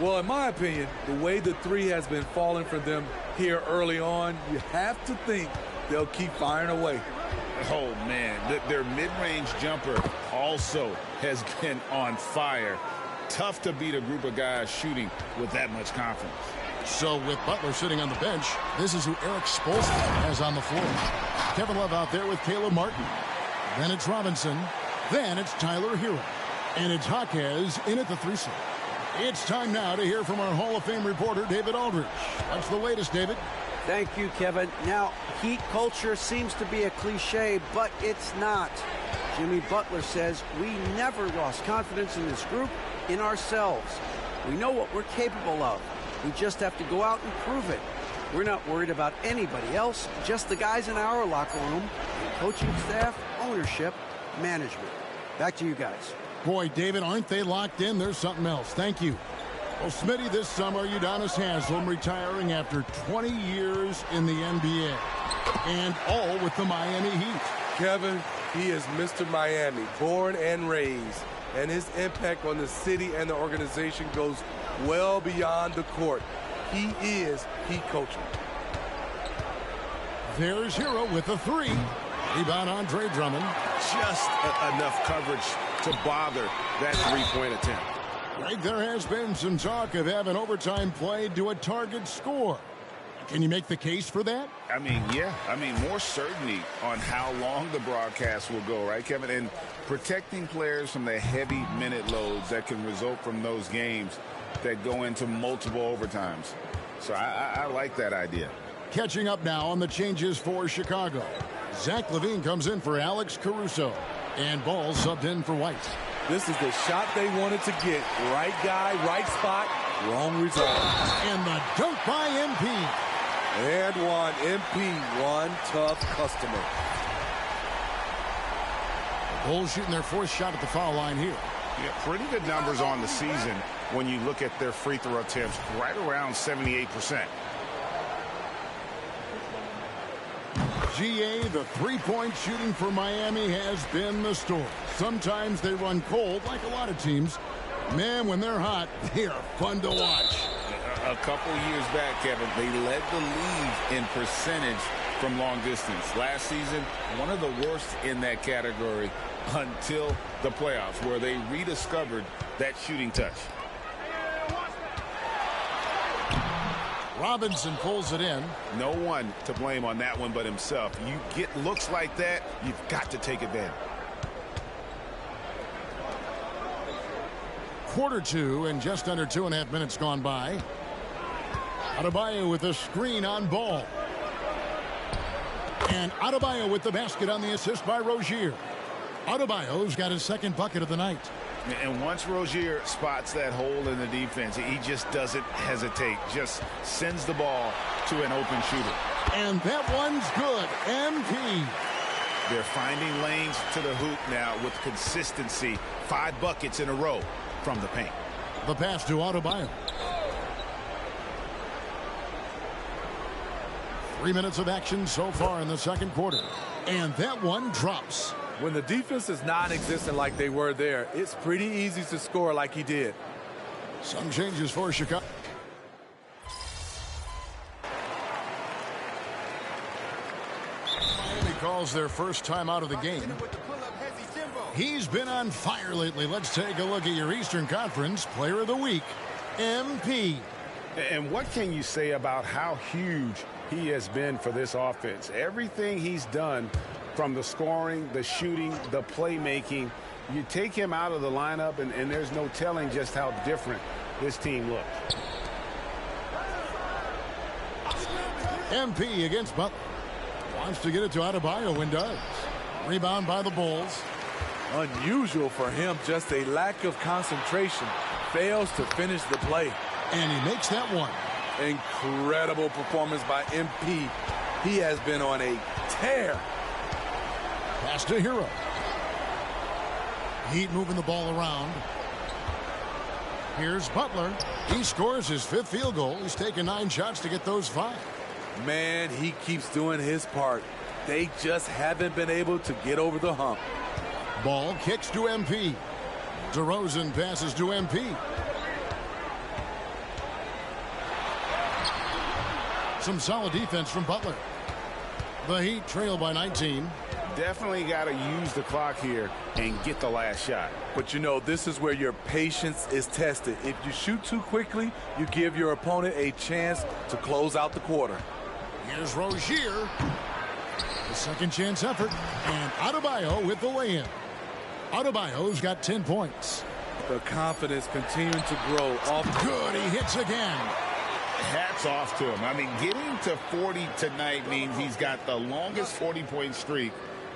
Well, in my opinion, the way the three has been falling for them here early on, you have to think they'll keep firing away. Oh, man. Their mid-range jumper also has been on fire. Tough to beat a group of guys shooting with that much confidence. So with Butler sitting on the bench, this is who Eric Spoelstra has on the floor. Kevin Love out there with Caleb Martin. Then it's Robinson. Then it's Tyler Hero. And it's Jaquez in at the 3 slot. It's time now to hear from our Hall of Fame reporter, David Aldridge. What's the latest, David? Thank you, Kevin. Now, Heat culture seems to be a cliche, but it's not. Jimmy Butler says we never lost confidence in this group, in ourselves. We know what we're capable of. We just have to go out and prove it. We're not worried about anybody else, just the guys in our locker room, coaching staff, ownership, management. Back to you guys. Boy, David, aren't they locked in? There's something else. Thank you. Well, Smitty, this summer, Udonis Haslem retiring after 20 years in the NBA. And all with the Miami Heat. Kevin, he is Mr. Miami, born and raised. And his impact on the city and the organization goes well beyond the court. He is Heat coaching. There's Hero with a 3. Rebound Andre Drummond. Just enough coverage to bother that three-point attempt. Right, there has been some talk of having overtime played to a target score. Can you make the case for that? I mean, yeah. I mean, more certainty on how long the broadcast will go, right, Kevin? And protecting players from the heavy minute loads that can result from those games that go into multiple overtimes. So I like that idea. Catching up now on the changes for Chicago. Zach LaVine comes in for Alex Caruso. And Ball subbed in for White. This is the shot they wanted to get. Right guy, right spot, wrong result. And the dunk by MP. And one. MP, one tough customer. The Bulls shooting their 4th shot at the foul line here. Yeah, pretty good numbers on the season when you look at their free throw attempts, right around 78%. GA, the 3-point shooting for Miami has been the story. Sometimes they run cold, like a lot of teams. Man, when they're hot, they are fun to watch. A couple years back, Kevin, they led the league in percentage from long distance. Last season, one of the worst in that category until the playoffs, where they rediscovered that shooting touch. Robinson pulls it in. No one to blame on that one but himself. You get looks like that, you've got to take advantage. Quarter 2 and just under 2.5 minutes gone by. Adebayo with a screen on Ball. And Adebayo with the basket on the assist by Rozier. Adebayo's got his 2nd bucket of the night. And once Rozier spots that hole in the defense, he just doesn't hesitate. Just sends the ball to an open shooter. And that one's good. MP. They're finding lanes to the hoop now with consistency. 5 buckets in a row from the paint. The pass to Adebayo. 3 minutes of action so far in the 2nd quarter. And that one drops. When the defense is non-existent like they were there, it's pretty easy to score like he did. Some changes for Chicago. calls their first time out of the game. He's been on fire lately. Let's take a look at your Eastern Conference Player of the Week, MP. And what can you say about how huge he has been for this offense? Everything he's done, from the scoring, the shooting, the playmaking, you take him out of the lineup, and there's no telling just how different this team looks. MP against Butler. Wants to get it to Adebayo and does. Rebound by the Bulls. Unusual for him, just a lack of concentration. Fails to finish the play. And he makes that one. Incredible performance by MP. He has been on a tear. Pass to Hero. Heat moving the ball around. Here's Butler. He scores his 5th field goal. He's taken 9 shots to get those 5. Man, he keeps doing his part. They just haven't been able to get over the hump. Ball kicks to MP. DeRozan passes to MP. Some solid defense from Butler. The Heat trail by 19. Definitely got to use the clock here and get the last shot. But you know, this is where your patience is tested. If you shoot too quickly, you give your opponent a chance to close out the quarter. Here's Rozier. The second chance effort. And Adebayo with the lay-in. Adebayo's got 10 points. The confidence continuing to grow. Good, he hits again. Hats off to him. I mean, getting to 40 tonight means he's got the longest 40-point streak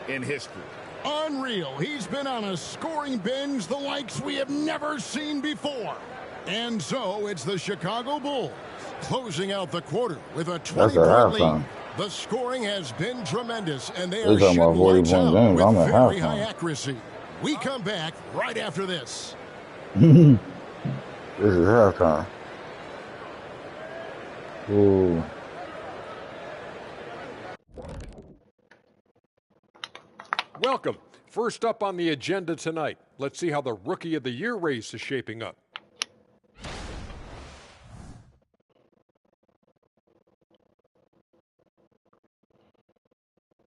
in history. Unreal. He's been on a scoring binge the likes we have never seen before. And so it's the Chicago Bulls closing out the quarter with a 20-point lead. The scoring has been tremendous, and they are shooting lights out with very high accuracy. We come back right after this. This is halftime. Ooh. Welcome. First up on the agenda tonight, let's see how the Rookie of the Year race is shaping up.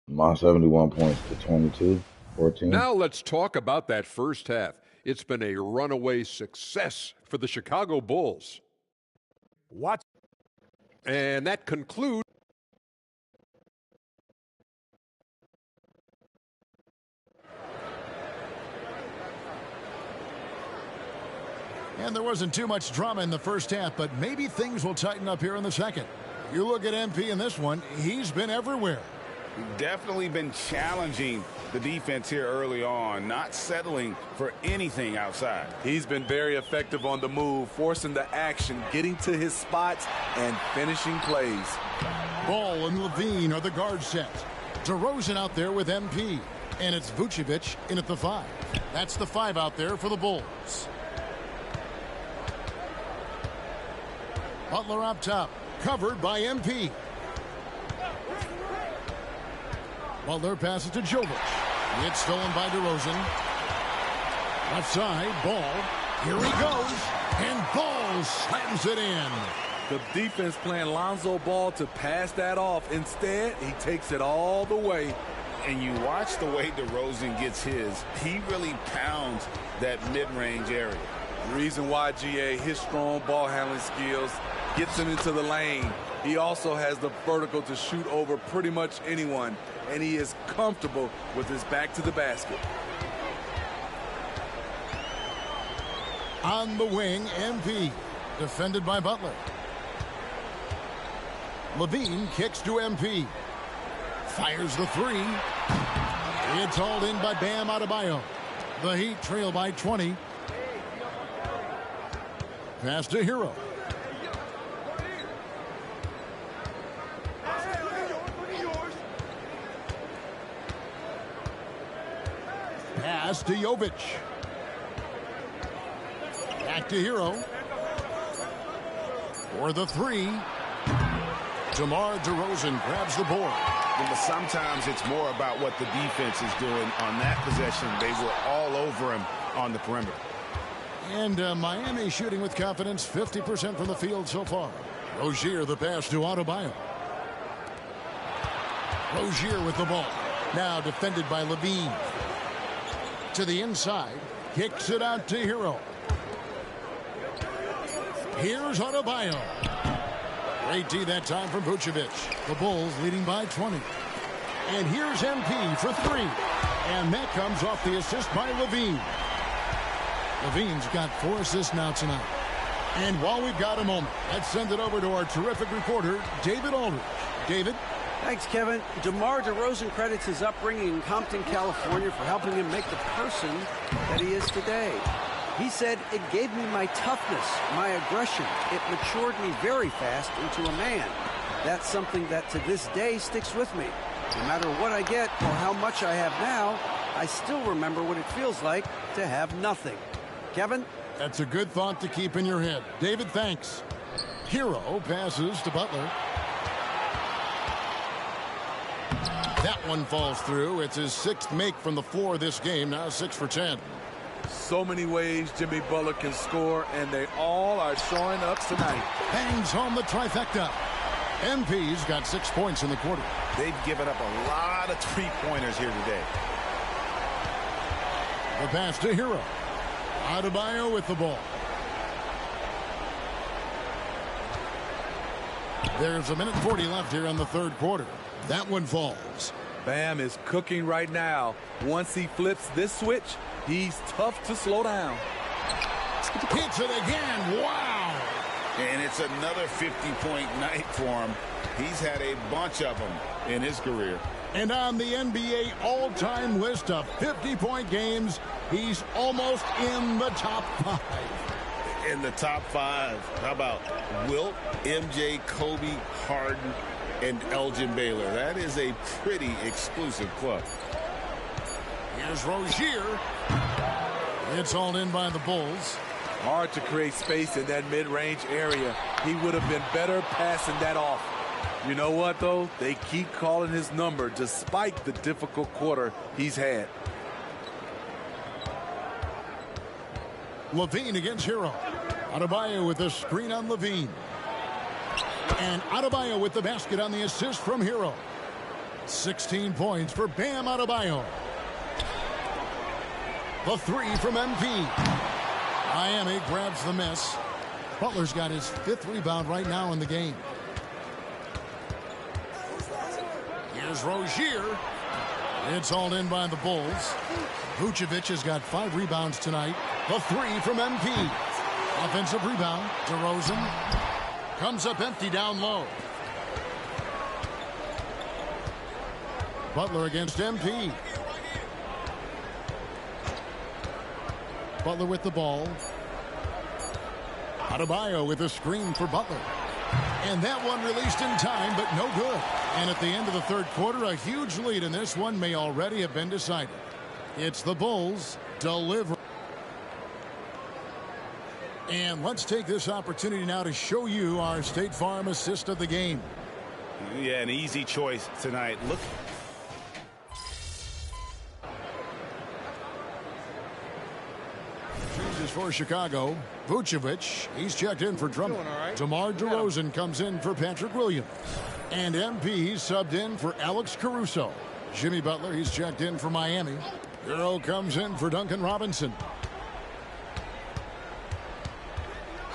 My 71 points to 22, 14. Now let's talk about that first half. It's been a runaway success for the Chicago Bulls. Watch. And that concludes. And there wasn't too much drama in the first half, but maybe things will tighten up here in the second. You look at MP in this one, he's been everywhere. Definitely been challenging the defense here early on, not settling for anything outside. He's been very effective on the move, forcing the action, getting to his spots, and finishing plays. Ball and Levine are the guard set. DeRozan out there with MP. And it's Vucevic in at the 5. That's the 5 out there for the Bulls. Butler up top, covered by MP. Butler passes to Jovic. It's stolen by DeRozan. Left side, Ball. Here he goes. And Ball slams it in. The defense playing Lonzo Ball to pass that off. Instead, he takes it all the way. And you watch the way DeRozan gets his. He really pounds that mid-range area. Reason why, GA, his strong ball handling skills gets him into the lane. He also has the vertical to shoot over pretty much anyone, and he is comfortable with his back to the basket. On the wing, MP, defended by Butler. Levine kicks to MP. Fires the 3. It's hauled in by Bam Adebayo. The Heat trail by 20. Pass to Hero. Pass to Jovic. Back to Hero. For the 3. DeMar DeRozan grabs the board. But sometimes it's more about what the defense is doing on that possession. They were all over him on the perimeter. And Miami shooting with confidence, 50% from the field so far. Rozier the pass to Adebayo. Rozier with the ball. Now defended by Levine. To the inside. Kicks it out to Hero. Here's Adebayo. Great D that time from Vucevic. The Bulls leading by 20. And here's MP for 3. And that comes off the assist by Levine. Levine's got 4 assists now tonight. And while we've got a moment, let's send it over to our terrific reporter, David Aldridge. David? Thanks, Kevin. DeMar DeRozan credits his upbringing in Compton, California for helping him make the person that he is today. He said, "It gave me my toughness, my aggression. It matured me very fast into a man. That's something that to this day sticks with me. No matter what I get or how much I have now, I still remember what it feels like to have nothing." Kevin? That's a good thought to keep in your head. David, thanks. Hero passes to Butler. That one falls through. It's his 6th make from the floor this game. Now 6 for 10. So many ways Jimmy Butler can score, and they all are showing up tonight. Bangs home the trifecta. MP's got 6 points in the quarter. They've given up a lot of three-pointers here today. The pass to Hero. Adebayo with the ball. There's a minute 40 left here in the 3rd quarter. That one falls. Bam is cooking right now. Once he flips this switch, he's tough to slow down. Hits it again. Wow. And it's another 50-point night for him. He's had a bunch of them in his career. And on the NBA all-time list of 50-point games, he's almost in the top 5. In the top 5, how about Wilt, MJ, Kobe, Harden, and Elgin Baylor? That is a pretty exclusive club. Here's Rozier. It's hauled in by the Bulls. Hard to create space in that mid-range area. He would have been better passing that off. You know what, though? They keep calling his number despite the difficult quarter he's had. Levine against Hero. Adebayo with a screen on Levine. And Adebayo with the basket on the assist from Hero. 16 points for Bam Adebayo. The 3 from MP. Miami grabs the miss. Butler's got his 5th rebound right now in the game. Here's Rozier. It's hauled in by the Bulls. Vucevic has got 5 rebounds tonight. The 3 from MP. Offensive rebound. DeRozan comes up empty down low. Butler against MP. Butler with the ball. Adebayo with a screen for Butler. And that one released in time, but no good. And at the end of the 3rd quarter, a huge lead in this one may already have been decided. It's the Bulls deliver. And let's take this opportunity now to show you our State Farm assist of the game. Yeah, an easy choice tonight. Look. Chooses for Chicago. Vucevic, he's checked in for Drummond. Right. DeMar DeRozan comes in for Patrick Williams. And MP subbed in for Alex Caruso. Jimmy Butler, he's checked in for Miami. Hero comes in for Duncan Robinson.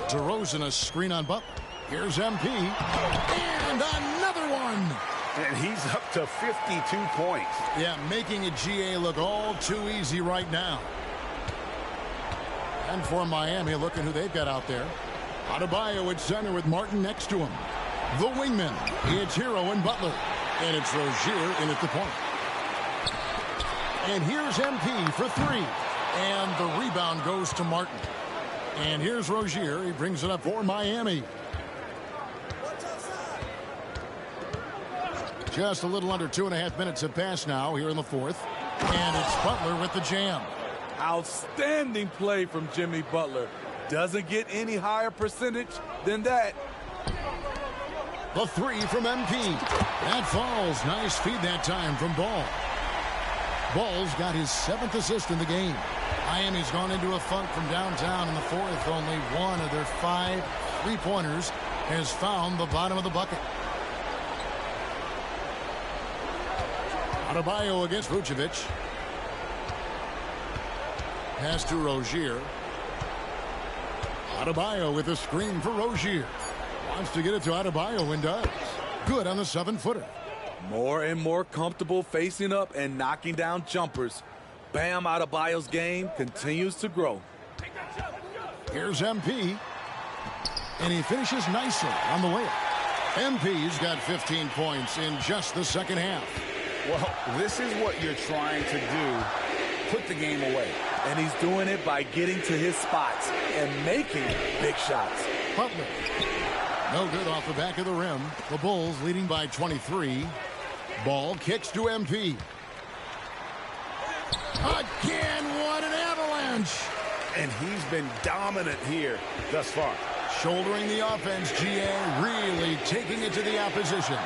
DeRozan a screen on Butler. Here's MP. And another one. And he's up to 52 points. Yeah, making a GA look all too easy right now. And for Miami, look at who they've got out there. Adebayo at center with Martin next to him. The wingman. It's Hero and Butler. And it's Rozier in at the point. And here's MP for 3. And the rebound goes to Martin. And here's Rozier. He brings it up for Miami. Just a little under 2.5 minutes have passed now here in the 4th. And it's Butler with the jam. Outstanding play from Jimmy Butler. Doesn't get any higher percentage than that. The 3 from MP. That falls. Nice feed that time from Ball. Ball's got his 7th assist in the game. Miami's gone into a funk from downtown in the 4th. Only one of their 5 3-pointers has found the bottom of the bucket. Adebayo against Vucevic. Pass to Rozier. Adebayo with a screen for Rozier. Wants to get it to Adebayo and does. Good on the 7-footer. More and more comfortable facing up and knocking down jumpers. Bam Adebayo's game continues to grow. Here's MP. And he finishes nicely on the way. MP's got 15 points in just the second half. Well, this is what you're trying to do. Put the game away. And he's doing it by getting to his spots and making big shots. Butler. No good off the back of the rim. The Bulls leading by 23. Ball kicks to MP. Again, what an avalanche. And he's been dominant here thus far. Shouldering the offense, GA really taking it to the opposition.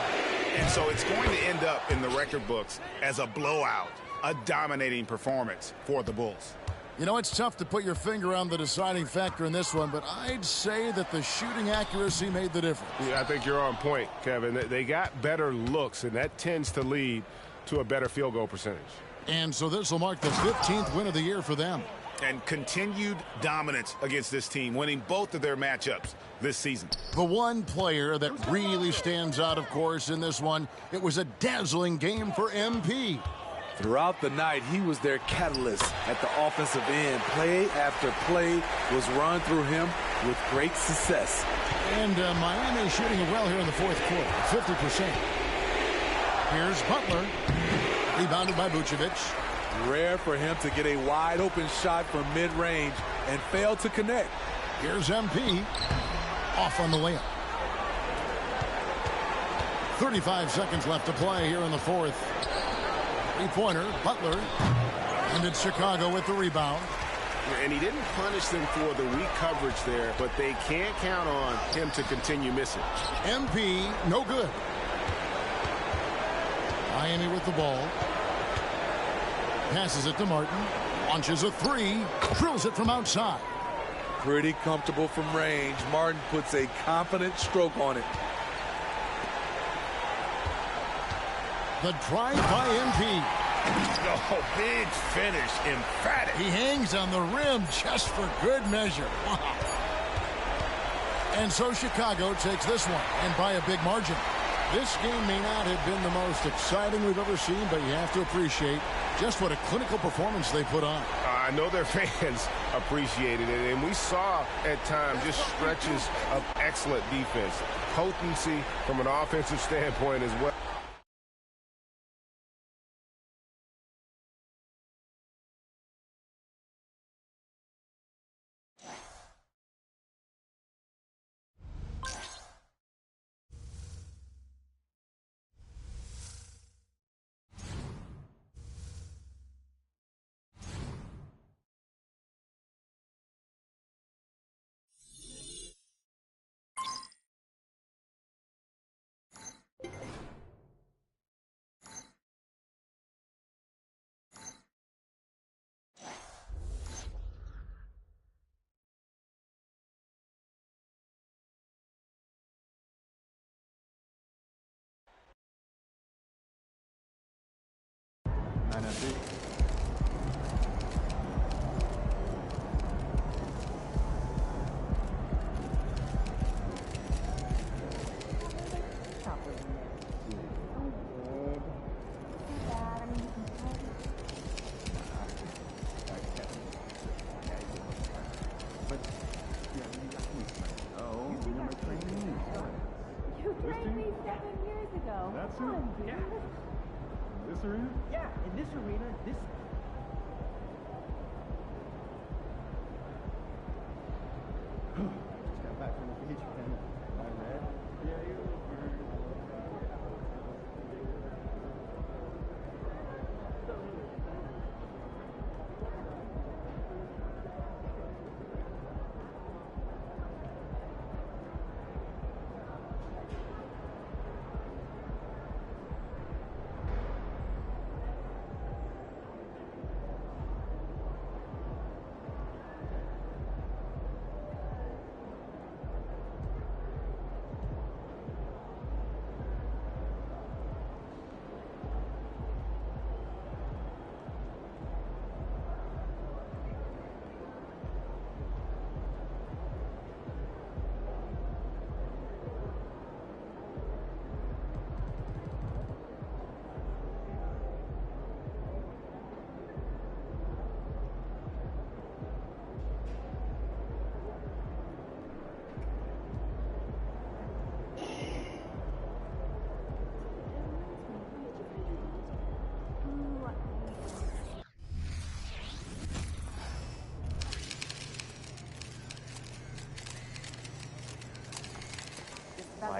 And so it's going to end up in the record books as a blowout, a dominating performance for the Bulls. You know, it's tough to put your finger on the deciding factor in this one, but I'd say that the shooting accuracy made the difference. Yeah, I think you're on point, Kevin. They got better looks, and that tends to lead to a better field goal percentage. And so this will mark the 15th win of the year for them. And continued dominance against this team, winning both of their matchups this season. The one player that really stands out, of course, in this one, it was a dazzling game for MP. Throughout the night, he was their catalyst at the offensive end. Play after play was run through him with great success. And Miami shooting it well here in the fourth quarter, 50%. Here's Butler, rebounded by Vucevic. Rare for him to get a wide open shot from mid-range and fail to connect. Here's MP, off on the layup. 35 seconds left to play here in the fourth. Three-pointer, Butler, and it's Chicago with the rebound. And he didn't punish them for the weak coverage there, but they can't count on him to continue missing. MP, no good. Miami with the ball. Passes it to Martin. Launches a three. Drills it from outside. Pretty comfortable from range. Martin puts a confident stroke on it. The drive by MP. Oh, big finish, emphatic. He hangs on the rim just for good measure. Wow. And so Chicago takes this one, and by a big margin. This game may not have been the most exciting we've ever seen, but you have to appreciate just what a clinical performance they put on. I know their fans appreciated it, and we saw at times just stretches of excellent defense. Potency from an offensive standpoint as well.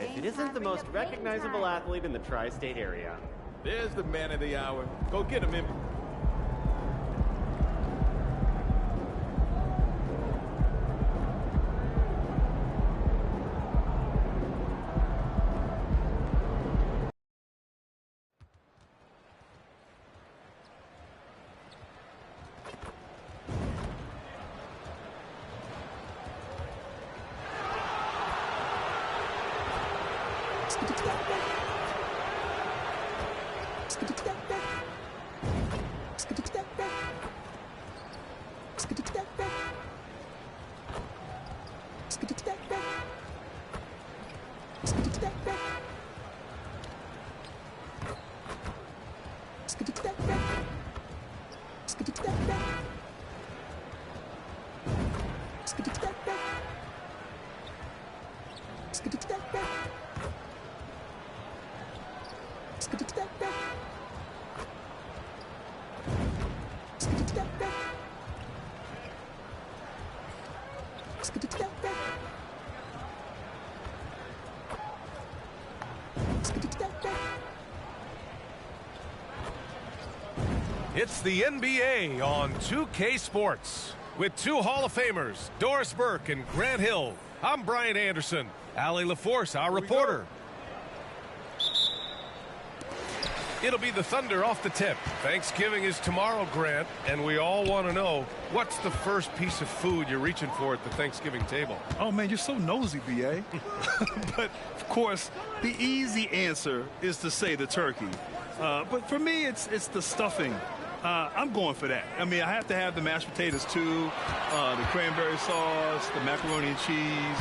if it isn't the most recognizable athlete in the tri-state area. There's the man of the hour. Go get him, MP. It's the NBA on 2K Sports with two Hall of Famers, Doris Burke and Grant Hill. I'm Brian Anderson. Allie LaForce, our reporter. It'll be the Thunder off the tip. Thanksgiving is tomorrow, Grant, and we all want to know, what's the first piece of food you're reaching for at the Thanksgiving table? Oh, man, you're so nosy, B.A. But, of course, the easy answer is to say the turkey. But for me, it's the stuffing. I'm going for that. I mean, I have to have the mashed potatoes, too, the cranberry sauce, the macaroni and cheese.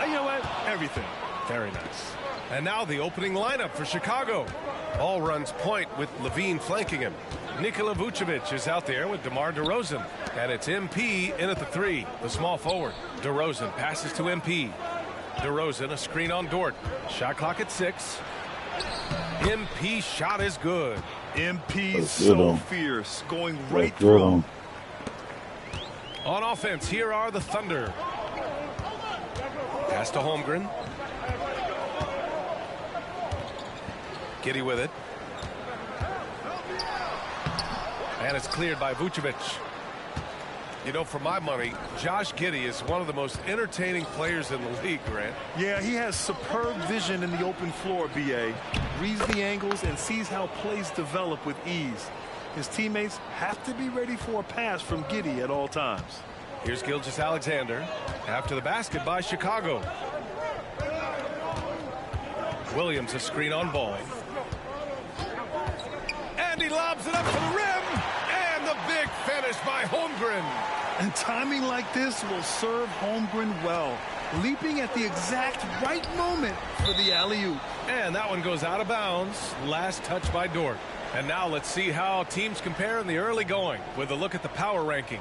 You know what? Everything. Very nice. And now the opening lineup for Chicago. Ball runs point with Levine flanking him. Nikola Vucevic is out there with DeMar DeRozan. And it's MP in at the 3, the small forward. DeRozan passes to MP. DeRozan, a screen on Dort. Shot clock at 6. MP shot is good. MP's so fierce, going right through him. On offense, here are the Thunder. Pass to Holmgren. Giddey with it. And it's cleared by Vucevic. You know, for my money, Josh Giddey is one of the most entertaining players in the league, Grant. Yeah, he has superb vision in the open floor, B.A. Reads the angles and sees how plays develop with ease. His teammates have to be ready for a pass from Giddey at all times. Here's Gilgeous-Alexander after the basket by Chicago. Williams, a screen on Ball. And he lobs it up to the rim. And the big finish by Holmgren. And timing like this will serve Holmgren well. Leaping at the exact right moment for the alley-oop. And that one goes out of bounds. Last touch by Dort. And now let's see how teams compare in the early going with a look at the power rankings.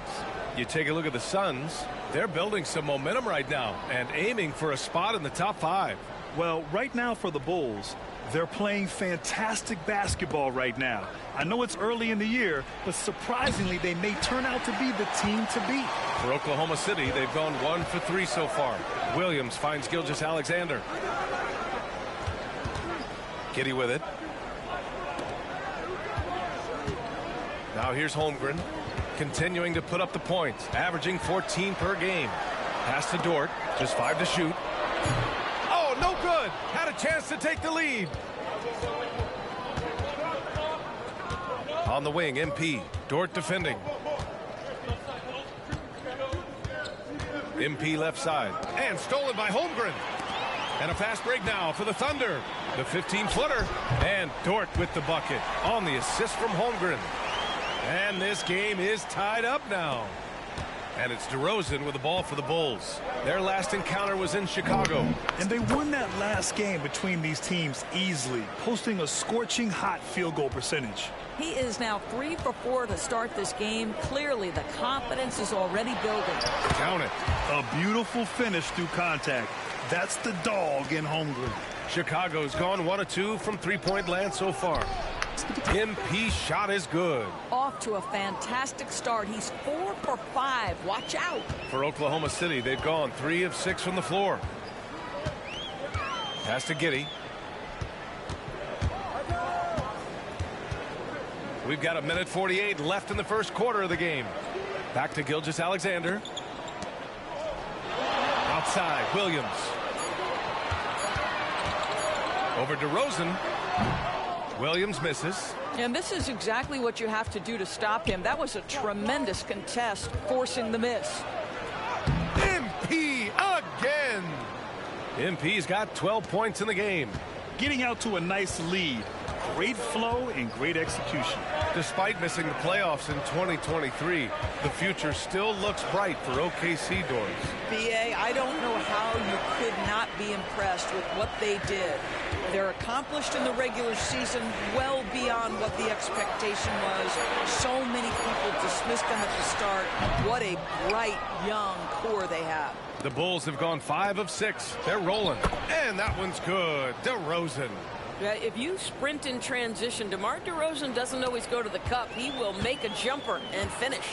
You take a look at the Suns. They're building some momentum right now and aiming for a spot in the top 5. Well, right now for the Bulls, they're playing fantastic basketball right now. I know it's early in the year, but surprisingly, they may turn out to be the team to beat. For Oklahoma City, they've gone 1 for 3 so far. Williams finds Gilgeous-Alexander. Giddey with it. Now here's Holmgren, continuing to put up the points, averaging 14 per game. Pass to Dort, just 5 to shoot. Oh, no good. Had a chance to take the lead. On the wing, MP. Dort defending. MP left side. And stolen by Holmgren. And a fast break now for the Thunder. The 15-footer. And Dort with the bucket on the assist from Holmgren. And this game is tied up now. And it's DeRozan with the ball for the Bulls. Their last encounter was in Chicago. And they won that last game between these teams easily, posting a scorching hot field goal percentage. He is now 3 for 4 to start this game. Clearly, the confidence is already building. Count it. A beautiful finish through contact. That's the dog in Holmgren. Chicago's gone 1 of 2 from three-point land so far. MP shot is good. Off to a fantastic start. He's 4 for 5. Watch out. For Oklahoma City, they've gone 3 of 6 from the floor. Pass to Giddey. We've got 1:48 left in the first quarter of the game. Back to Gilgeous-Alexander. Outside, Williams. Over DeRozan. Williams misses. And this is exactly what you have to do to stop him. That was a tremendous contest, forcing the miss. MP again. MP's got 12 points in the game. Getting out to a nice lead. Great flow and great execution. Despite missing the playoffs in 2023, the future still looks bright for OKC doors. BA, I don't know how you could not be impressed with what they did. They're accomplished in the regular season well beyond what the expectation was. So many people dismissed them at the start. What a bright, young core they have. The Bulls have gone 5 of 6. They're rolling. And that one's good. DeRozan. Yeah, if you sprint in transition, DeMar DeRozan doesn't always go to the cup. He will make a jumper and finish.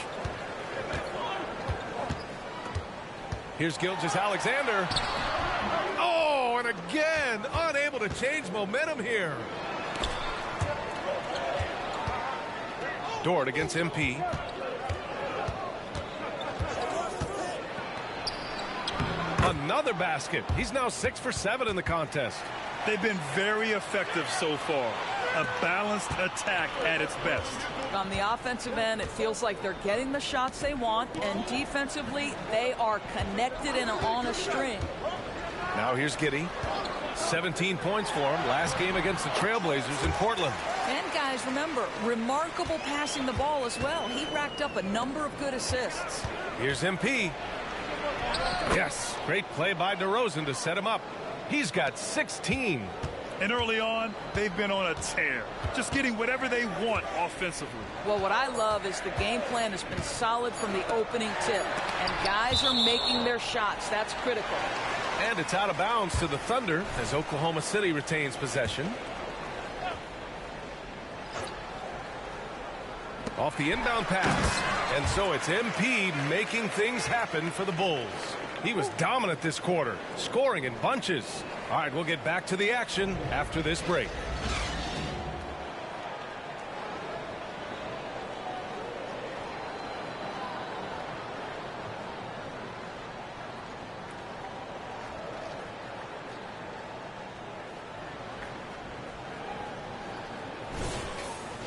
Here's Gilgeous-Alexander. Oh, and again, unable to change momentum here. Dort against MP. Another basket. He's now 6 for 7 in the contest. They've been very effective so far. A balanced attack at its best. On the offensive end, it feels like they're getting the shots they want, and defensively, they are connected and on a string. Now here's Giddey. 17 points for him last game against the Trailblazers in Portland. And guys, remember, remarkable passing the ball as well. He racked up a number of good assists. Here's MP. Yes, great play by DeRozan to set him up. He's got 16. And early on, they've been on a tear. Just getting whatever they want offensively. Well, what I love is the game plan has been solid from the opening tip. And guys are making their shots. That's critical. And it's out of bounds to the Thunder as Oklahoma City retains possession. Off the inbound pass. And so it's MP making things happen for the Bulls. He was dominant this quarter, scoring in bunches. All right, we'll get back to the action after this break.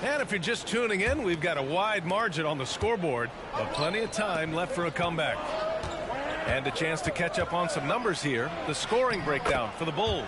And if you're just tuning in, we've got a wide margin on the scoreboard, but plenty of time left for a comeback. And a chance to catch up on some numbers here. The scoring breakdown for the Bulls.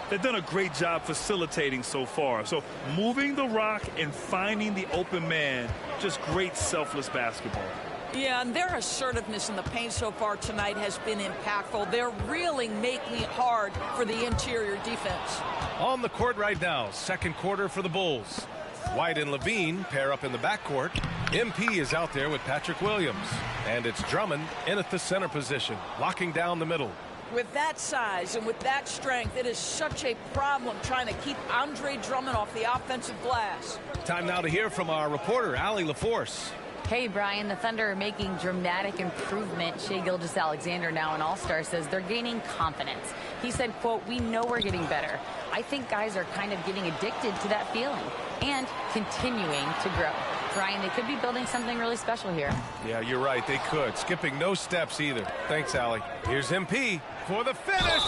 They've done a great job facilitating so far. So moving the rock and finding the open man, just great selfless basketball. Yeah, and their assertiveness in the paint so far tonight has been impactful. They're really making it hard for the interior defense. On the court right now, second quarter for the Bulls. White and Levine pair up in the backcourt. MP is out there with Patrick Williams. And it's Drummond in at the center position, locking down the middle. With that size and with that strength, it is such a problem trying to keep Andre Drummond off the offensive glass. Time now to hear from our reporter, Allie LaForce. Hey, Brian, the Thunder are making dramatic improvement. Shai Gilgeous-Alexander, now an all-star, says they're gaining confidence. He said, quote, "We know we're getting better. I think guys are kind of getting addicted to that feeling and continuing to grow." Brian, they could be building something really special here. Yeah, you're right. They could. Skipping no steps either. Thanks, Allie. Here's MP for the finish.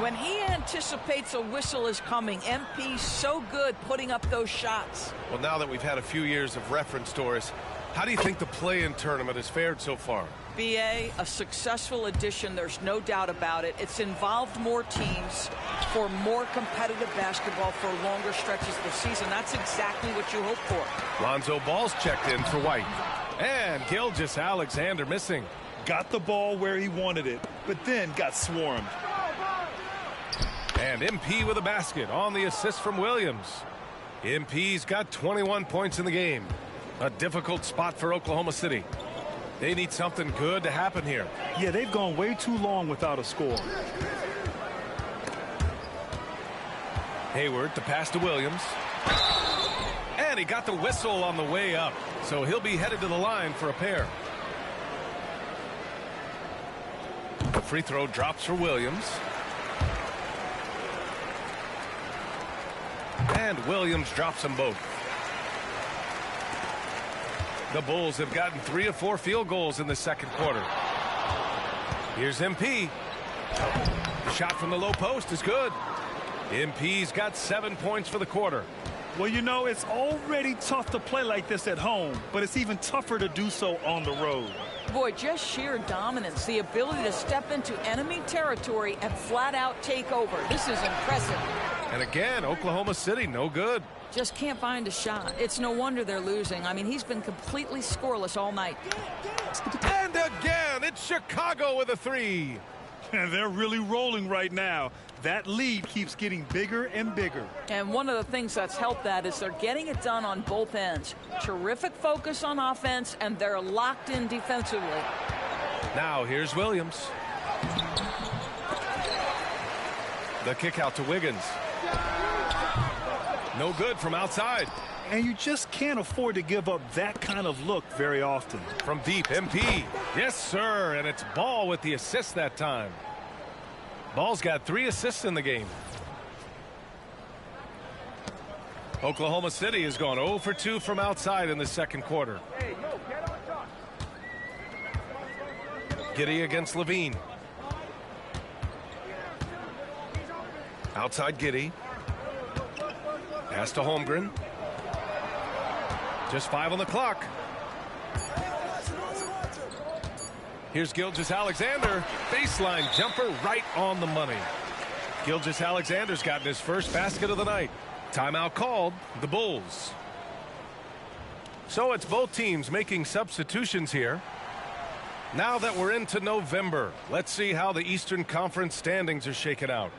When he anticipates a whistle is coming, MP's so good putting up those shots. Well, now that we've had a few years of reference, Doris, how do you think the play-in tournament has fared so far? BA, a successful addition, there's no doubt about it. It's involved more teams for more competitive basketball for longer stretches of the season. That's exactly what you hope for. Lonzo Ball's checked in for White. And Gilgeous-Alexander missing. Got the ball where he wanted it, but then got swarmed. And MP with a basket on the assist from Williams. MP's got 21 points in the game. A difficult spot for Oklahoma City. They need something good to happen here. Yeah, they've gone way too long without a score. Hayward to pass to Williams. And he got the whistle on the way up. So he'll be headed to the line for a pair. The free throw drops for Williams. and Williams drops them both. The Bulls have gotten 3 of 4 field goals in the second quarter. Here's MP. The shot from the low post is good. MP's got 7 points for the quarter. Well, you know, it's already tough to play like this at home, but it's even tougher to do so on the road. Boy, just sheer dominance, the ability to step into enemy territory and flat out take over. This is impressive. And again, Oklahoma City, no good. Just can't find a shot. It's no wonder they're losing. I mean, he's been completely scoreless all night. And again, it's Chicago with a 3. And they're really rolling right now. That lead keeps getting bigger and bigger. And one of the things that's helped that is they're getting it done on both ends. Terrific focus on offense, and they're locked in defensively. Now here's Williams. The kick out to Wiggins. No good from outside. And you just can't afford to give up that kind of look very often. From deep, MP. Yes, sir. And it's Ball with the assist that time. Ball's got 3 assists in the game. Oklahoma City has gone 0 for 2 from outside in the second quarter. Giddey against Levine. Outside Giddey. Pass to Holmgren. Just 5 on the clock. Here's Gilgeous-Alexander. Baseline jumper right on the money. Gilgeous-Alexander's gotten his first basket of the night. Timeout called, the Bulls. So it's both teams making substitutions here. Now that we're into November, let's see how the Eastern Conference standings are shaken out.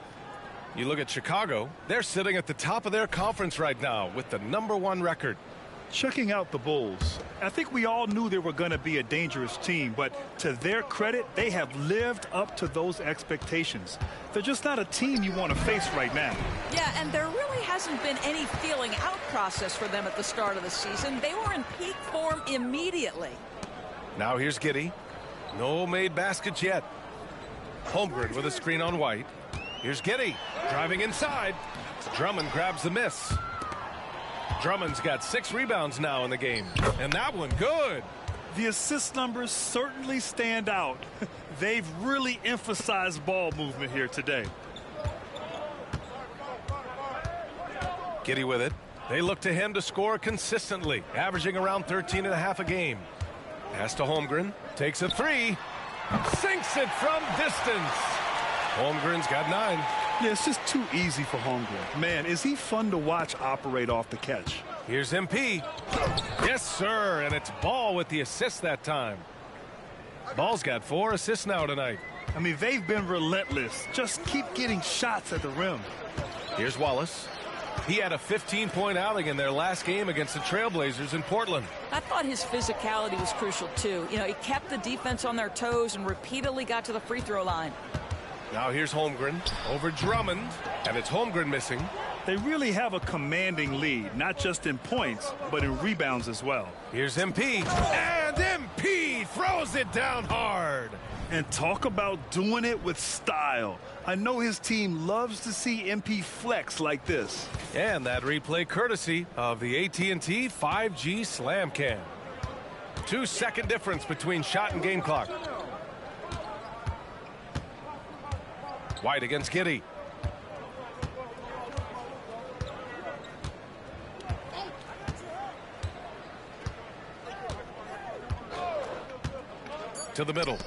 You look at Chicago, they're sitting at the top of their conference right now with the #1 record. Checking out the Bulls, I think we all knew they were going to be a dangerous team, but to their credit, they have lived up to those expectations. They're just not a team you want to face right now. Yeah, and there really hasn't been any feeling out process for them at the start of the season. They were in peak form immediately. Now here's Giddey. No made baskets yet. Holmgren with a screen on White. Here's Giddey driving inside. Drummond grabs the miss. Drummond's got 6 rebounds now in the game. And that one good. The assist numbers certainly stand out. They've really emphasized ball movement here today. Giddey with it. They look to him to score consistently, averaging around 13.5 a game. Pass to Holmgren. Takes a 3. Sinks it from distance. Holmgren's got 9. Yeah, it's just too easy for Holmgren. Man, is he fun to watch operate off the catch. Here's MP. Yes, sir, and it's Ball with the assist that time. Ball's got 4 assists now tonight. I mean, they've been relentless. Just keep getting shots at the rim. Here's Wallace. He had a 15-point outing in their last game against the Trailblazers in Portland. I thought his physicality was crucial, too. You know, he kept the defense on their toes and repeatedly got to the free throw line. Now here's Holmgren over Drummond, and it's Holmgren missing. They really have a commanding lead, not just in points, but in rebounds as well. Here's MP, and MP throws it down hard. And talk about doing it with style. I know his team loves to see MP flex like this. And that replay courtesy of the AT&T 5G Slam Cam. 2-second difference between shot and game clock. White against Giddey. To the middle.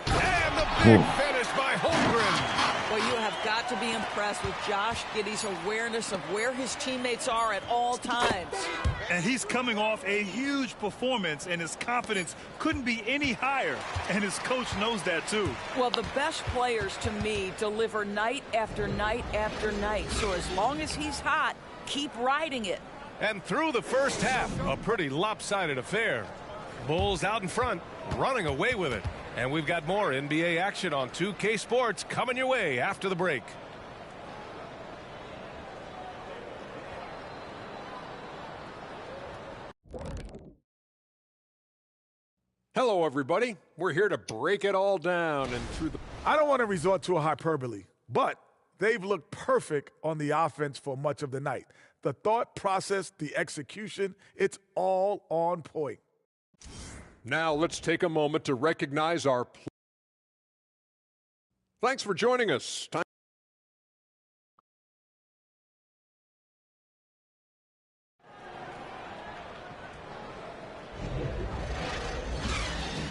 And the big finish by Holmgren. Well, you have got to be impressed with Josh Giddey's awareness of where his teammates are at all times. And he's coming off a huge performance, and his confidence couldn't be any higher. And his coach knows that, too. Well, the best players, to me, deliver night after night after night. So as long as he's hot, keep riding it. And through the first half, a pretty lopsided affair. Bulls out in front, running away with it. And we've got more NBA action on 2K Sports coming your way after the break. Hello, everybody. We're here to break it all down and through the... I don't want to resort to a hyperbole, but they've looked perfect on the offense for much of the night. The thought process, the execution, it's all on point. Now let's take a moment to recognize our players. Thanks for joining us.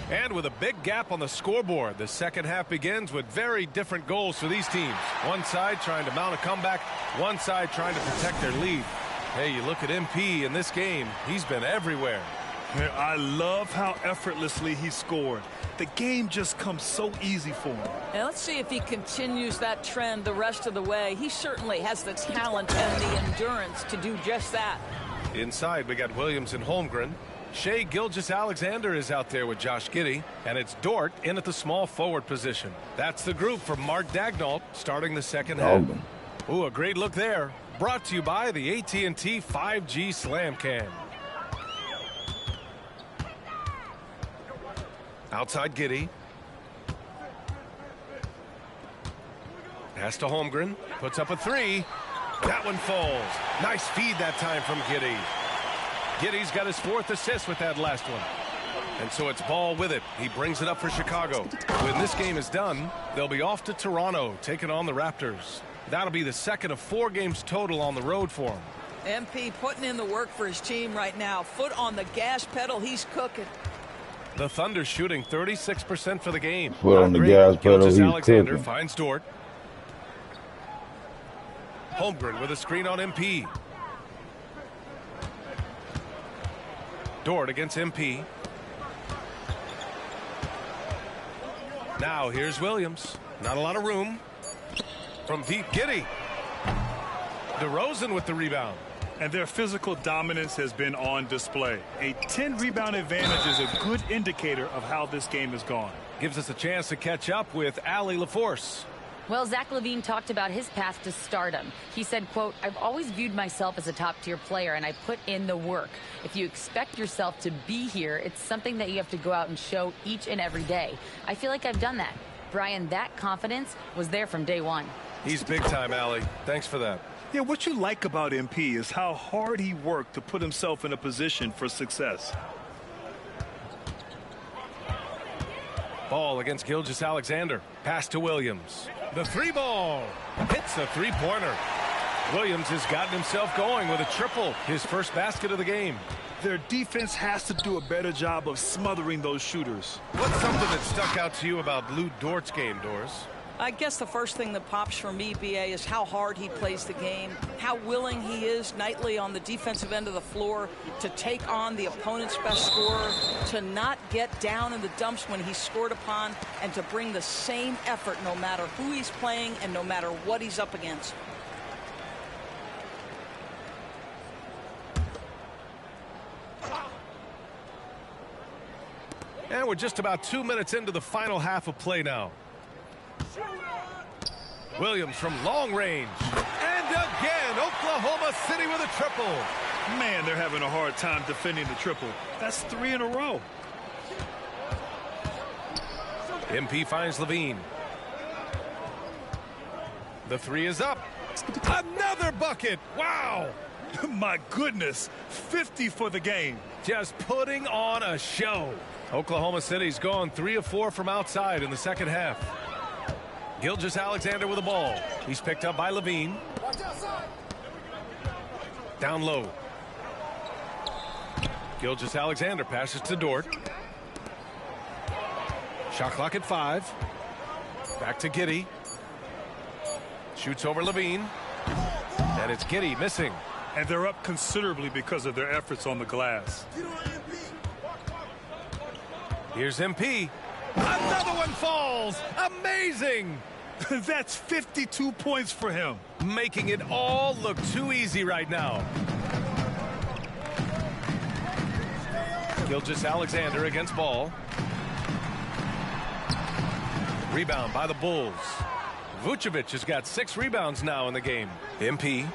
And with a big gap on the scoreboard, the second half begins with very different goals for these teams. One side trying to mount a comeback, one side trying to protect their lead. Hey, you look at MP in this game, he's been everywhere. I love how effortlessly he scored. The game just comes so easy for him. And let's see if he continues that trend the rest of the way. He certainly has the talent and the endurance to do just that. Inside, we got Williams and Holmgren. Shai Gilgeous-Alexander is out there with Josh Giddey, and it's Dort in at the small forward position. That's the group for Mark Daigneault starting the second half. Ooh, a great look there. Brought to you by the AT&T 5G Slam Cam. Outside Giddey. Pass to Holmgren. Puts up a three. That one falls. Nice feed that time from Giddey. Giddey's got his 4th assist with that last one. And so it's Ball with it. He brings it up for Chicago. When this game is done, they'll be off to Toronto, taking on the Raptors. That'll be the second of 4 games total on the road for him. MP putting in the work for his team right now. Foot on the gas pedal. He's cooking. The Thunder shooting 36% for the game. Foot on the gas pedal. He's Alexander cooking. finds Dort. Holmgren with a screen on MP. Dort against MP. Now here's Williams. Not a lot of room. From deep, Giddey. DeRozan with the rebound. And their physical dominance has been on display. A 10-rebound advantage is a good indicator of how this game has gone. Gives us a chance to catch up with Allie LaForce. Well, Zach LaVine talked about his path to stardom. He said, quote, "I've always viewed myself as a top-tier player, and I put in the work. If you expect yourself to be here, it's something that you have to go out and show each and every day. I feel like I've done that." Brian, that confidence was there from day one. He's big time, Allie. Thanks for that. Yeah, what you like about MP is how hard he worked to put himself in a position for success. Ball against Gilgeous-Alexander. Pass to Williams. The 3-ball. Hits the 3-pointer. Williams has gotten himself going with a triple. His first basket of the game. Their defense has to do a better job of smothering those shooters. What's something that stuck out to you about Lou Dort's game, Doris? I guess the first thing that pops for me, BA, is how hard he plays the game, how willing he is nightly on the defensive end of the floor to take on the opponent's best scorer, to not get down in the dumps when he's scored upon, and to bring the same effort no matter who he's playing and no matter what he's up against. And we're just about 2 minutes into the final half of play now. Williams from long range. And again, Oklahoma City with a triple. Man, they're having a hard time defending the triple. That's 3 in a row. MP finds LaVine. The 3 is up. Another bucket. Wow. My goodness. 50 for the game. Just putting on a show. Oklahoma City's gone 3 of 4 from outside in the second half. Gilgeous-Alexander with the ball. He's picked up by LaVine. Down low. Gilgeous-Alexander passes to Dort. Shot clock at 5. Back to Giddey. Shoots over LaVine. And it's Giddey missing. And they're up considerably because of their efforts on the glass. Here's MP. Another one falls. Amazing. That's 52 points for him. Making it all look too easy right now. Gilgeous-Alexander against Ball. Rebound by the Bulls. Vucevic has got 6 rebounds now in the game. MP.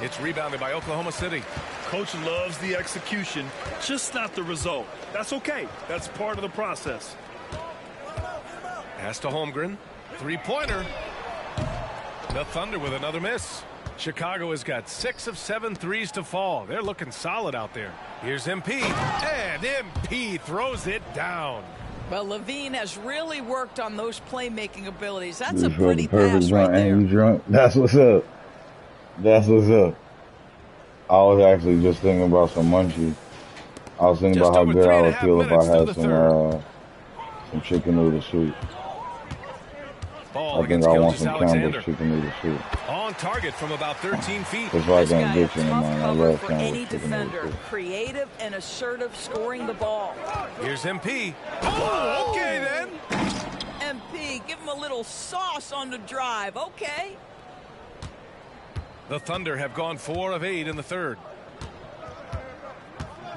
It's rebounded by Oklahoma City. Coach loves the execution, just not the result. That's okay. That's part of the process. Pass to Holmgren. 3-pointer. The Thunder with another miss. Chicago has got 6 of 7 threes to fall. They're looking solid out there. Here's MP, and MP throws it down. Well, Levine has really worked on those playmaking abilities. That's a pretty pass drunk, right there. Ain't you drunk? That's what's up. That's what's up. I was actually just thinking about some munchies. I was thinking about how good I would feel if I had some chicken noodle soup. Ball I think I want some Campbell's chicken noodle soup. On target from about 13 feet. It's like an addiction of mine. I love Any Campbell's chicken noodle defender, soup. creative and assertive, scoring the ball. Here's MP. Oh, okay then. MP, give him a little sauce on the drive. Okay. The Thunder have gone 4 of 8 in the third.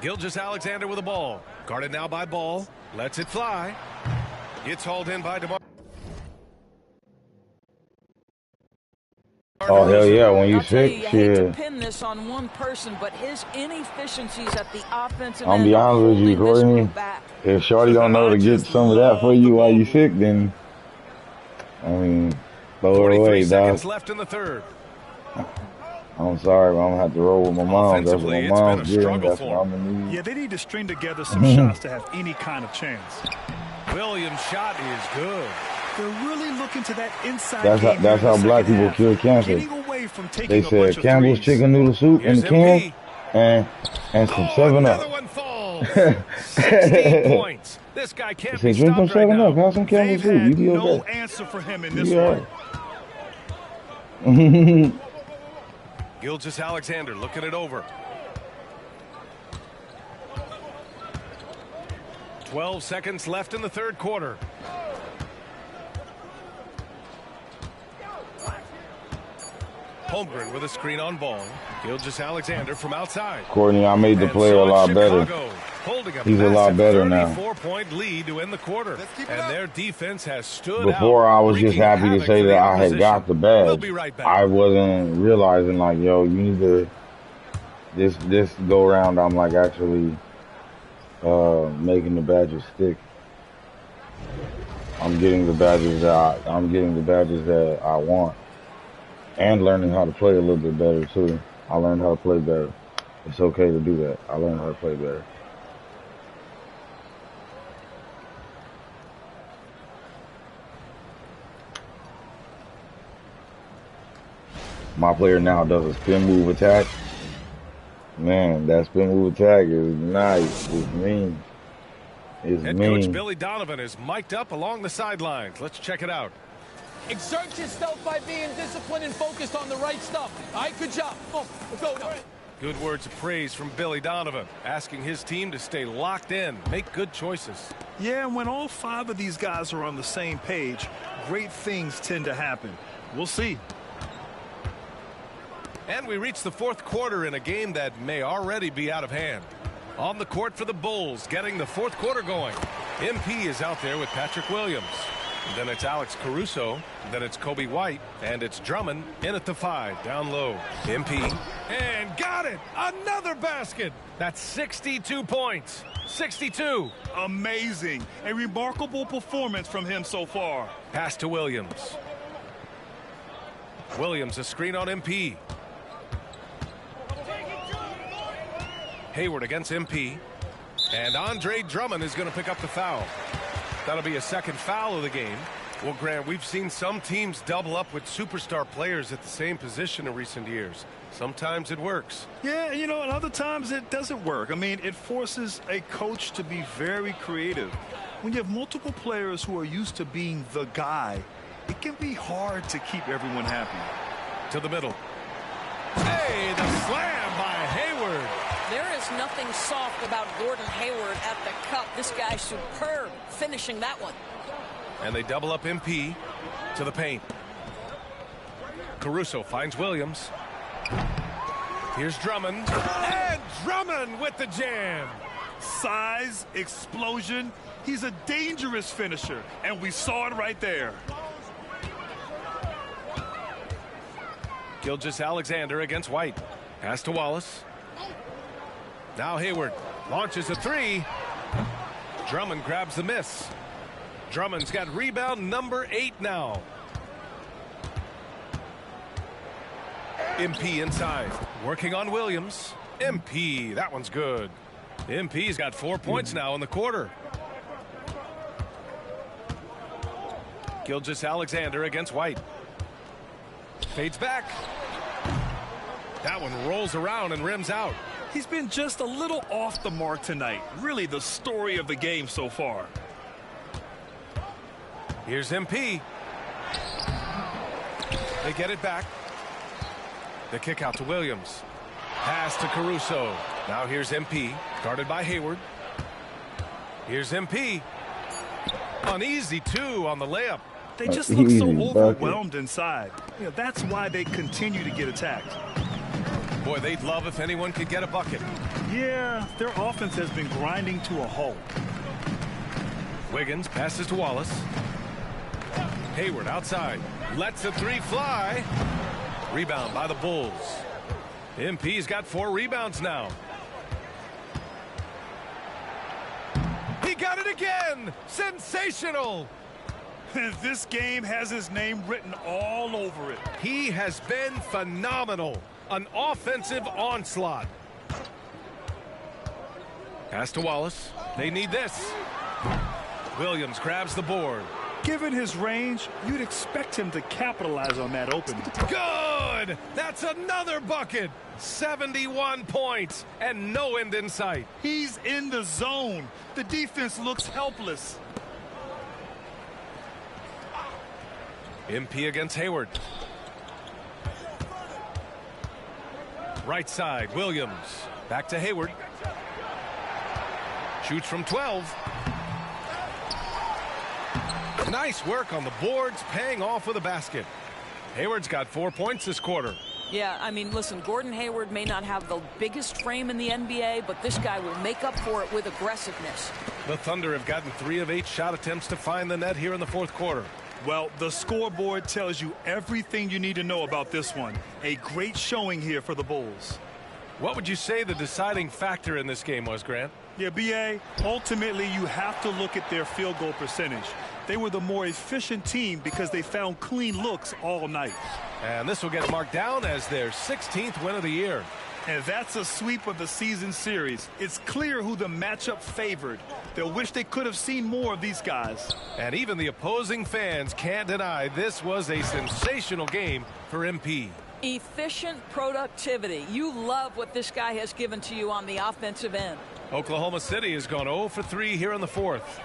Gilgeous-Alexander with the ball. Guarded now by Ball. Lets it fly. It's hauled in by DeMar. Oh, hell yeah, when you I'll tell sick, you hate to shit. pin this on one person, but his inefficiencies at the offensive I'm end be are honest with you, holding this Courtney. group back. If Shorty don't know to get some of that for you while you sick, then, I mean, throw it away, dog. Seconds left in the third. I'm sorry, but I'm going to have to roll with my mom. That's what my Offensively, mom's it's been a getting. struggle That's for what I'm going to need. Yeah, they need to string together some shots to have any kind of chance. Williams' shot is good. They're really looking to that inside That's how black people kill cancer. They said Campbell's chicken noodle soup in the can and some 7-Up. 16 points. This guy can't They be say drink some stopped right 7-Up. now. Have some Campbell's soup. You be No okay. answer for him in You this be one. alright. Gilgeous-Alexander looking it over. 12 seconds left in the third quarter. Holmgren with a screen on Ball. Gilgeous-Alexander from outside. Courtney, I made the And player so a lot it's better. Chicago holding a He's a lot massive better now. 34-point lead to end the quarter. And their defense has stood Before out, I was just wreaking happy to havoc say for that the I had opposition. got the badge. We'll be right back. I wasn't realizing like, yo, you need to this go around. I'm like actually making the badges stick. I'm getting the badges that I want, and learning how to play a little bit better too. I learned how to play better. It's okay to do that. I learned how to play better. My player now does a spin move attack. Man, that spin move attack is nice. It's mean. It's Head mean. coach Billy Donovan is mic'd up along the sidelines. Let's check it out. Exert yourself by being disciplined and focused on the right stuff. All right, good job. Oh, go. Good words of praise from Billy Donovan, asking his team to stay locked in, make good choices. Yeah, and when all 5 of these guys are on the same page, great things tend to happen. We'll see. And we reach the fourth quarter in a game that may already be out of hand. On the court for the Bulls, getting the fourth quarter going. MP is out there with Patrick Williams. Then it's Alex Caruso. Then it's Kobe White. And it's Drummond in at the 5, down low. MP. And got it! Another basket! That's 62 points. 62. Amazing. A remarkable performance from him so far. Pass to Williams. Williams, a screen on MP. Hayward against MP. And Andre Drummond is going to pick up the foul. That'll be a second foul of the game. Well, Grant, we've seen some teams double up with superstar players at the same position in recent years. Sometimes it works. Yeah, you know, and other times it doesn't work. I mean, it forces a coach to be very creative. When you have multiple players who are used to being the guy, it can be hard to keep everyone happy. To the middle. Hey, the slam by Hayward. There is nothing soft about Gordon Hayward at the cup. This guy's superb finishing that one. And they double up MP to the paint. Caruso finds Williams. Here's Drummond. And Drummond with the jam. Size, explosion. He's a dangerous finisher, and we saw it right there. Gilgeous-Alexander against White. Pass to Wallace. Now Hayward launches a 3. Drummond grabs the miss. Drummond's got rebound number 8 now. MP inside. Working on Williams. MP, that one's good. MP's got 4 points now in the quarter. Gilgeous-Alexander against White. Fades back. That one rolls around and rims out. He's been just a little off the mark tonight. Really the story of the game so far. Here's MP. They get it back. The kick out to Williams. Pass to Caruso. Now here's MP. Guarded by Hayward. Here's MP. An easy 2 on the layup. They just look so overwhelmed inside. You know, that's why they continue to get attacked. Boy, they'd love if anyone could get a bucket. Yeah, their offense has been grinding to a halt. Wiggins passes to Wallace. Hayward outside. Lets the 3 fly. Rebound by the Bulls. MP's got 4 rebounds now. He got it again! Sensational! This game has his name written all over it. He has been phenomenal. An offensive onslaught. Pass to Wallace. They need this. Williams grabs the board. Given his range, you'd expect him to capitalize on that opening. Good! That's another bucket. 71 points and no end in sight. He's in the zone. The defense looks helpless. MP against Hayward. Right side, Williams. Back to Hayward. Shoots from 12. Nice work on the boards, paying off with a basket. Hayward's got 4 points this quarter. Yeah, I mean, listen, Gordon Hayward may not have the biggest frame in the NBA, but this guy will make up for it with aggressiveness. The Thunder have gotten 3 of 8 shot attempts to find the net here in the fourth quarter. Well, the scoreboard tells you everything you need to know about this one. A great showing here for the Bulls. What would you say the deciding factor in this game was, Grant? Yeah, B.A., ultimately you have to look at their field goal percentage. They were the more efficient team because they found clean looks all night. And this will get marked down as their 16th win of the year. And that's a sweep of the season series. It's clear who the matchup favored. They'll wish they could have seen more of these guys. And even the opposing fans can't deny this was a sensational game for MP. Efficient productivity. You love what this guy has given to you on the offensive end. Oklahoma City has gone 0 for 3 here in the fourth.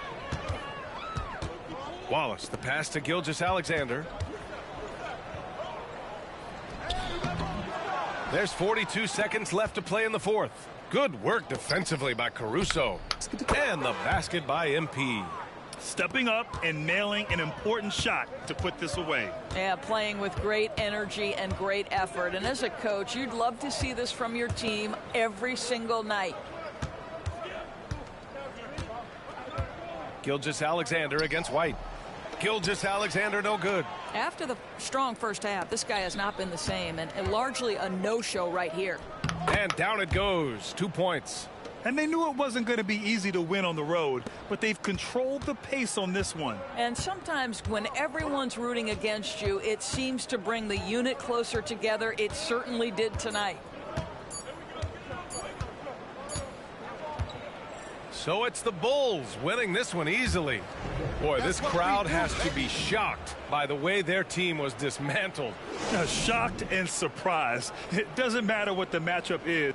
Wallace, the pass to Gilgeous-Alexander. There's 42 seconds left to play in the fourth. Good work defensively by Caruso. And the basket by MP. Stepping up and nailing an important shot to put this away. Yeah, playing with great energy and great effort. And as a coach, you'd love to see this from your team every single night. Gilgeous-Alexander against White. Gilgeous-Alexander no good. After the strong first half, this guy has not been the same, and largely a no-show right here. And down it goes. 2 points. And they knew it wasn't going to be easy to win on the road, but they've controlled the pace on this one. And sometimes when everyone's rooting against you, it seems to bring the unit closer together. It certainly did tonight. So it's the Bulls winning this one easily. Boy, this crowd has to be shocked by the way their team was dismantled. Shocked and surprised. It doesn't matter what the matchup is.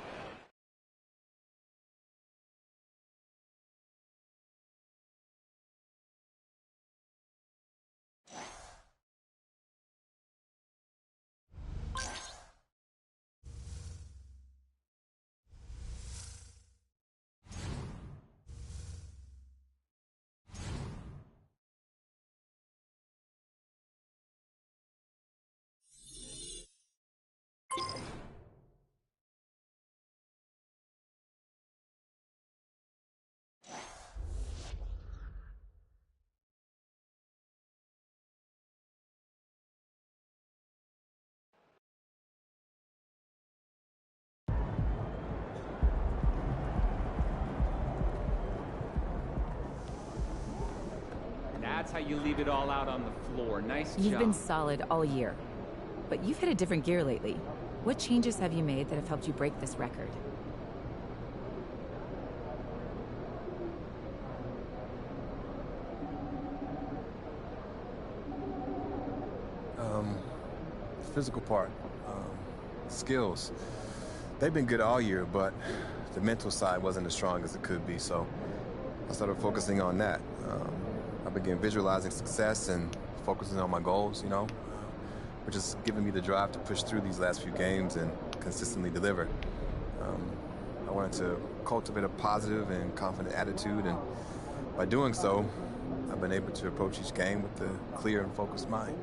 That's how you leave it all out on the floor. Nice job. You've been solid all year, but you've hit a different gear lately. What changes have you made that have helped you break this record? The physical part, skills. They've been good all year, but the mental side wasn't as strong as it could be, so I started focusing on that. I began visualizing success and focusing on my goals, you know, which is giving me the drive to push through these last few games and consistently deliver. I wanted to cultivate a positive and confident attitude, and by doing so, I've been able to approach each game with a clear and focused mind.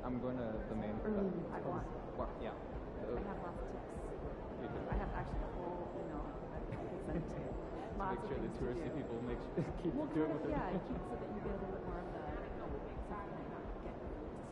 I'm going to the main. Yeah. I have lots of tips. I have actually a whole email that I can send to you. Lots make sure of the touristy people keep well, doing what they're yeah, doing. keep so that you get a little bit more of the stuff that might not get disturbed.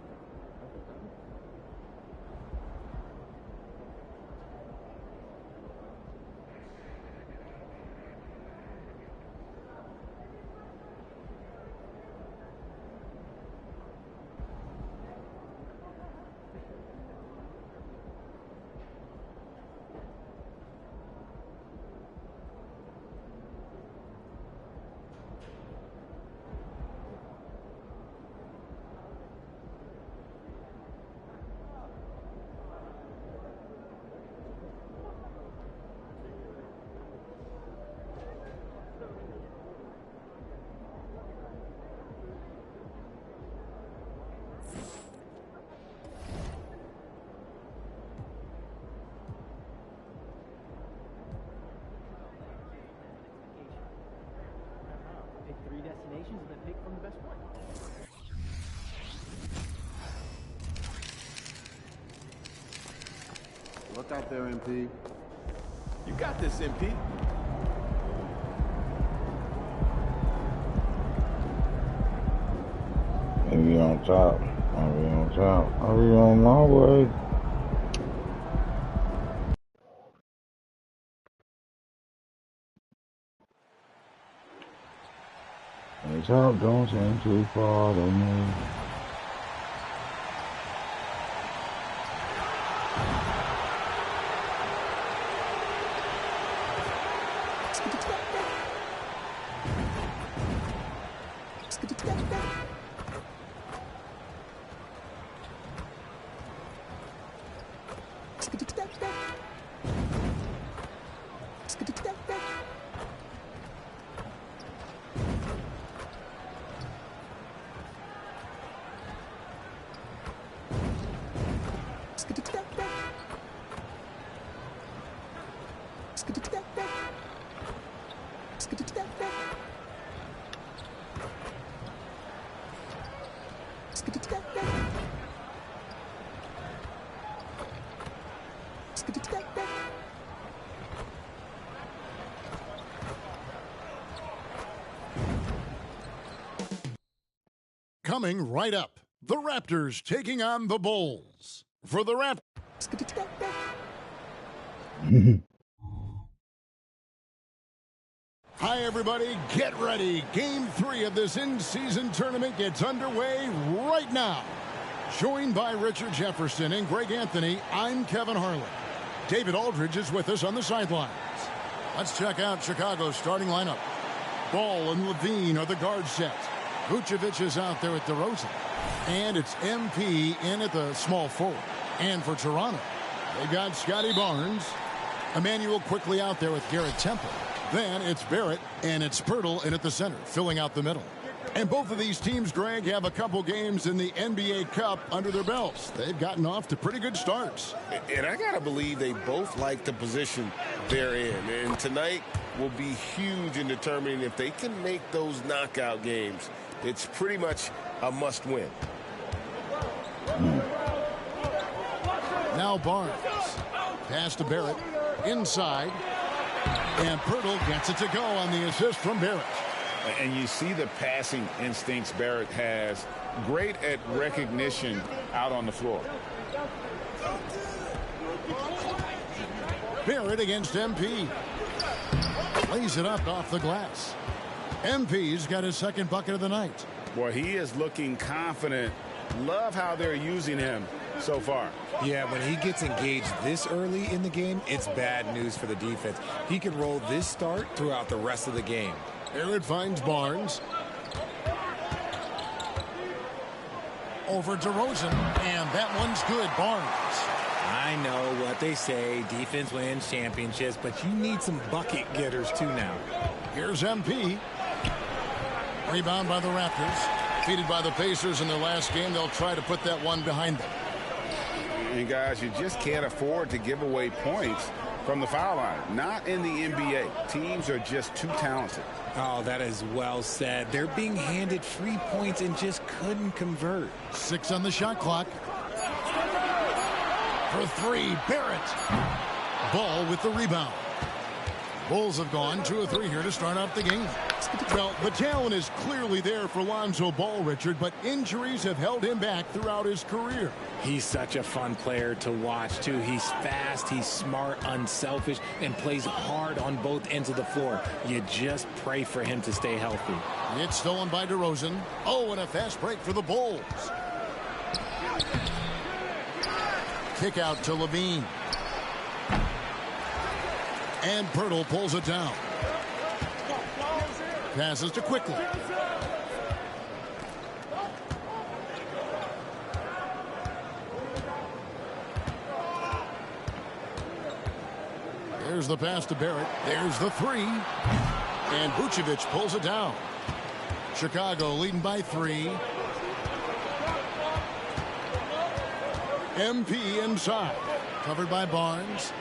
Pick 3 destinations and then pick from the best one. Look out there, MP. You got this, MP. Maybe on top. I'll be on top. I'll be on my way. It's out, don't seem too far to me. Coming right up, the Raptors taking on the Bulls. For the Raptors. Hi, everybody. Get ready. Game 3 of this in-season tournament gets underway right now. Joined by Richard Jefferson and Greg Anthony, I'm Kevin Harlan. David Aldridge is with us on the sidelines. Let's check out Chicago's starting lineup. Ball and Levine are the guard set. Vucevic is out there at DeRozan. And it's MP in at the small forward. And for Toronto, they've got Scotty Barnes. Emmanuel quickly out there with Garrett Temple. Then it's Barrett and it's Pirtle in at the center, filling out the middle. And both of these teams, Greg, have a couple games in the NBA Cup under their belts. They've gotten off to pretty good starts. And I got to believe they both like the position they're in. And tonight will be huge in determining if they can make those knockout games. It's pretty much a must-win. Now Barnes. Pass to Barrett. Inside. And Pirtle gets it to go on the assist from Barrett. And you see the passing instincts Barrett has. Great at recognition out on the floor. Barrett against MP. Lays it up off the glass. MP's got his second bucket of the night. Boy, he is looking confident. Love how they're using him so far. Yeah, when he gets engaged this early in the game, it's bad news for the defense. He can roll this start throughout the rest of the game. Barrett finds Barnes. Over DeRozan, and that one's good. Barnes. I know what they say, defense wins championships, but you need some bucket getters too now. Here's MP. Rebound by the Raptors. Defeated by the Pacers in their last game. They'll try to put that one behind them. And guys, you just can't afford to give away points from the foul line. Not in the NBA. Teams are just too talented. Oh, that is well said. They're being handed free points and just couldn't convert. 6 on the shot clock. For 3, Barrett. Ball with the rebound. Bulls have gone 2 of 3 here to start out the game. Well, the talent is clearly there for Lonzo Ball, Richard, but injuries have held him back throughout his career. He's such a fun player to watch, too. He's fast, he's smart, unselfish, and plays hard on both ends of the floor. You just pray for him to stay healthy. It's stolen by DeRozan. Oh, and a fast break for the Bulls. Kick out to Levine. And Pirtle pulls it down. Passes to Quickly. There's the pass to Barrett. There's the 3. And Vucevic pulls it down. Chicago leading by 3. MP inside. Covered by Barnes.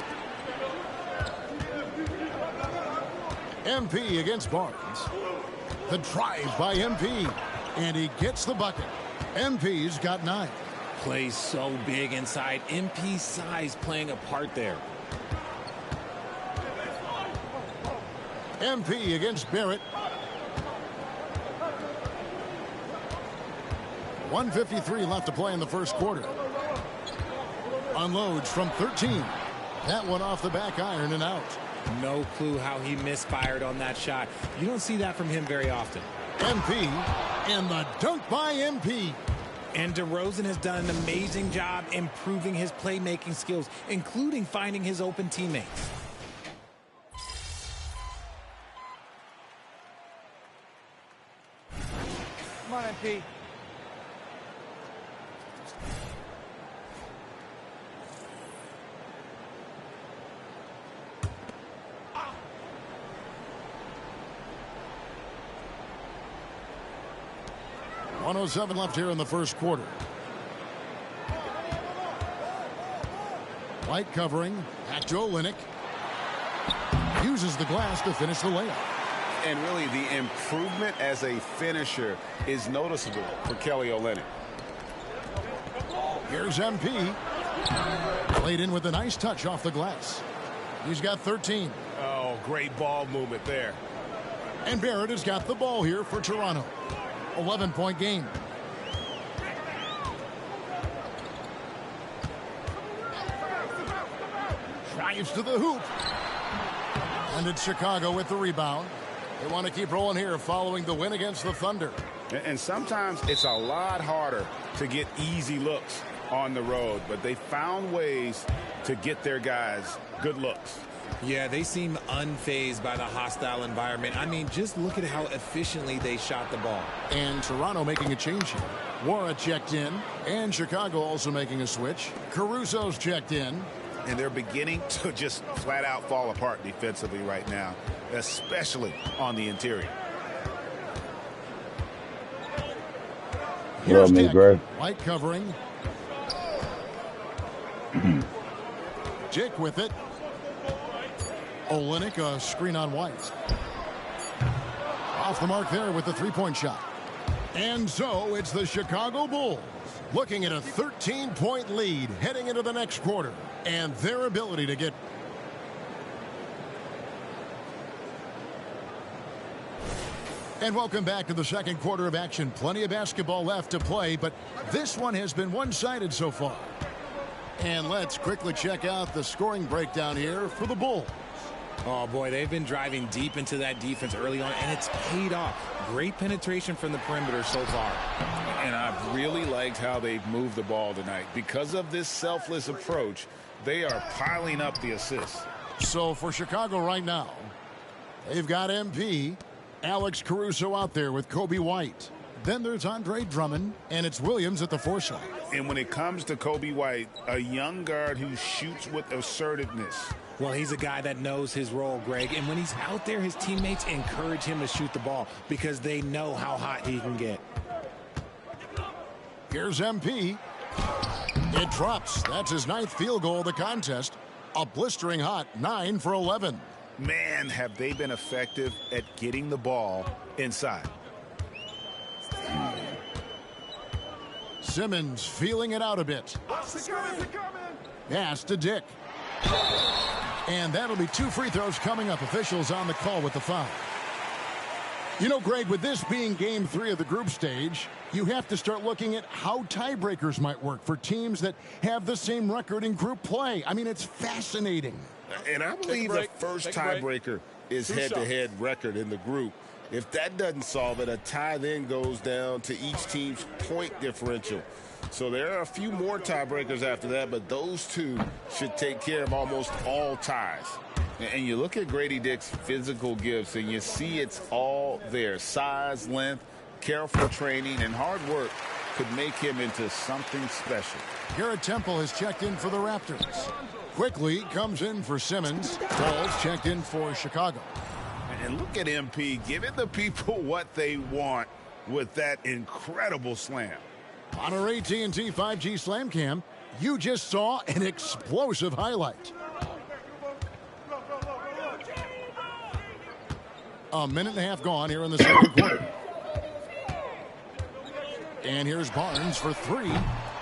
MP against Barnes. The drive by MP. And he gets the bucket. MP's got 9. Plays so big inside. MP's size playing a part there. MP against Barrett. 1:53 left to play in the first quarter. Unloads from 13. That one off the back iron and out. No clue how he misfired on that shot. You don't see that from him very often. MP and the dunk by MP. And DeRozan has done an amazing job improving his playmaking skills, including finding his open teammates. Come on, MP. .107 left here in the first quarter. White covering. Back to Olynyk. Uses the glass to finish the layup. And really, the improvement as a finisher is noticeable for Kelly Olynyk. Here's MP. Played in with a nice touch off the glass. He's got 13. Oh, great ball movement there. And Barrett has got the ball here for Toronto. 11-point game. Drives to the hoop. And it's Chicago with the rebound. They want to keep rolling here following the win against the Thunder. And sometimes it's a lot harder to get easy looks on the road, but they found ways to get their guys good looks. Yeah, they seem unfazed by the hostile environment. I mean, just look at how efficiently they shot the ball. And Toronto making a change here. Wara checked in, and Chicago also making a switch. Caruso's checked in. And they're beginning to just flat out fall apart defensively right now, especially on the interior. Here's Tech. White covering. Jake with it. Olynyk, a screen on White. Off the mark there with the three-point shot. And so it's the Chicago Bulls looking at a 13-point lead heading into the next quarter. And their ability to get... And welcome back to the second quarter of action. Plenty of basketball left to play, but this one has been one-sided so far. And let's quickly check out the scoring breakdown here for the Bulls. Oh, boy, they've been driving deep into that defense early on, and it's paid off. Great penetration from the perimeter so far. And I've really liked how they've moved the ball tonight. Because of this selfless approach, they are piling up the assists. So for Chicago right now, they've got MP, Alex Caruso out there with Kobe White. Then there's Andre Drummond, and it's Williams at the 4 slot. And when it comes to Kobe White, a young guard who shoots with assertiveness. Well, he's a guy that knows his role, Greg. And when he's out there, his teammates encourage him to shoot the ball because they know how hot he can get. Here's MP. It drops. That's his 9th field goal of the contest. A blistering hot 9 for 11. Man, have they been effective at getting the ball inside. Simmons feeling it out a bit. Pass to Dick. And that'll be 2 free throws coming up. Officials on the call with the foul. You know, Greg, with this being game 3 of the group stage, you have to start looking at how tiebreakers might work for teams that have the same record in group play. I mean, it's fascinating. And I believe the first tiebreaker is head-to-head record in the group. If that doesn't solve it, a tie then goes down to each team's point differential. So there are a few more tiebreakers after that, but those 2 should take care of almost all ties. And you look at Grady Dick's physical gifts, and you see it's all there. Size, length, careful training, and hard work could make him into something special. Garrett Temple has checked in for the Raptors. Quickly comes in for Simmons. Ball's checked in for Chicago. And look at MP giving the people what they want with that incredible slam. On our AT&T 5G Slam Cam, you just saw an explosive highlight. A minute and a half gone here in the second quarter. And here's Barnes for 3.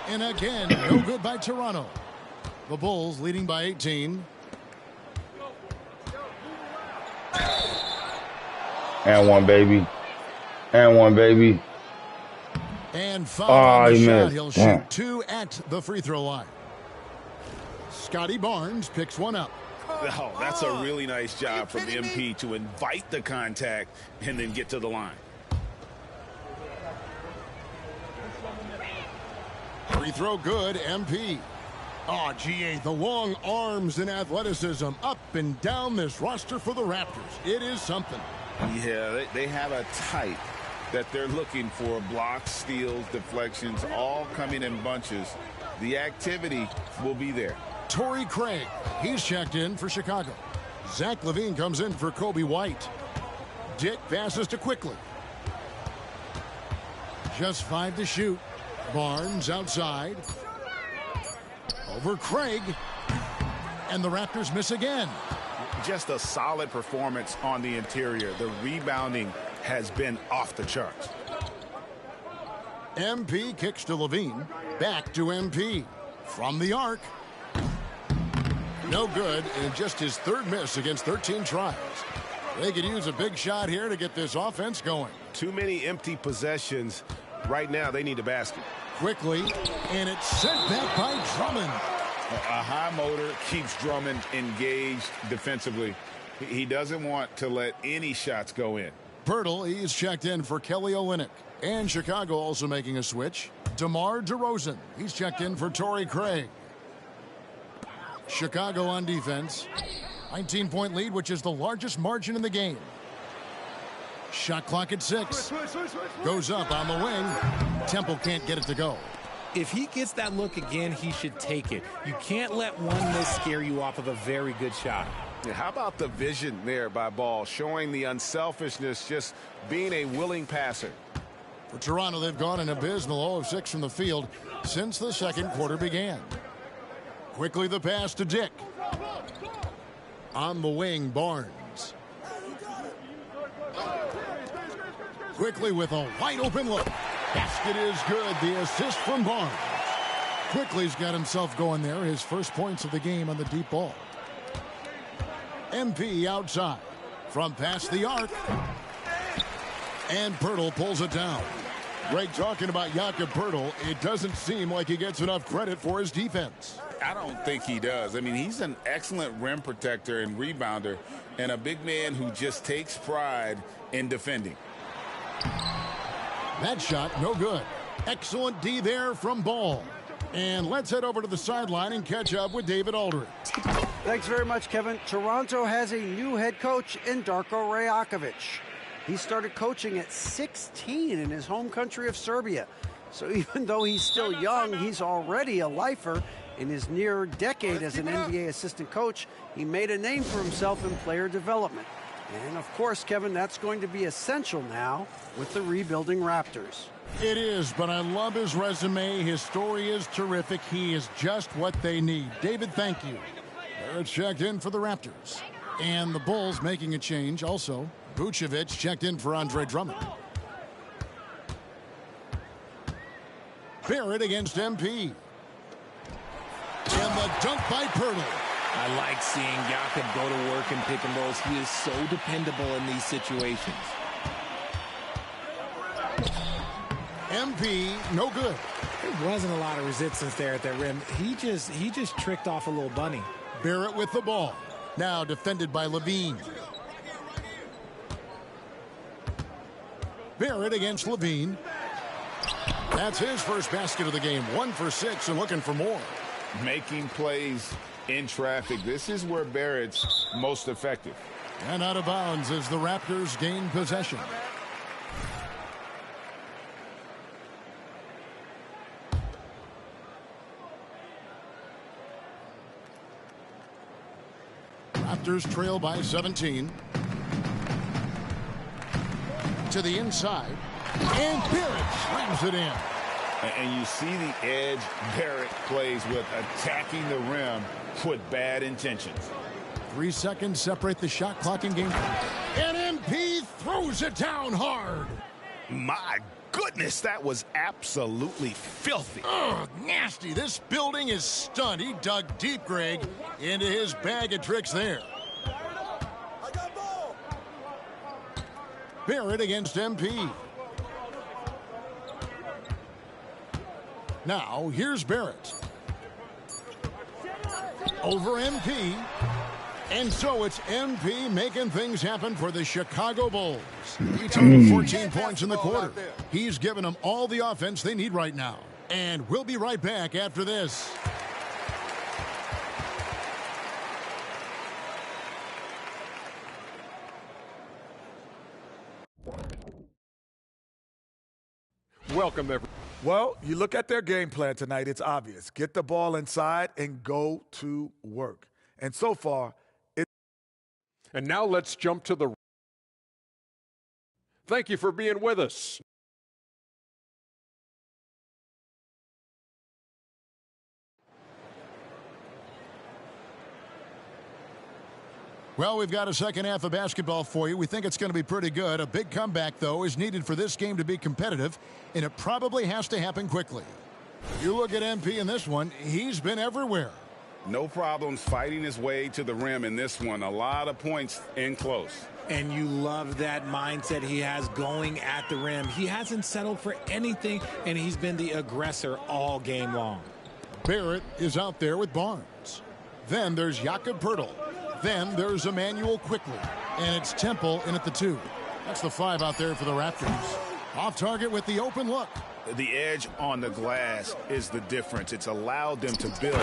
And again, no good by Toronto. The Bulls leading by 18. And one, baby. And one, baby. And foul on the shot. Missed. He'll shoot 2 at the free throw line. Scotty Barnes picks one up. Oh, that's a really nice job from MP to invite the contact and then get to the line. Free throw good, MP. Oh, GA, the long arms and athleticism up and down this roster for the Raptors. It is something. Yeah, they have a type that they're looking for. Blocks, steals, deflections, all coming in bunches. The activity will be there. Torrey Craig, he's checked in for Chicago. Zach LaVine comes in for Kobe White. Dick passes to Quickly. Just 5 to shoot. Barnes outside. Over Craig. And the Raptors miss again. Just a solid performance on the interior. The rebounding has been off the charts. MP kicks to LaVine. Back to MP. From the arc. No good, and just his 3rd miss against 13 tries. They could use a big shot here to get this offense going. Too many empty possessions. Right now, they need a basket. Quickly, and it's sent back by Drummond. A high motor keeps Drummond engaged defensively. He doesn't want to let any shots go in. Pirtle, he's checked in for Kelly Olynyk. And Chicago also making a switch. DeMar DeRozan, he's checked in for Torrey Craig. Chicago on defense. 19-point lead, which is the largest margin in the game. Shot clock at 6. Goes up on the wing. Temple can't get it to go. If he gets that look again, he should take it. You can't let one miss scare you off of a very good shot. Yeah, how about the vision there by Ball, showing the unselfishness, just being a willing passer. For Toronto, they've gone an abysmal 0 of 6 from the field since the second quarter began. Quickly the pass to Dick. On the wing, Barnes. Quickly with a wide open look. Basket is good. The assist from Barnes. Quickly's got himself going there. His first points of the game on the deep ball. MP outside. From past the arc. And Pirtle pulls it down. Greg, talking about Jakob Pirtle, it doesn't seem like he gets enough credit for his defense. I don't think he does. I mean, he's an excellent rim protector and rebounder, and a big man who just takes pride in defending. That shot, no good. Excellent D there from Ball. And let's head over to the sideline and catch up with David Aldridge. Thanks very much, Kevin. Toronto has a new head coach in Darko Rajakovic. He started coaching at 16 in his home country of Serbia. So even though he's still young, he's already a lifer. In his near decade as an NBA assistant coach, he made a name for himself in player development. And of course, Kevin, that's going to be essential now with the rebuilding Raptors. It is, but I love his resume. His story is terrific. He is just what they need. David, thank you. Barrett checked in for the Raptors. And the Bulls making a change also. Vucevic checked in for Andre Drummond. Barrett against MP. And the dunk by Poeltl. I like seeing Jakob go to work in pick and rolls. He is so dependable in these situations. MP, no good. There wasn't a lot of resistance there at that rim. He just tricked off a little bunny. Barrett with the ball. Now defended by Levine. Barrett against Levine. That's his first basket of the game. 1 for 6 and looking for more. Making plays in traffic. This is where Barrett's most effective. And out of bounds as the Raptors gain possession. Raptors trail by 17. To the inside. And Barrett slams it in. And you see the edge Barrett plays with, attacking the rim with bad intentions. 3 seconds separate the shot clock and game. And MP throws it down hard. My goodness, that was absolutely filthy. Ugh, nasty. This building is stunned. He dug deep, Greg, into his bag of tricks there. Barrett against MP. Now, here's Barrett. Over MP. And so it's MP making things happen for the Chicago Bulls. He took 14 points in the quarter. He's given them all the offense they need right now. And we'll be right back after this. Welcome, everyone. Well, you look at their game plan tonight, it's obvious. Get the ball inside and go to work. And so far, And now let's jump to the... Thank you for being with us. Well, we've got a second half of basketball for you. We think it's going to be pretty good. A big comeback, though, is needed for this game to be competitive, and it probably has to happen quickly. You look at MP in this one, he's been everywhere. No problems fighting his way to the rim in this one. A lot of points in close. And you love that mindset he has going at the rim. He hasn't settled for anything, and he's been the aggressor all game long. Barrett is out there with Barnes. Then there's Jakob Poeltl. Then there's Emmanuel Quickly. And it's Temple in at the 2. That's the 5 out there for the Raptors. Off target with the open look. The edge on the glass is the difference. It's allowed them to build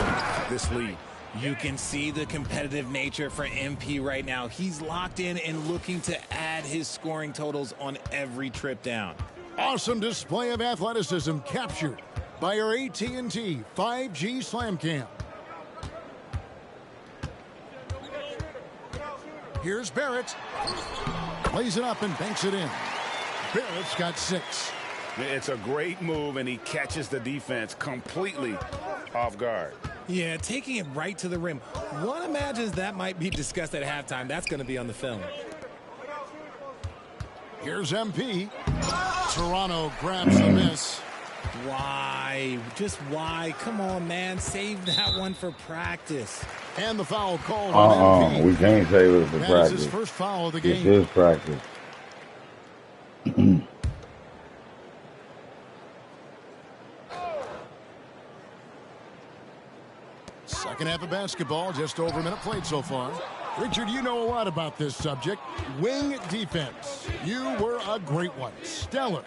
this lead. You can see the competitive nature for MP right now. He's locked in and looking to add his scoring totals on every trip down. Awesome display of athleticism captured by our AT&T 5G Slam Cam. Here's Barrett. Plays it up and banks it in. Barrett's got 6. It's a great move, and he catches the defense completely off guard. Yeah, taking it right to the rim. One imagines that might be discussed at halftime. That's going to be on the film. Here's MP. Toronto grabs the miss. Why? Just why? Come on, man. Save that one for practice. And the foul called on MP. We can't save it for practice. That is his first foul of the game. This is practice. half of basketball, just over a minute played so far. Richard, you know a lot about this subject. Wing defense. You were a great one. Stellar.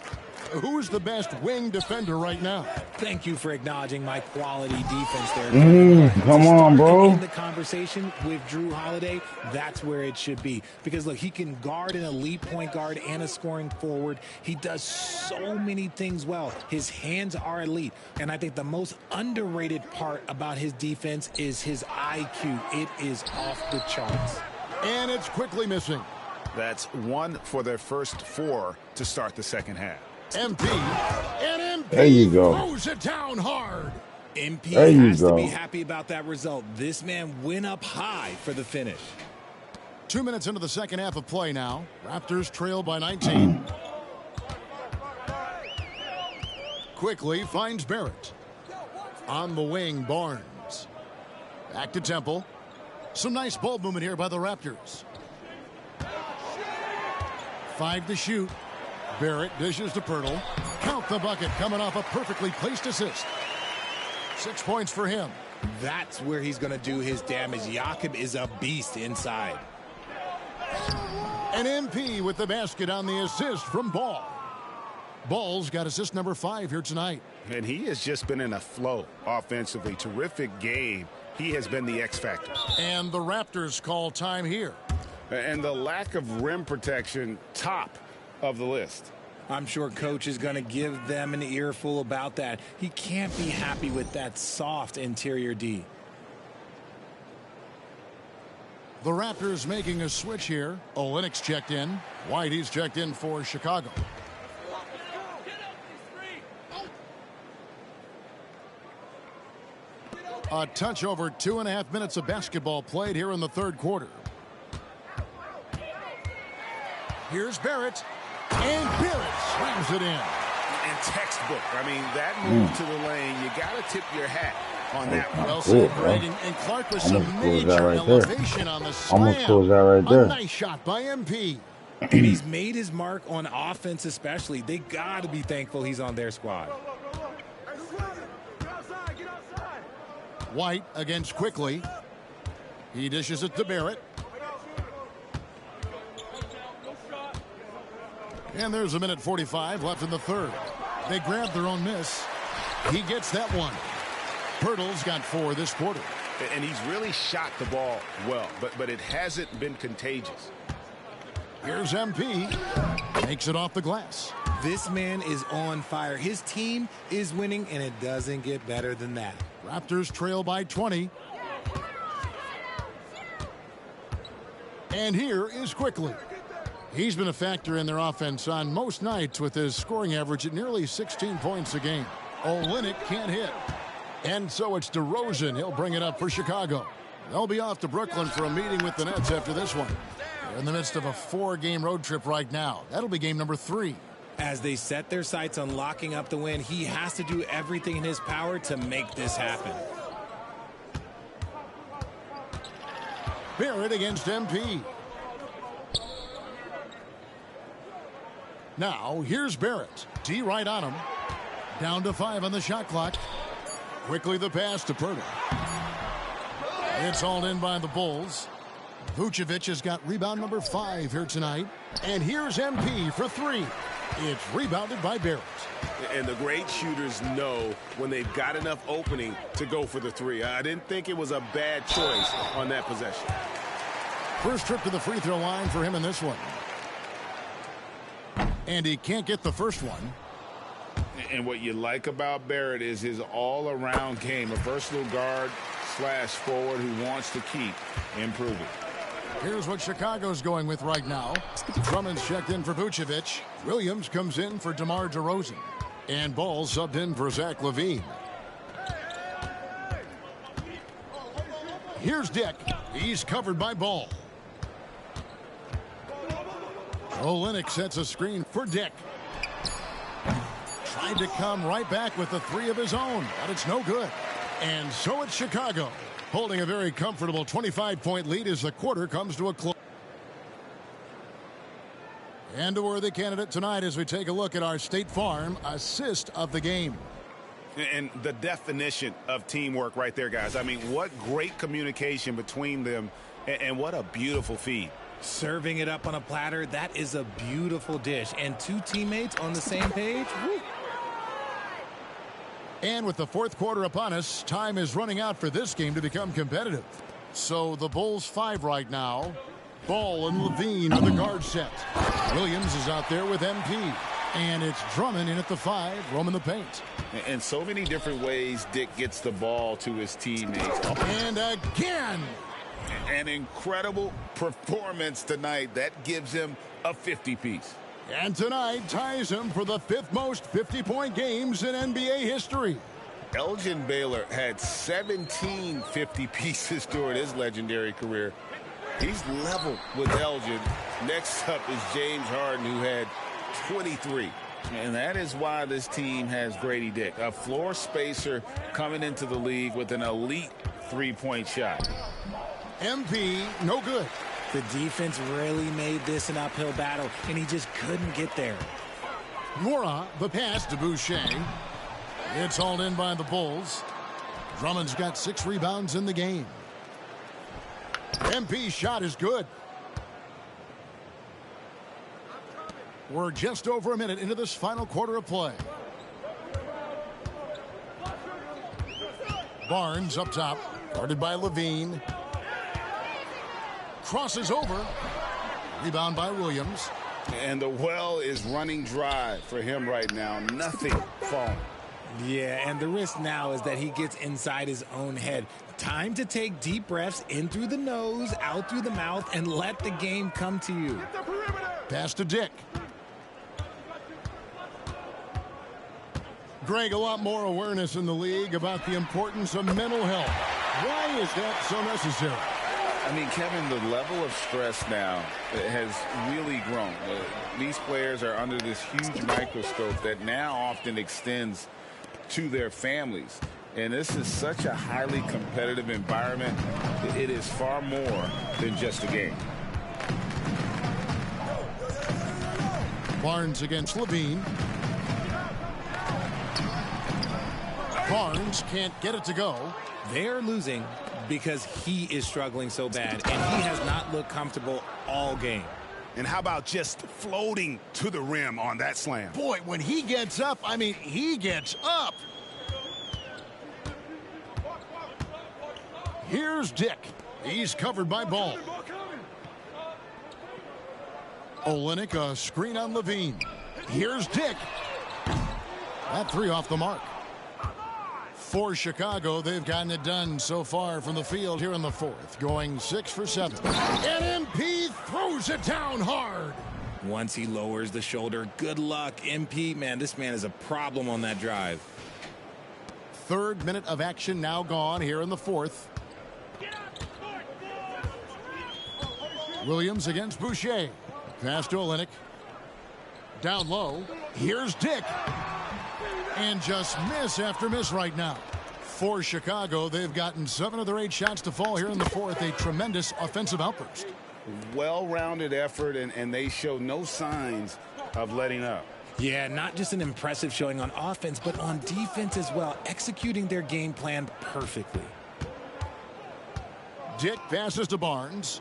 Who's the best wing defender right now? Thank you for acknowledging my quality defense there. Come on, bro. In the conversation with Drew Holiday, that's where it should be. Because, look, he can guard an elite point guard and a scoring forward. He does so many things well. His hands are elite. And I think the most underrated part about his defense is his IQ. It is off the charts. And it's quickly missing. That's 1 for their first 4 to start the second half. MP, and MP there you go. throws it down hard. MP there you has go. to be happy about that result. This man went up high for the finish. 2 minutes into the second half of play now. Raptors trail by 19. Quickly finds Barrett. On the wing, Barnes. Back to Temple. Some nice ball movement here by the Raptors. 5 to shoot. Barrett dishes to Pirtle. Count the bucket coming off a perfectly placed assist. 6 points for him. That's where he's going to do his damage. Jakob is a beast inside. An MP with the basket on the assist from Ball. Ball's got assist number 5 here tonight. And he has just been in a flow offensively. Terrific game. He has been the X factor. And the Raptors call time here. And the lack of rim protection, top of the list. I'm sure coach is going to give them an earful about that. He can't be happy with that soft interior D. The Raptors making a switch here. Olynyk checked in. White, he's checked in for Chicago. A touch over 2.5 minutes of basketball played here in the third quarter. Here's Barrett. And Barrett slams it in. And textbook. I mean, that move to the lane, you got to tip your hat on that one. Well said, Greg. And Clark with some major elevation on the slam. Almost close that right there. A nice shot by MP. And he's made his mark on offense especially. They got to be thankful he's on their squad. White against Quickly. He dishes it to Barrett. And there's 1:45 left in the third. They grab their own miss. He gets that one. Pirtle's got 4 this quarter. And he's really shot the ball well, but it hasn't been contagious. Here's MP. Makes it off the glass. This man is on fire. His team is winning, and it doesn't get better than that. Raptors trail by 20. And here is Quickly. He's been a factor in their offense on most nights with his scoring average at nearly 16 points a game. Olynyk can't hit. And so it's DeRozan. He'll bring it up for Chicago. They'll be off to Brooklyn for a meeting with the Nets after this one. They're in the midst of a 4-game road trip right now. That'll be game number 3. As they set their sights on locking up the win, he has to do everything in his power to make this happen. Barrett against MP. Now, here's Barrett. D right on him. Down to 5 on the shot clock. Quickly the pass to Pirtle. It's hauled in by the Bulls. Vucevic has got rebound number 5 here tonight. And here's MP for 3. It's rebounded by Barrett. And the great shooters know when they've got enough opening to go for the 3. I didn't think it was a bad choice on that possession. First trip to the free throw line for him in this one. And he can't get the first one. And what you like about Barrett is his all-around game, a versatile guard / forward who wants to keep improving. Here's what Chicago's going with right now. Drummond's checked in for Vucevic. Williams comes in for DeMar DeRozan. And Ball subbed in for Zach LaVine. Here's Dick. He's covered by Ball. Olynyk sets a screen for Dick. Tried to come right back with the 3 of his own, but it's no good. And so it's Chicago, holding a very comfortable 25-point lead as the quarter comes to a close. And a worthy candidate tonight as we take a look at our State Farm assist of the game. And the definition of teamwork right there, guys. I mean, what great communication between them, and what a beautiful feed. Serving it up on a platter, that is a beautiful dish. And two teammates on the same page. Woo. And with the fourth quarter upon us, time is running out for this game to become competitive. So the Bulls 5 right now. Ball and Levine are the guard set. Williams is out there with MP. And it's Drummond in at the 5, roaming the paint. And so many different ways Dick gets the ball to his teammates. And again. An incredible performance tonight. That gives him a 50-piece. And tonight ties him for the 5th most 50-point games in NBA history. Elgin Baylor had 17 50 pieces during his legendary career. He's level with Elgin. Next up is James Harden, who had 23. And that is why this team has Grady Dick, a floor spacer coming into the league with an elite three-point shot. MP, no good. The defense really made this an uphill battle, and he just couldn't get there. Nwora, the pass to Boucher. It's hauled in by the Bulls. Drummond's got 6 rebounds in the game. MP's shot is good. We're just over a minute into this final quarter of play. Barnes up top, guarded by Levine. Crosses over. Rebound by Williams. And the well is running dry for him right now. Nothing falling. Yeah, and the risk now is that he gets inside his own head. Time to take deep breaths in through the nose, out through the mouth, and let the game come to you. Pass to Dick. Greg, a lot more awareness in the league about the importance of mental health. Why is that so necessary? I mean, Kevin, the level of stress now has really grown. These players are under this huge microscope that now often extends to their families. And this is such a highly competitive environment. It is far more than just a game. Barnes against Levine. Barnes can't get it to go. They're losing because he is struggling so bad, and he has not looked comfortable all game. And how about just floating to the rim on that slam? Boy, when he gets up, I mean, he gets up. Here's Dick. He's covered by Ball. Olynyk, a screen on Levine. Here's Dick. That 3 off the mark. For Chicago, they've gotten it done so far from the field here in the 4th, going 6 for 7. And MP throws it down hard. Once he lowers the shoulder, good luck, MP. Man, this man is a problem on that drive. 3rd minute of action now gone here in the 4th. Williams against Boucher. Pass to Olynyk. Down low. Here's Dick. And just miss after miss right now. For Chicago, they've gotten 7 of their 8 shots to fall here in the 4th. A tremendous offensive outburst. Well-rounded effort, and they show no signs of letting up. Yeah, not just an impressive showing on offense, but on defense as well, executing their game plan perfectly. Dick passes to Barnes.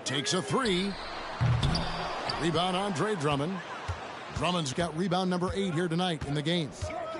Takes a 3. Rebound Andre Drummond. Drummond's got rebound number 8 here tonight in the game.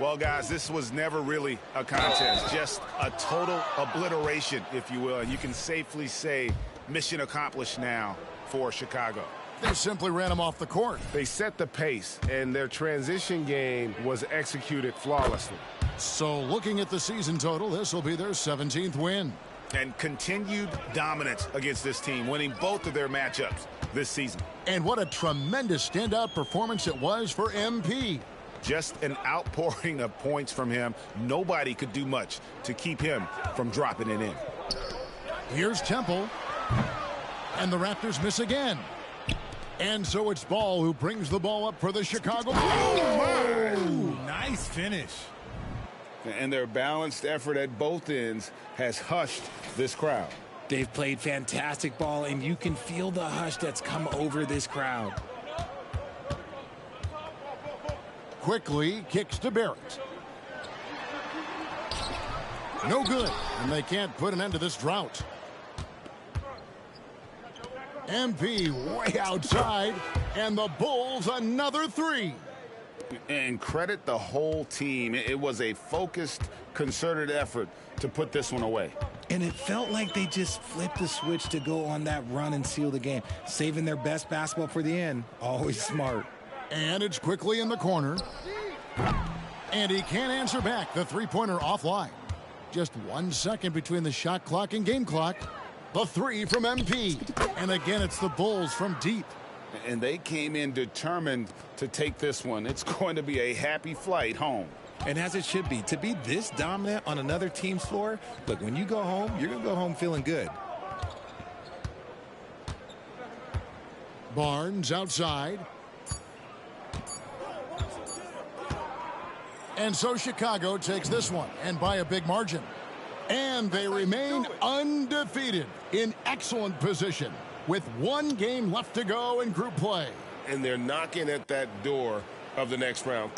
Well, guys, this was never really a contest, just a total obliteration, if you will. And you can safely say mission accomplished now for Chicago. They simply ran him off the court. They set the pace, and their transition game was executed flawlessly. So looking at the season total, this will be their 17th win. And continued dominance against this team, winning both of their matchups this season. And what a tremendous standout performance it was for MP. Just an outpouring of points from him. Nobody could do much to keep him from dropping it in. Here's Temple. And the Raptors miss again. And so it's Ball who brings the ball up for the Chicago. Oh, nice finish. And their balanced effort at both ends has hushed this crowd. They've played fantastic ball, and you can feel the hush that's come over this crowd. quickly kicks to Barrett. No good, and they can't put an end to this drought. MP way outside, and the Bulls another three. And credit the whole team. It was a focused, concerted effort to put this one away. And it felt like they just flipped the switch to go on that run and seal the game, saving their best basketball for the end. Always smart. And it's quickly in the corner. And he can't answer back. The three-pointer offline. Just 1 second between the shot clock and game clock. The three from MP. And again, it's the Bulls from deep. And they came in determined to take this one. It's going to be a happy flight home. And as it should be. To be this dominant on another team's floor, look, when you go home, you're going to go home feeling good. Barnes outside. And so Chicago takes this one, and by a big margin. And they remain undefeated in excellent position with 1 game left to go in group play. And they're knocking at that door of the next round.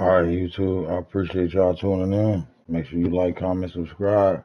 All right, YouTube. I appreciate y'all tuning in. Make sure you like, comment, subscribe.